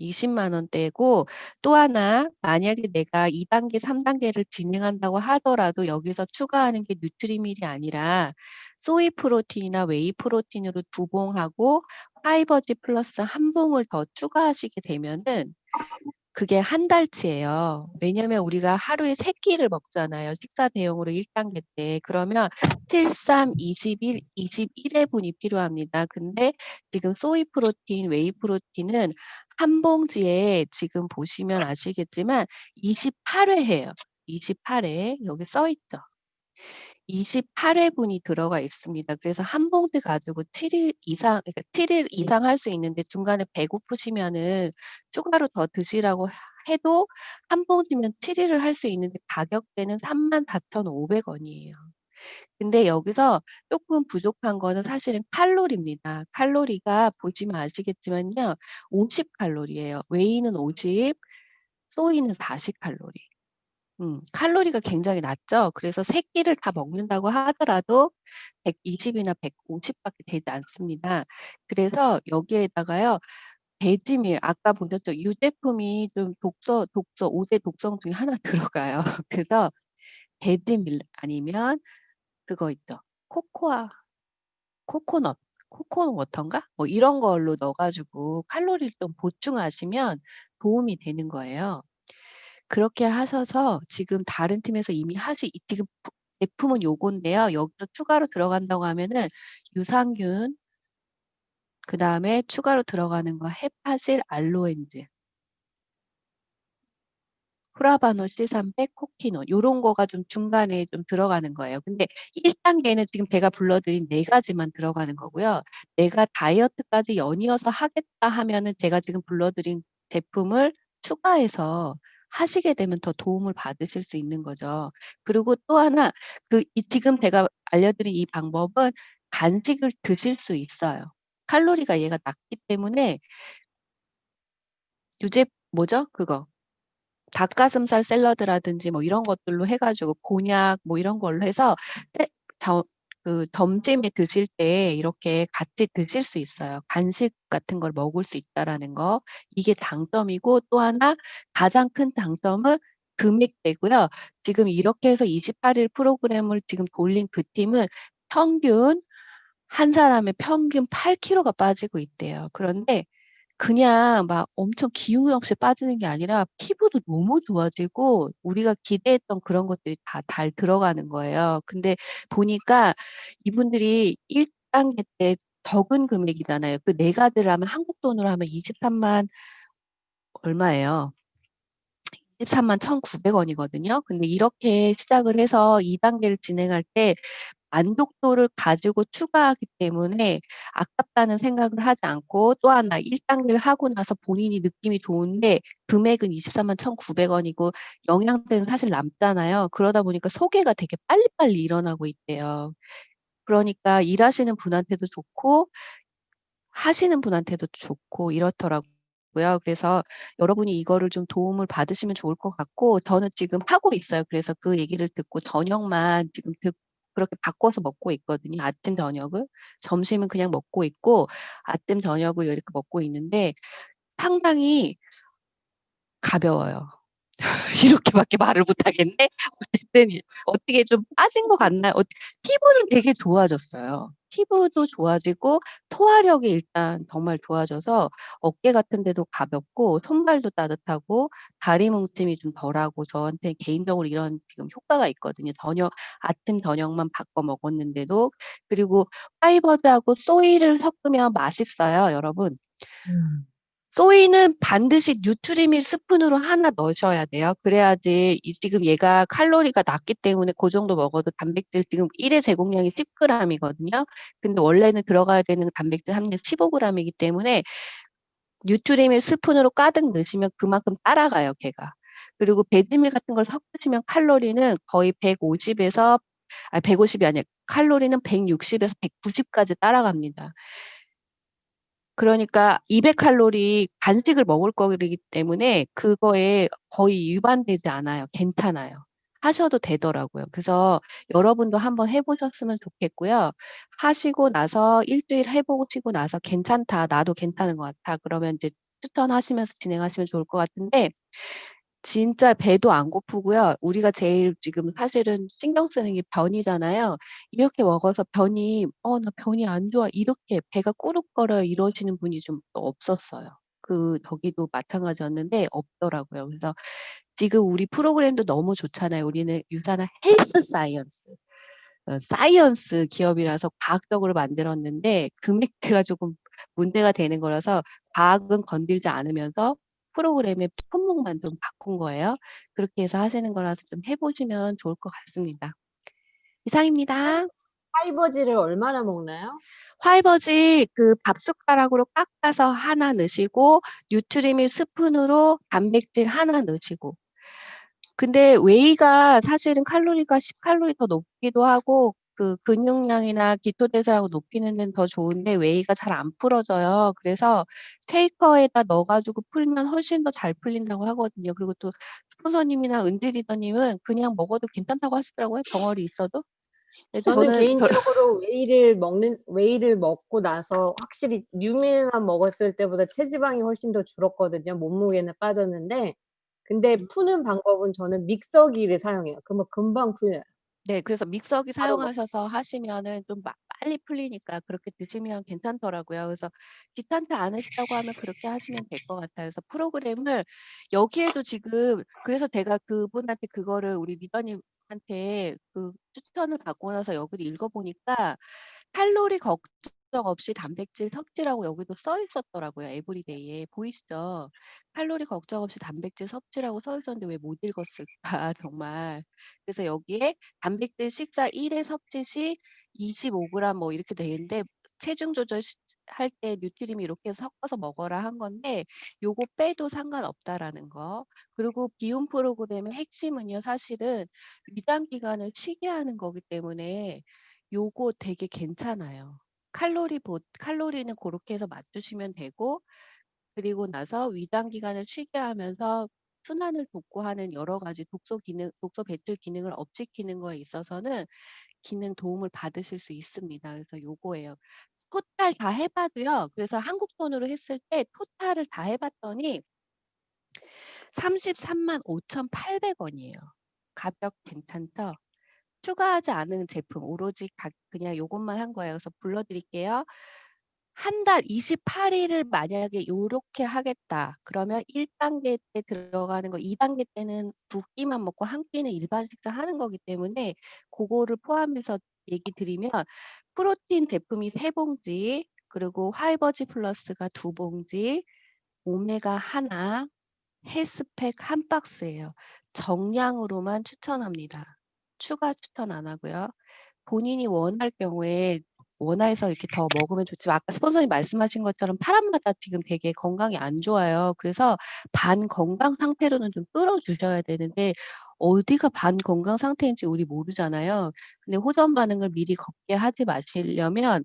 20만 원대고 또 하나 만약에 내가 2단계, 3단계를 진행한다고 하더라도 여기서 추가하는 게 뉴트리밀이 아니라 소이 프로틴이나 웨이 프로틴으로 2봉하고 파이버즈 플러스 1봉을 더 추가하시게 되면은 그게 한 달치예요. 왜냐면 우리가 하루에 3끼를 먹잖아요. 식사 대용으로 1단계 때. 그러면 7, 3, 21, 21회분이 필요합니다. 근데 지금 소이 프로틴, 웨이 프로틴은 한 봉지에 지금 보시면 아시겠지만 28회 해요. 28회. 여기 써 있죠. 28회분이 들어가 있습니다. 그래서 한 봉지 가지고 7일 이상, 그러니까 7일 이상 할 수 있는데 중간에 배고프시면은 추가로 더 드시라고 해도 한 봉지면 7일을 할 수 있는데 가격대는 34,500원이에요. 근데 여기서 조금 부족한 거는 사실은 칼로리입니다. 칼로리가 보시면 아시겠지만요. 50칼로리예요. 웨이는 50, 소이는 40칼로리. 칼로리가 굉장히 낮죠. 그래서 3끼를 다 먹는다고 하더라도 120이나 150밖에 되지 않습니다. 그래서 여기에다가요. 배지밀 아까 보셨죠? 유제품이 좀 5대 독성 중에 하나 들어가요. 그래서 배지밀 아니면 그거 있죠. 코코넛, 코코넛 워터인가? 뭐 이런 걸로 넣어 가지고 칼로리를 좀 보충하시면 도움이 되는 거예요. 그렇게 하셔서 지금 다른 팀에서 이미 지금 제품은 요건데요. 여기서 추가로 들어간다고 하면은 유산균, 그다음에 추가로 들어가는 거 헤파실 알로엔즈. 후라바노 C300, 코키노 요런 거가 좀 중간에 좀 들어가는 거예요. 근데 1단계는 지금 제가 불러드린 4가지만 들어가는 거고요. 내가 다이어트까지 연이어서 하겠다 하면은 제가 지금 불러드린 제품을 추가해서 하시게 되면 더 도움을 받으실 수 있는 거죠. 그리고 또 하나 지금 제가 알려드린 이 방법은 간식을 드실 수 있어요. 칼로리가 얘가 낮기 때문에 뭐죠? 그거. 닭가슴살 샐러드라든지 뭐 이런 것들로 해가지고 곤약 뭐 이런 걸로 해서 때- 저- 점심에 드실 때 이렇게 같이 드실 수 있어요. 간식 같은 걸 먹을 수 있다라는 거. 이게 장점이고 또 하나 가장 큰 장점은 금액대고요. 지금 이렇게 해서 28일 프로그램을 지금 돌린 그 팀은 평균 한 사람의 평균 8kg가 빠지고 있대요. 그런데 그냥 막 엄청 기운 없이 빠지는 게 아니라 피부도 너무 좋아지고 우리가 기대했던 그런 것들이 다 잘 들어가는 거예요. 근데 보니까 이분들이 1단계 때 적은 금액이잖아요. 그 4가지를 하면 한국 돈으로 하면 23만 얼마예요? 23만 1,900원이거든요. 근데 이렇게 시작을 해서 2단계를 진행할 때 만족도를 가지고 추가하기 때문에 아깝다는 생각을 하지 않고 또 하나 1단계를 하고 나서 본인이 느낌이 좋은데 금액은 24만 1,900원이고 영양제는 사실 남잖아요. 그러다 보니까 소개가 되게 빨리빨리 일어나고 있대요. 그러니까 일하시는 분한테도 좋고 하시는 분한테도 좋고 이렇더라고요. 그래서 여러분이 이거를 좀 도움을 받으시면 좋을 것 같고 저는 지금 하고 있어요. 그래서 그 얘기를 듣고 저녁만 지금 그렇게 바꿔서 먹고 있거든요. 아침 저녁을. 점심은 그냥 먹고 있고 아침 저녁을 이렇게 먹고 있는데 상당히 가벼워요. 이렇게밖에 말을 못 하겠네. 어쨌든 어떻게 좀 빠진 것 같나요? 피부는 되게 좋아졌어요. 피부도 좋아지고 소화력이 일단 정말 좋아져서 어깨 같은 데도 가볍고 손발도 따뜻하고 다리 뭉침이 좀 덜하고 저한테 개인적으로 이런 지금 효과가 있거든요. 아침 저녁만 바꿔 먹었는데도 그리고 파이버즈하고 소이를 섞으면 맛있어요, 여러분. 소이는 반드시 뉴트리밀 스푼으로 하나 넣으셔야 돼요. 그래야지 지금 얘가 칼로리가 낮기 때문에 그 정도 먹어도 단백질 지금 1회 제공량이 10g이거든요. 근데 원래는 들어가야 되는 단백질 함량 15g이기 때문에 뉴트리밀 스푼으로 가득 넣으시면 그만큼 따라가요, 걔가. 그리고 배지밀 같은 걸 섞으시면 칼로리는 거의 150이 아니라 칼로리는 160에서 190까지 따라갑니다. 그러니까 200칼로리 간식을 먹을 거기 때문에 그거에 거의 위반되지 않아요. 괜찮아요. 하셔도 되더라고요. 그래서 여러분도 한번 해보셨으면 좋겠고요. 하시고 나서 일주일 해보시고 나서 괜찮다. 나도 괜찮은 것 같아. 그러면 이제 추천하시면서 진행하시면 좋을 것 같은데 진짜 배도 안 고프고요. 우리가 제일 지금 사실은 신경 쓰는 게 변이잖아요. 이렇게 먹어서 나 변이 안 좋아. 이렇게 배가 꾸룩거려요. 이러시는 분이 좀 없었어요. 저기도 마찬가지였는데 없더라고요. 그래서 지금 우리 프로그램도 너무 좋잖아요. 우리는 유산한 헬스 사이언스. 사이언스 기업이라서 과학적으로 만들었는데 금액대가 조금 문제가 되는 거라서 과학은 건들지 않으면서 프로그램의 품목만 좀 바꾼 거예요. 그렇게 해서 하시는 거라서 좀 해보시면 좋을 것 같습니다. 이상입니다. 파이버지를 얼마나 먹나요? 화이버지 밥 숟가락으로 깎아서 하나 넣으시고 뉴트리밀 스푼으로 단백질 하나 넣으시고 근데 웨이가 사실은 칼로리가 10칼로리 더 높기도 하고 근육량이나 기토대사량을 높이는 데는 더 좋은데 웨이가 잘 안 풀어져요. 그래서 쉐이커에다 넣어가지고 풀면 훨씬 더 잘 풀린다고 하거든요. 그리고 또 스폰서님이나 은지 리더님은 그냥 먹어도 괜찮다고 하시더라고요. 덩어리 있어도. 근데 저는 저는 개인적으로 웨이를 먹고 나서 확실히 뉴밀만 먹었을 때보다 체지방이 훨씬 더 줄었거든요. 몸무게는 빠졌는데. 근데 푸는 방법은 저는 믹서기를 사용해요. 그러면 금방 풀려요. 네. 그래서 믹서기 바로 먹 사용하셔서 하시면은 좀 빨리 풀리니까 그렇게 드시면 괜찮더라고요. 그래서 귀찮지 않으시다고 하면 그렇게 하시면 될 것 같아요. 그래서 프로그램을 여기에도 지금 그래서 제가 그분한테 그거를 우리 리더님한테 추천을 받고 나서 여기를 읽어 보니까 칼로리 걱정 걱정 없이 단백질 섭취라고 여기도 써 있었더라고요. 에브리데이에 보이시죠? 칼로리 걱정 없이 단백질 섭취라고 써 있었는데 왜 못 읽었을까 정말. 그래서 여기에 단백질 식사 1회 섭취 시 25g 뭐 이렇게 돼 있는데 체중 조절 할 때 뉴트림이 이렇게 해서 섞어서 먹어라 한 건데 요거 빼도 상관없다라는 거. 그리고 비움 프로그램의 핵심은요. 사실은 위장 기관을 쉬게 하는 거기 때문에 요거 되게 괜찮아요. 칼로리는 고렇게 해서 맞추시면 되고 그리고 나서 위장 기관을 쉬게 하면서 순환을 돕고 하는 여러 가지 독소 배출 기능을 업시키는 거에 있어서는 기능 도움을 받으실 수 있습니다. 그래서 요거예요. 토탈 다 해봐도요. 그래서 한국 돈으로 했을 때 토탈을 다 해봤더니 335,800원이에요. 가격 괜찮죠? 추가하지 않은 제품 오로지 그냥 요것만 한 거예요. 그래서 불러드릴게요. 한 달 28일을 만약에 요렇게 하겠다. 그러면 1단계 때 들어가는 거 2단계 때는 2끼만 먹고 한 끼는 일반 식사 하는 거기 때문에 그거를 포함해서 얘기 드리면 프로틴 제품이 3봉지 그리고 화이버지 플러스가 2봉지 오메가 하나 헬스팩 한 박스예요. 정량으로만 추천합니다. 추가 추천 안 하고요. 본인이 원할 경우에 원해서 이렇게 더 먹으면 좋지만 아까 스폰서님 말씀하신 것처럼 사람마다 지금 되게 건강이 안 좋아요. 그래서 반 건강 상태로는 좀 끌어주셔야 되는데 어디가 반 건강 상태인지 우리 모르잖아요. 근데 호전 반응을 미리 걷게 하지 마시려면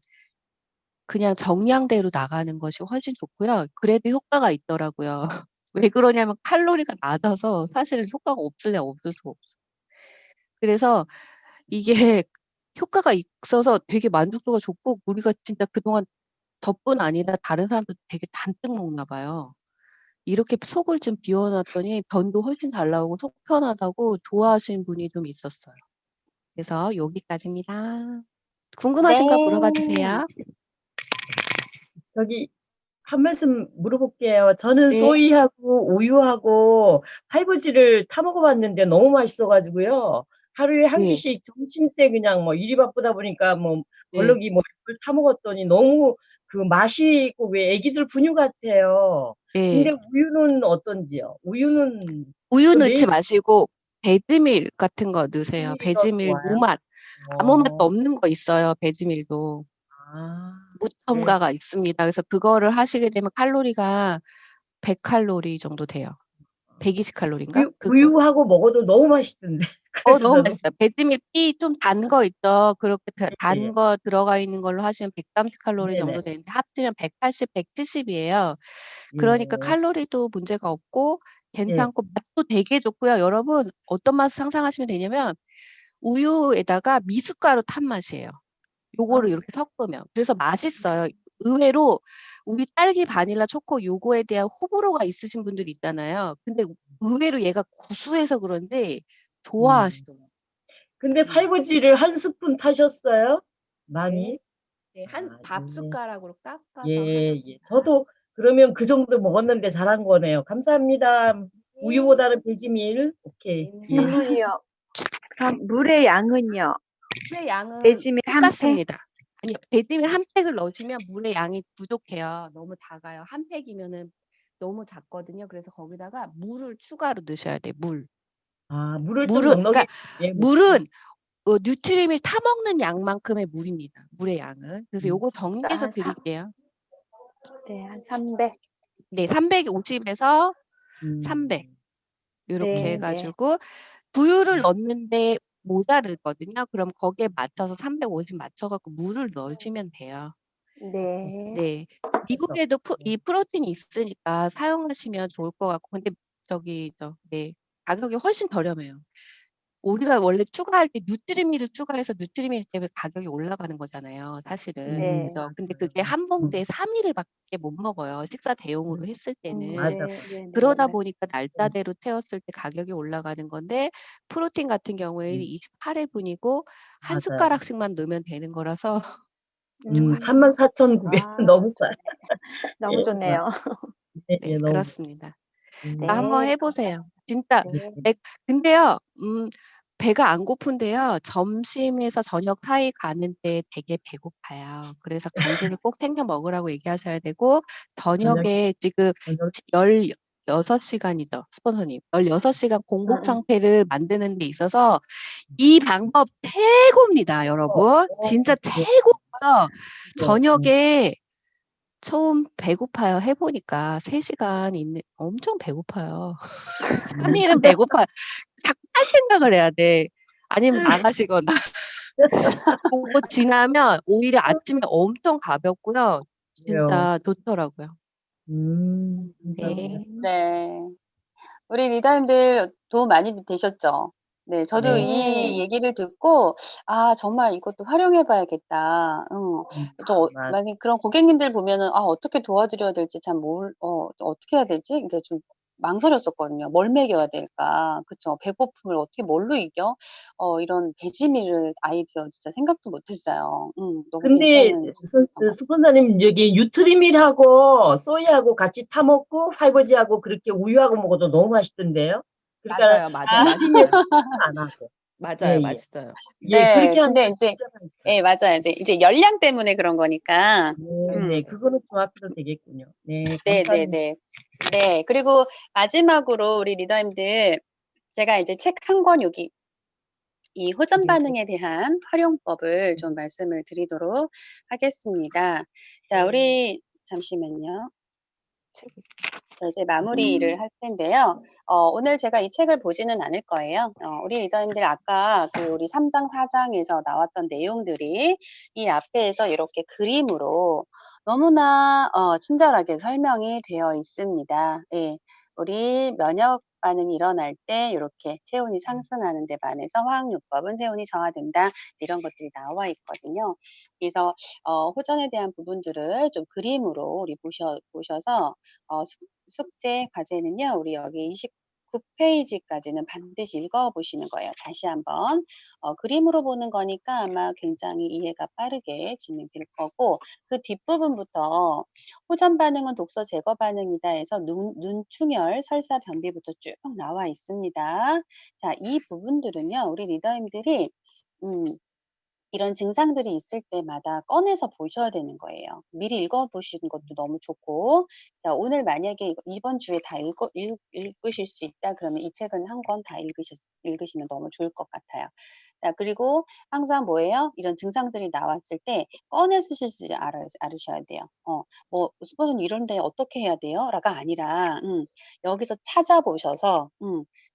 그냥 정량대로 나가는 것이 훨씬 좋고요. 그래도 효과가 있더라고요. 왜 그러냐면 칼로리가 낮아서 사실은 효과가 없을래 없을 수가 없어요. 그래서 이게 효과가 있어서 되게 만족도가 좋고 우리가 진짜 그동안 저뿐 아니라 다른 사람도 되게 잔뜩 먹나 봐요. 이렇게 속을 좀 비워놨더니 변도 훨씬 잘 나오고 속 편하다고 좋아하시는 분이 좀 있었어요. 그래서 여기까지입니다. 궁금하신 거 물어봐 네. 주세요. 저기 한 말씀 물어볼게요. 저는 네. 소이하고 우유하고 파이버지를 타 먹어봤는데 너무 맛있어가지고요. 하루에 한 네. 끼씩 점심 때 그냥 뭐 일이 바쁘다 보니까 뭐 네. 벌럭이 뭐 이걸 타 먹었더니 너무 그 맛이 있고 왜 애기들 분유 같아요. 네. 근데 우유는 어떤지요? 우유는 우유 그 넣지 메인 마시고 배지밀 같은 거 넣으세요. 밀이 더 배지밀 좋아요? 무맛. 아무 맛도 어, 없는 거 있어요. 배지밀도. 아, 네. 무첨가가 있습니다. 그래서 그거를 하시게 되면 칼로리가 100칼로리 정도 돼요. 120칼로리인가? 그거. 우유하고 먹어도 너무 맛있던데. 그래서 너무 저도 맛있어요. 배지밀 피 좀 단 거 있죠. 그렇게 예, 단 거 들어가 있는 걸로 하시면 130칼로리 네네. 정도 되는데 합치면 180, 170이에요. 그러니까 예, 칼로리도 문제가 없고 예. 괜찮고 맛도 되게 좋고요. 여러분 어떤 맛을 상상하시면 되냐면 우유에다가 미숫가루 탄 맛이에요. 요거를 아, 이렇게 섞으면. 그래서 맛있어요. 의외로 우리 딸기 바닐라 초코 요거에 대한 호불호가 있으신 분들이 있잖아요. 근데 의외로 얘가 구수해서 그런지 음. 좋아하시더라고요. 근데 음. 파이버지를 한 스푼 타셨어요? 네. 많이? 네. 한 아, 밥 예. 숟가락으로 깎아서 예, 예. 하나입니다. 저도 그러면 그 정도 먹었는데 잘한 거네요. 감사합니다. 네. 우유보다는 배지밀. 오케이. 예. 네. 질문이요. 그럼 물의 양은요? 물의 양은 배지밀 한 팩? 똑같습니다. 아니요. 배지밀 한 팩을 넣으시면 물의 양이 부족해요. 너무 작아요. 한 팩이면은 너무 작거든요. 그래서 거기다가 물을 추가로 넣으셔야 돼요. 물. 아, 물을 좀 물은 넉넉히. 그러니까 예, 물은 뉴트림을 타 먹는 양만큼의 물입니다. 물의 양은. 그래서 요거 정리해서 한 삼, 드릴게요. 네, 한 300. 네, 350에서 300 음, 요렇게 해 네, 네. 가지고 부유를 넣는데 모자르거든요. 그럼 거기에 맞춰서 350 맞춰 갖고 물을 넣으시면 돼요. 네. 네. 그래서, 미국에도 예. 이 프로틴이 있으니까 사용하시면 좋을 것 같고 근데 네. 가격이 훨씬 저렴해요. 우리가 원래 추가할 때 뉴트리미를 추가해서 뉴트리미 때문에 가격이 올라가는 거잖아요, 사실은. 네. 그죠? 근데 맞아요. 그게 한 봉지에 3일을 밖에 못 먹어요. 식사 대용으로 했을 때는. 맞아. 네, 네, 네, 그러다 네. 보니까 날짜대로 채웠을 때 가격이 올라가는 건데 프로틴 같은 경우에는 음, 28회분이고 한 맞아요. 숟가락씩만 넣으면 되는 거라서 좋아요. 34,900. 아, 너무 싸. 좋네. 너무 예, 좋아. 좋네요. 예, 네, 예, 너무. 그렇습니다. 음, 한번 네, 해 보세요. 진짜 네. 근데요. 배가 안 고픈데요. 점심에서 저녁 사이 가는데 되게 배고파요. 그래서 간식을 꼭 챙겨 먹으라고 얘기하셔야 되고 저녁, 저녁에 지금 저녁, 16시간이죠. 스폰서님. 16시간 공복 응. 상태를 만드는 데 있어서 이 방법 최고입니다, 여러분. 진짜 예, 최고고요. 예, 저녁에 처음 배고파요. 해보니까 3시간 있는 엄청 배고파요. 3일은 배고파요. 자꾸 딴 생각을 해야 돼. 아니면 나가시거나. 그거 지나면 오히려 아침에 엄청 가볍고요. 그래요. 진짜 좋더라고요. 감사합니다. 네. 네. 우리 리더님들 도움 많이 되셨죠? 네. 저도 네. 이 네. 얘기를 듣고 '아 정말 이것도 활용해 봐야겠다.' 또 맞, 만약에 그런 고객님들 보면은 어떻게 도와드려야 될지 참 또 어떻게 해야 되지? 이게 좀 망설였었거든요. 뭘 먹여야 될까? 그쵸. 배고픔을 어떻게 뭘로 이겨? 이런 배지밀을 아이디어 진짜 생각도 못 했어요. 너무 근데 괜찮은 방법. 스폰서님 여기 뉴트리밀하고 소이하고 같이 타 먹고 파이버지하고 그렇게 우유하고 먹어도 너무 맛있던데요. 그러니까 맞아요, 맞아요, 아 아침에 맛있어요. 스트레스 안 하고. 예, 맞아요, 예. 맛있어요. 예, 네. 그렇게 하면 근데 인제 진짜 맛있어요. 예 맞아요. 이제 열량 때문에 그런 거니까. 네, 음. 네. 그거는 중학교도 되겠군요. 네, 감사합니다. 네네네. 네. 그리고 마지막으로 우리 리더님들 제가 이제 책 한 권 여기 이 호전 네, 반응에 대한 활용법을 좀 말씀을 드리도록 하겠습니다. 자, 우리 잠시만요. 자, 이제 마무리를 할 텐데요. 오늘 제가 이 책을 보지는 않을 거예요. 우리 리더님들 아까 그 우리 3 장, 4 장에서 나왔던 내용들이 이 앞에서 이렇게 그림으로 너무나 친절하게 설명이 되어 있습니다. 예. 우리 면역 반응이 일어날 때 이렇게 체온이 상승하는 데 반해서 화학요법은 체온이 저하된다. 이런 것들이 나와 있거든요. 그래서 호전에 대한 부분들을 좀 그림으로 우리 보셔서 숙제 과제는요. 우리 여기 29페이지까지는 반드시 읽어 보시는 거예요. 다시 한번. 그림으로 보는 거니까 아마 굉장히 이해가 빠르게 진행될 거고 그 뒷부분부터 호전 반응은 독소 제거 반응이다 해서 눈충혈, 설사, 변비부터 쭉 나와 있습니다. 자, 이 부분들은요. 우리 리더님들이 음 이런 증상들이 있을 때마다 꺼내서 보셔야 되는 거예요. 미리 읽어 보시는 것도 너무 좋고 자 오늘 만약에 이번 주에 다 읽으실 수 있다 그러면 이 책은 한 권 다 읽으시면 너무 좋을 것 같아요. 자 그리고 항상 뭐예요? 이런 증상들이 나왔을 때 꺼내 쓰실 줄 알으셔야 돼요. 뭐 "스폰서님 이런데 어떻게 해야 돼요?" 라가 아니라 여기서 찾아보셔서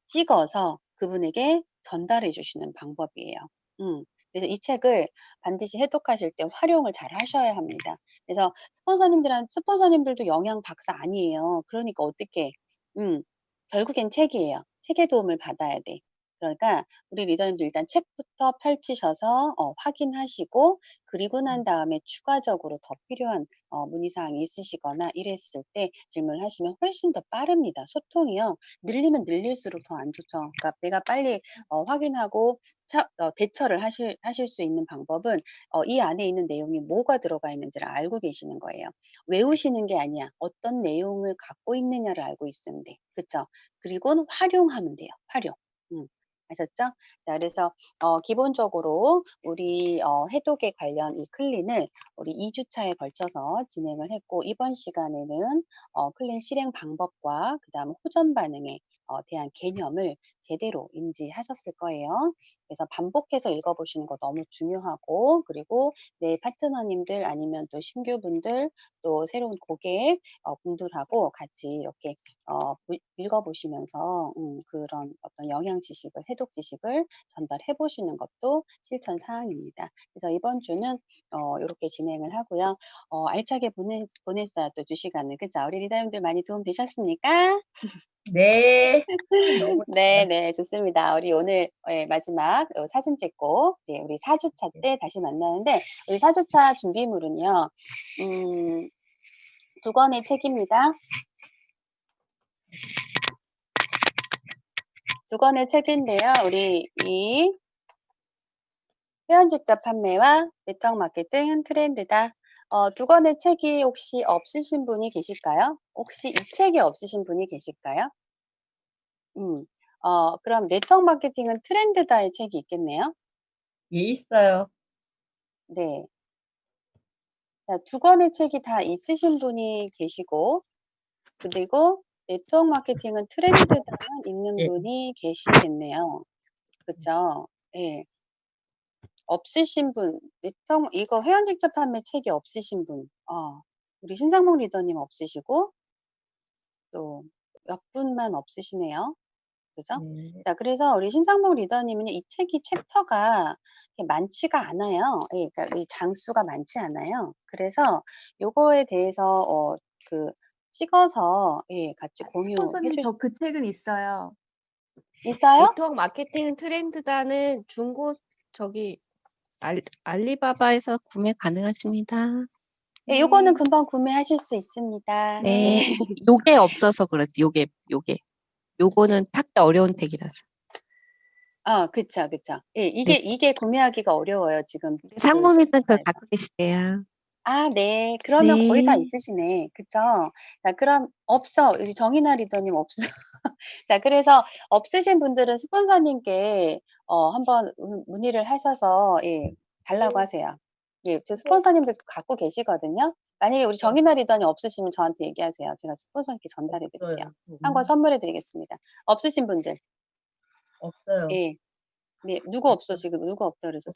찍어서 그분에게 전달해 주시는 방법이에요. 그래서 이 책을 반드시 해독하실 때 활용을 잘 하셔야 합니다. 그래서 스폰서님들도 영양 박사 아니에요. 그러니까 어떻게 결국엔 책이에요. 책의 도움을 받아야 돼. 그러니까 우리 리더님도 일단 책부터 펼치셔서 확인하시고 그리고 난 다음에 추가적으로 더 필요한 문의사항이 있으시거나 이랬을 때 질문하시면 훨씬 더 빠릅니다. 소통이요. 늘리면 늘릴수록 더 안 좋죠. 그러니까 내가 빨리 확인하고 대처를 하실 수 있는 방법은 이 안에 있는 내용이 뭐가 들어가 있는지를 알고 계시는 거예요. 외우시는 게 아니야. 어떤 내용을 갖고 있느냐를 알고 있으면 돼. 그쵸? 그리고는 활용하면 돼요. 활용. 음. 아셨죠? 자, 그래서 기본적으로 우리 해독에 관련 이 클린을 우리 2 주차에 걸쳐서 진행을 했고 이번 시간에는 클린 실행 방법과 그다음 호전 반응에 대한 개념을 제대로 인지하셨을 거예요. 그래서 반복해서 읽어보시는 거 너무 중요하고 그리고 내 파트너님들 아니면 또 신규분들 또 새로운 고객 분들하고 같이 이렇게 읽어보시면서 그런 어떤 영양 지식을 해독 지식을 전달해 보시는 것도 실천 사항입니다. 그래서 이번 주는 이렇게 진행을 하고요. 알차게 보냈어요. 또 2시간을. 그죠? 우리 리더님들 많이 도움 되셨습니까? 네. 너무 좋아요. 네네, 좋습니다. 우리 오늘 마지막 사진 찍고 네, 우리 4주차 때 다시 만나는데 우리 4주차 준비물은요. 2권의 책입니다. 2권의 책인데요. 우리 이 회원 직접 판매와 네트워크 마케팅 트렌드다. 2권의 책이 혹시 없으신 분이 계실까요? 혹시 이 책이 없으신 분이 계실까요? 음. 그럼 네트워크 마케팅은 트렌드다의 책이 있겠네요? 예, 있어요. 네. 자, 두 권의 책이 다 있으신 분이 계시고, 그리고 네트워크 마케팅은 트렌드다만 있는 예. 분이 계시겠네요. 그쵸? 예. 없으신 분, 이거 회원 직접 판매 책이 없으신 분, 우리 신상목 리더님 없으시고, 또 몇 분만 없으시네요. 그죠? 네. 자, 그래서 우리 신상목 리더님은 이 책이 챕터가 이렇게 많지가 않아요. 예, 그러니까 이 장수가 많지 않아요. 그래서 요거에 대해서 찍어서 예, 같이 공유해 스폰서님 주시 저 그 책은 있어요. 있어요? 네트워크 마케팅 트렌드다는 중고 저기 알리바바에서 구매 가능하십니다. 예, 요거는 네. 금방 구매하실 수 있습니다. 네. 네. 요게 없어서 그렇지. 요게. 요거는 찾기 어려운 택이라서. 그쵸, 그쵸. 예, 네. 이게 구매하기가 어려워요, 지금 그 상무님은 그걸 챕터에서. 갖고 계시대요. 아, 네. 그러면 거의 다 네. 있으시네. 그쵸? 자, 그럼 없어. 우리 정인아 리더님 없어. 자, 그래서 없으신 분들은 스폰서님께 한번 문의를 하셔서 예, 달라고 하세요. 예, 저 스폰서님들 갖고 계시거든요. 만약에 우리 정인아 리더님 없으시면 저한테 얘기하세요. 제가 스폰서님께 전달해 드릴게요. 없어요. 한 권 선물해 드리겠습니다. 없으신 분들. 없어요. 예. 네, 누구 없어 지금? 누구 없다 그러셨어요?